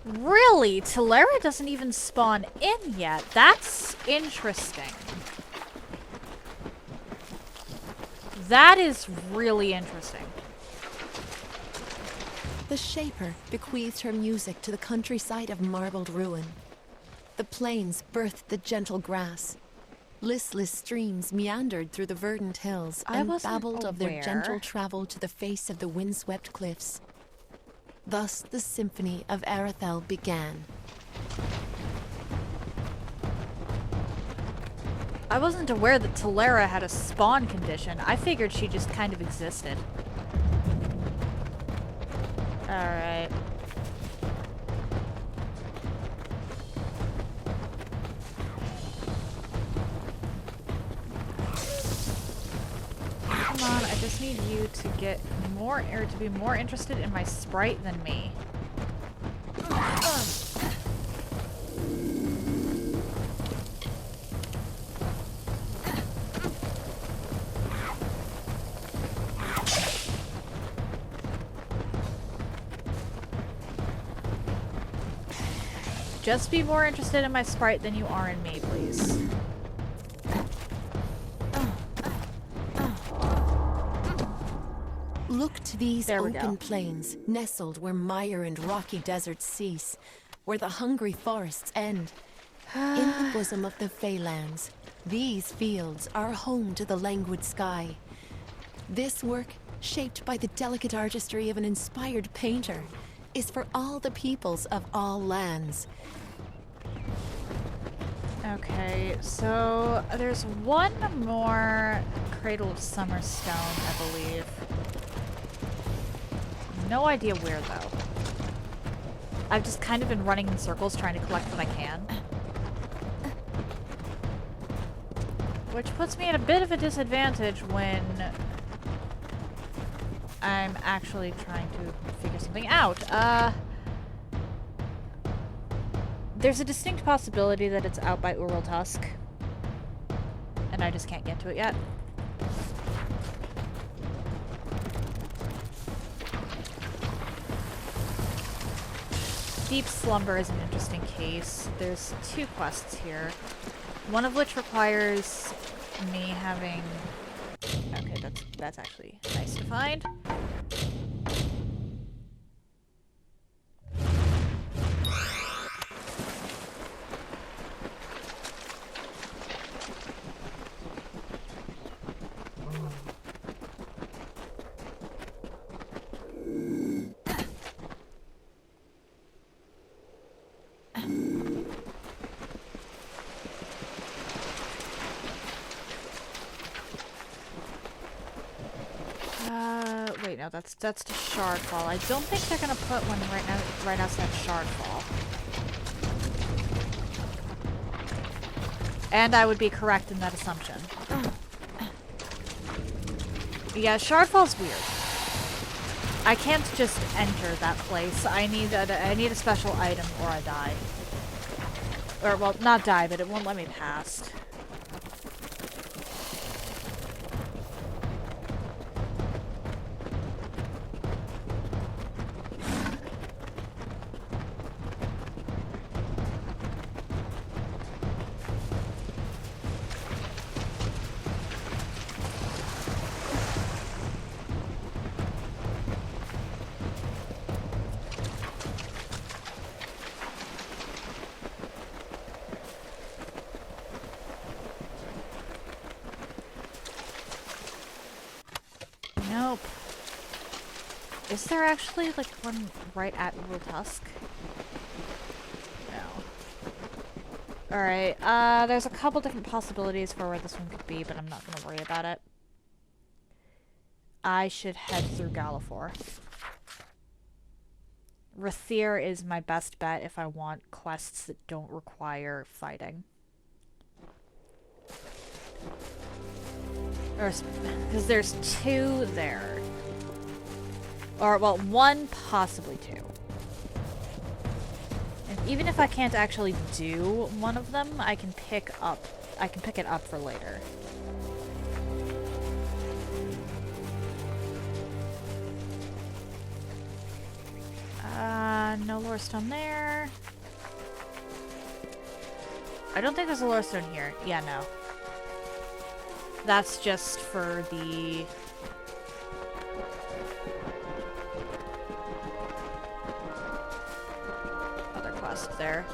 Really? Talera doesn't even spawn in yet. That's interesting. That is really interesting.
The Shaper bequeathed her music to the countryside of marbled ruin. The plains birthed the gentle grass. Listless streams meandered through the verdant hills and babbled of their gentle travel to the face of the windswept cliffs.
Thus the Symphony of Arethel began.
I wasn't aware that Talera had a spawn condition. I figured she just kind of existed. Alright. Come on, I just need you to get more, or to be more interested in my sprite than me. Just be more interested in my sprite than you are in me, please.
Look to these open plains, nestled where mire and rocky deserts cease, where the hungry forests end. In the bosom of the Feylands, these fields are home to the languid sky. This work, shaped by the delicate artistry of an inspired painter, is for all the peoples of all lands.
Okay, so there's one more Cradle of Summer Stone, I believe. No idea where, though. I've just kind of been running in circles trying to collect what I can. Which puts me at a bit of a disadvantage when I'm actually trying to figure something out. There's a distinct possibility that it's out by Ural Tusk, and I just can't get to it yet. Deep Slumber is an interesting case. There's two quests here, one of which requires me having... Okay, that's actually nice to find. Wait, no, that's to Shardfall. I don't think they're gonna put one right outside Shardfall. And I would be correct in that assumption. Yeah, Shardfall's weird. I can't just enter that place. I need a special item or I die. Or, well, not die, but it won't let me past. Nope. Is there actually, like, one right at Ural Tusk? No. Alright, there's a couple different possibilities for where this one could be, but I'm not gonna worry about it. I should head through Galafor. Rathir is my best bet if I want quests that don't require fighting. Because there's two there. Or, well, one, possibly two. And even if I can't actually do one of them, I can pick it up for later. No lore stone there. I don't think there's a lore stone here. Yeah, no. That's just for the... other quest there.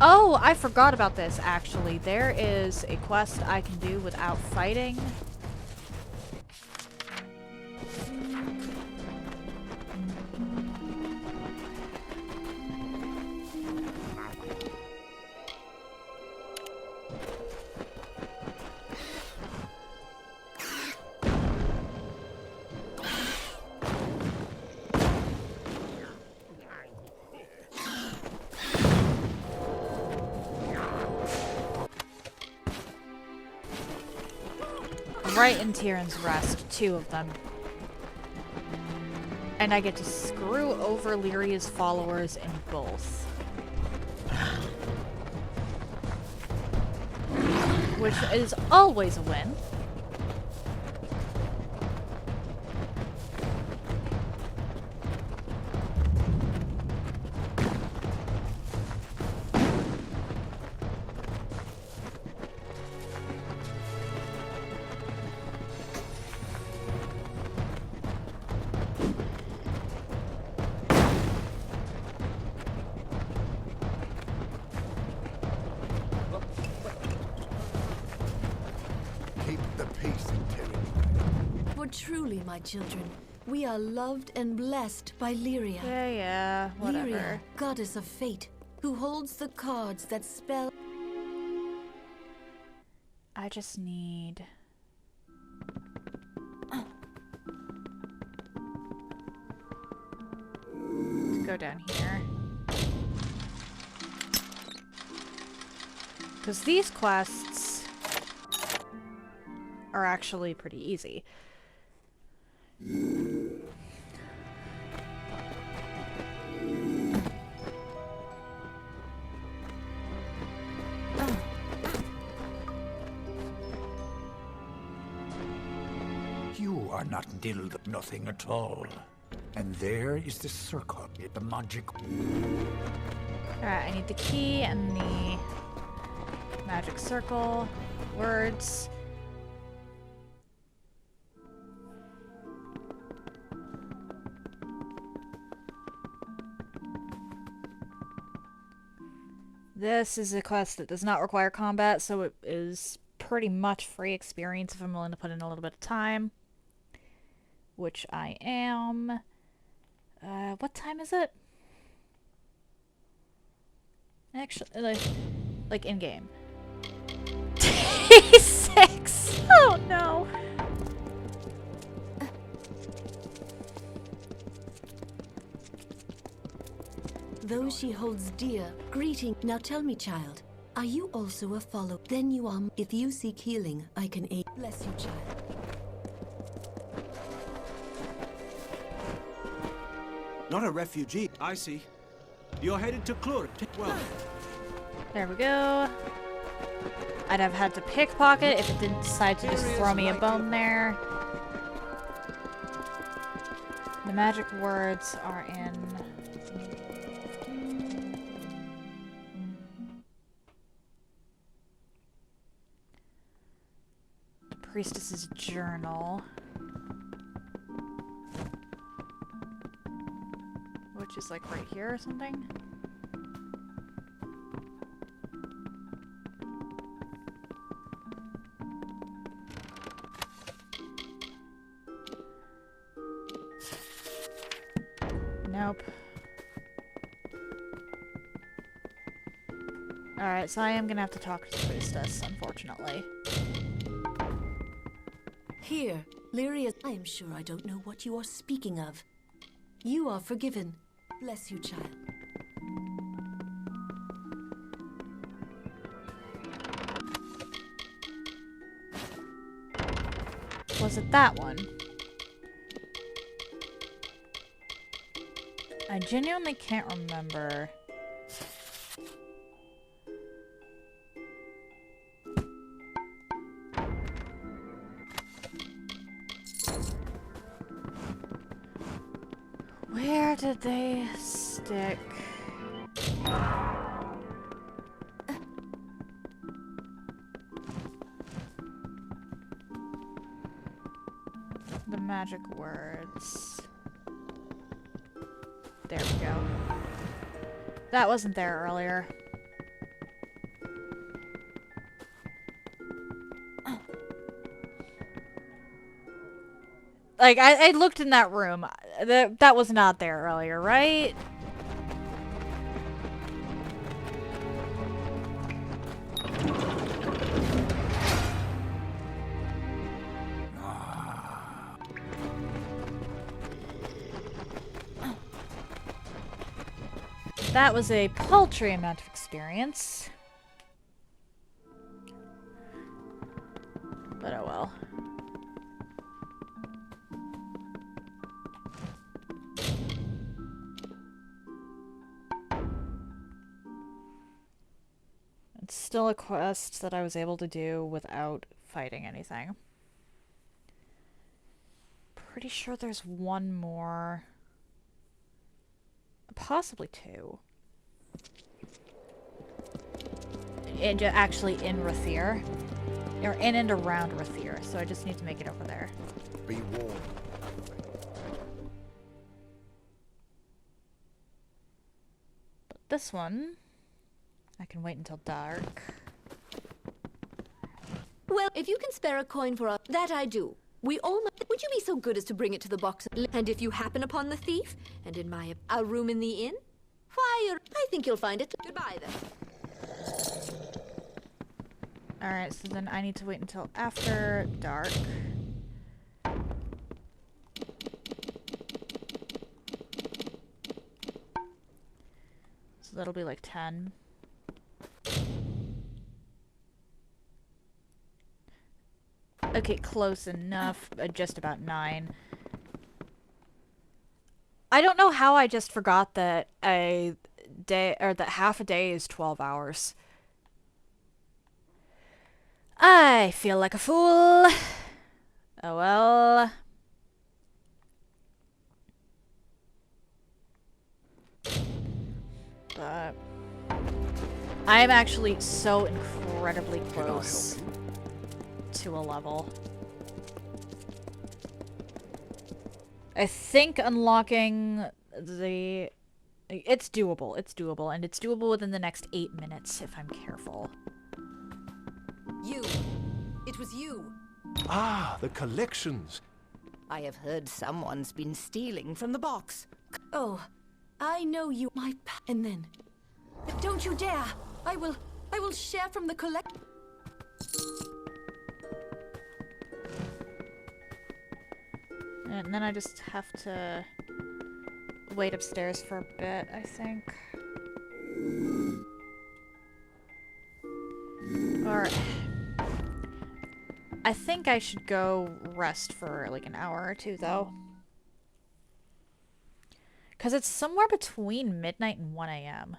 Oh, I forgot about this, actually. There is a quest I can do without fighting. right in Tyrion's Rest, 2 of them. And I get to screw over Lyria's followers in both. Which is always a win.
Truly, my children, we are loved and blessed by Lyria.
Yeah, whatever.
Lyria, goddess of fate, who holds the cards that spell...
I just need... Let's go down here. Because these quests are actually pretty easy.
You are not nilled nothing at all. And there is the circle, the magic.
Alright, I need the key and the magic circle words. This is a quest that does not require combat, so it is pretty much free experience if I'm willing to put in a little bit of time. Which I am. What time is it? Actually, like in-game. T6! Oh no!
Those she holds dear, greeting. Now tell me, child, are you also a follower? Then you are. If you seek healing, I can aid. Bless you, child.
Not a refugee. I see. You're headed to Clur. Well.
There we go. I'd have had to pickpocket if it didn't decide to just throw me a bone there. The magic words are in... the priestess's journal. Which is like right here or something. Nope. Alright, so I am gonna have to talk to the priestess, unfortunately.
Here, Lyria. I am sure I don't know what you are speaking of. You are forgiven. Bless you, child.
Was it that one? I genuinely can't remember. Where did they stick? The magic words. There we go. That wasn't there earlier. Like, I looked in that room. That was not there earlier, right? That was a paltry amount of experience. But oh well. It's still a quest that I was able to do without fighting anything. Pretty sure there's one more. Possibly two. And actually in Rathir. Or in and around Rathir, so I just need to make it over there.
Be warned.
But this one, I can wait until dark.
Well, if you can spare a coin for us, that I do. We all would you be so good as to bring it to the box? And if you happen upon the thief, and in my a room in the inn, fire, I think you'll find it. Goodbye, then.
Alright, so then I need to wait until after dark. So that'll be like 10. Okay, close enough. Just about 9. I don't know how I just forgot that a day, or that half a day is 12 hours. I feel like a fool. Oh well. But I am actually so incredibly close to a level. I think unlocking the... It's doable, and it's doable within the next 8 minutes if I'm careful.
You. It was you.
Ah, the collections.
I have heard someone's been stealing from the box.
Oh, I know you, and then... Don't you dare! I will share from the collect...
And then I just have to wait upstairs for a bit, I think. Or I think I should go rest for like an hour or two, though. Because it's somewhere between midnight and 1 a.m.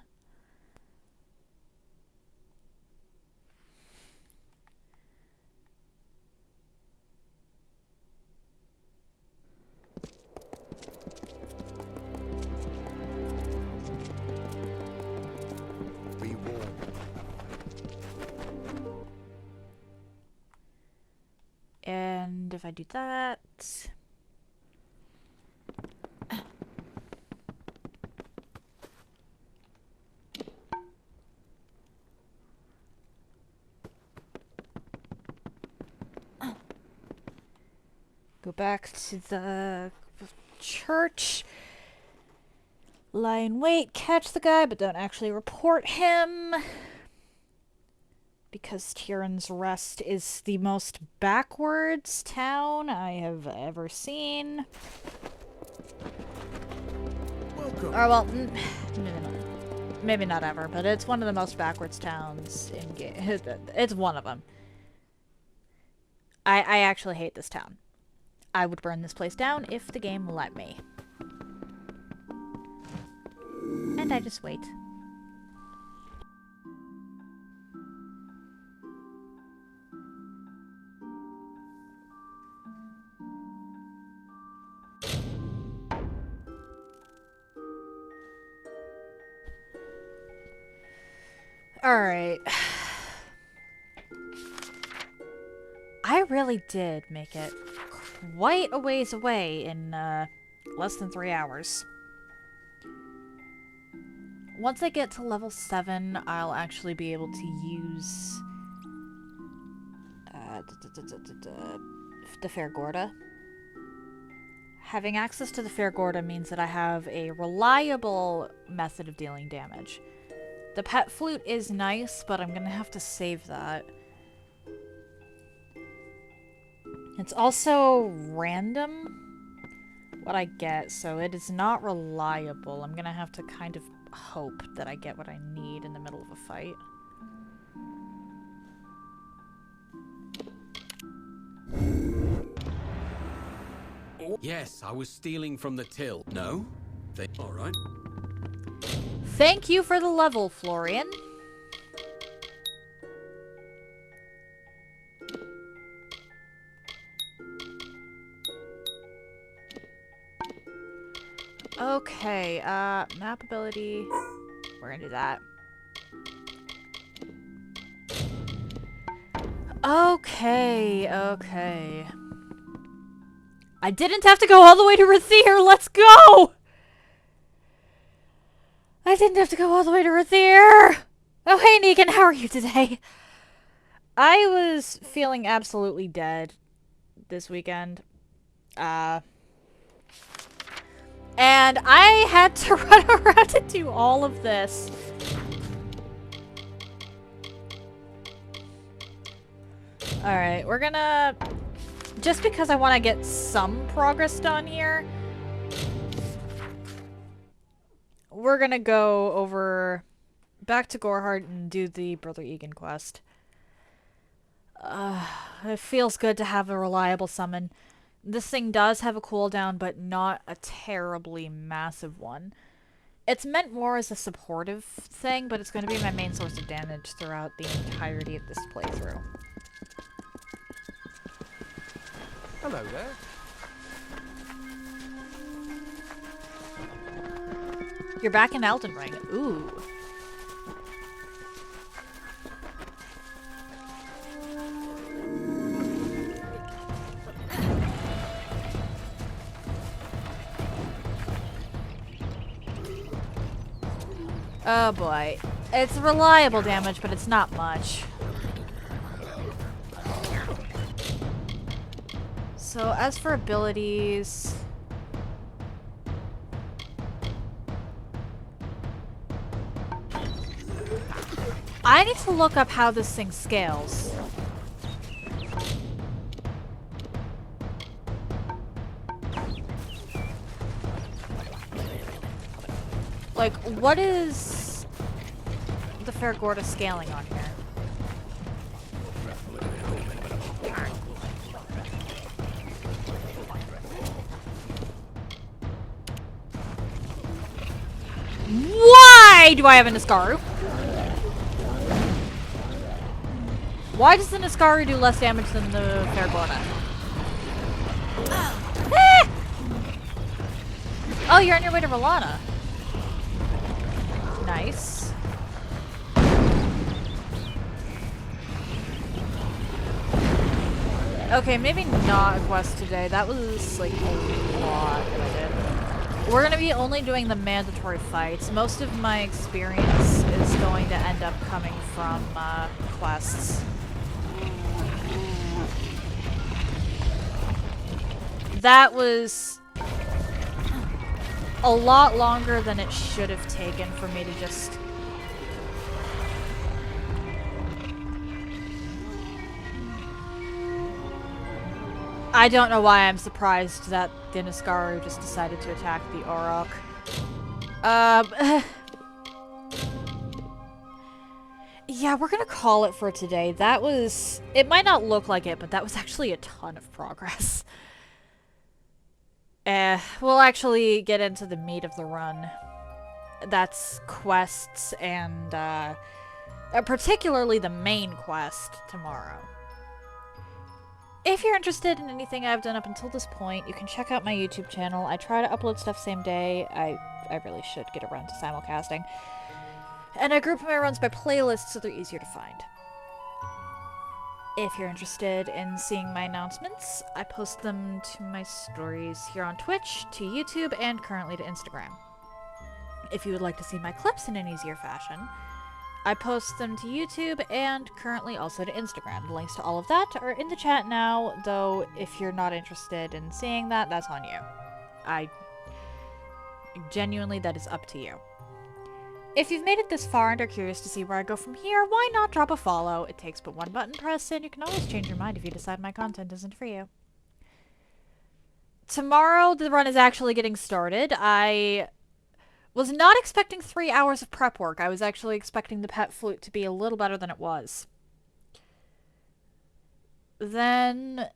And if I do that... Go back to the church. Lie in wait, catch the guy, but don't actually report him. Because Tyrion's Rest is the most backwards town I have ever seen.
Welcome.
Or, well, maybe not ever, but it's one of the most backwards towns in game. It's one of them. I actually hate this town. I would burn this place down if the game let me. And I just wait. Alright. I really did make it quite a ways away in less than 3 hours. Once I get to level 7, I'll actually be able to use the Fair Gorda. Having access to the Fair Gorda means that I have a reliable method of dealing damage. The pet flute is nice, but I'm gonna have to save that. It's also random what I get, so it is not reliable. I'm gonna have to kind of hope that I get what I need in the middle of a fight.
Yes, I was stealing from the till. No? All right.
Thank you for the level, Florian. Okay, map ability. We're gonna do that. Okay, okay. I didn't have to go all the way to Rathier. Let's go! I didn't have to go all the way to Rathier. Oh, hey, Negan, how are you today? I was feeling absolutely dead this weekend. And I had to run around to do all of this. Alright, we're gonna... Just because I want to get some progress done here, we're gonna go over back to Gorehart and do the Brother Egan quest. It feels good to have a reliable summon. This thing does have a cooldown, but not a terribly massive one. It's meant more as a supportive thing, but it's going to be my main source of damage throughout the entirety of this playthrough.
Hello there.
You're back in Elden Ring. Ooh. Oh boy. It's reliable damage, but it's not much. So as for abilities... I need to look up how this thing scales. Like, what is the Fairgorda scaling on here? Why do I have a Niskaru? Why does the Niskaru do less damage than the Fairgorda? Ah! Oh, you're on your way to Rolana. Nice. Okay, maybe not a quest today. That was like a lot that I did. We're gonna be only doing the mandatory fights. Most of my experience is going to end up coming from quests. That was a lot longer than it should have taken for me to just... I don't know why I'm surprised that the Niskaru just decided to attack the Auroch. Yeah, we're gonna call it for today. That was... It might not look like it, but that was actually a ton of progress. We'll actually get into the meat of the run. That's quests and, particularly the main quest tomorrow. If you're interested in anything I've done up until this point, you can check out my YouTube channel. I try to upload stuff same day. I really should get around to simulcasting. And I group my runs by playlists so they're easier to find. If you're interested in seeing my announcements, I post them to my stories here on Twitch, to YouTube, and currently to Instagram. If you would like to see my clips in an easier fashion, I post them to YouTube and currently also to Instagram. The links to all of that are in the chat now, though if you're not interested in seeing that, that's on you. Genuinely, that is up to you. If you've made it this far and are curious to see where I go from here, why not drop a follow? It takes but one button press, and you can always change your mind if you decide my content isn't for you. Tomorrow, the run is actually getting started. I was not expecting 3 hours of prep work. I was actually expecting the pet flute to be a little better than it was. Then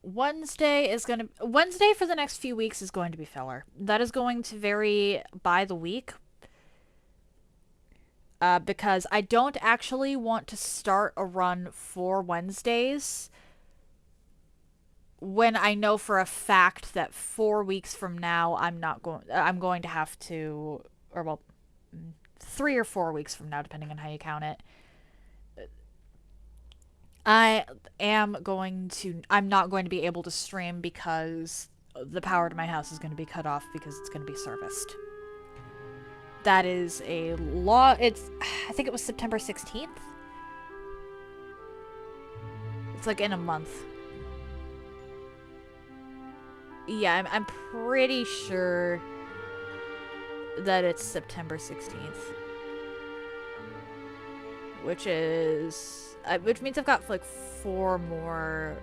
Wednesday for the next few weeks is going to be filler. That is going to vary by the week. Because I don't actually want to start a run for Wednesdays when I know for a fact that 4 weeks from now I'm going to have to, or well, 3 or 4 weeks from now, depending on how you count it, I'm not going to be able to stream because the power to my house is going to be cut off because it's going to be serviced. That is a law. I think it was September 16th. It's like in a month. Yeah, I'm pretty sure that it's September 16th. Which means I've got like 4 more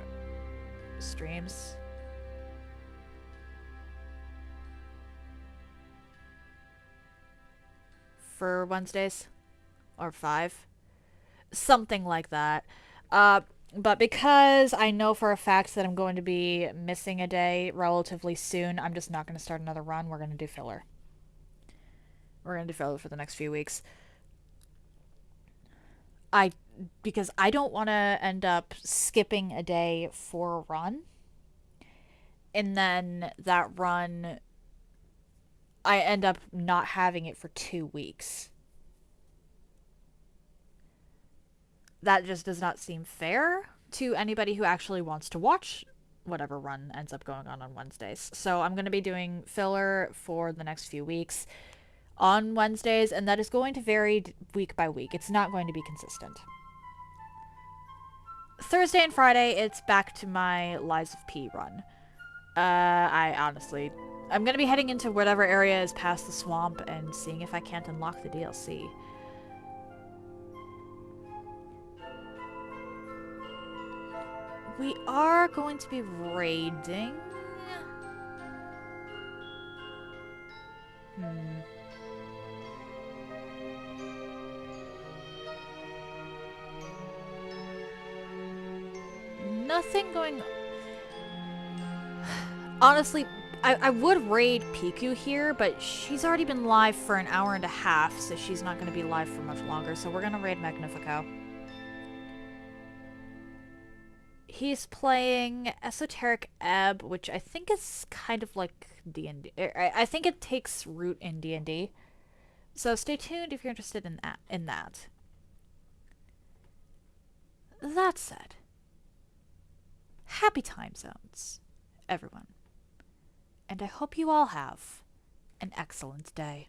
streams. For Wednesdays. Or 5. Something like that. But because I know for a fact that I'm going to be missing a day relatively soon, I'm just not going to start another run. We're going to do filler. We're going to do filler for the next few weeks. Because I don't want to end up skipping a day for a run. And then that run, I end up not having it for 2 weeks. That just does not seem fair to anybody who actually wants to watch whatever run ends up going on Wednesdays. So I'm going to be doing filler for the next few weeks on Wednesdays, and that is going to vary week by week. It's not going to be consistent. Thursday and Friday, it's back to my Lies of P run. I'm going to be heading into whatever area is past the swamp and seeing if I can't unlock the DLC. We are going to be raiding. Nothing going... Honestly, I would raid Piku here, but she's already been live for an hour and a half, so she's not going to be live for much longer, so we're going to raid Magnifico. He's playing Esoteric Ebb, which I think is kind of like D&D. I think it takes root in D&D. So stay tuned if you're interested in that. That said, happy time zones, everyone. And I hope you all have an excellent day.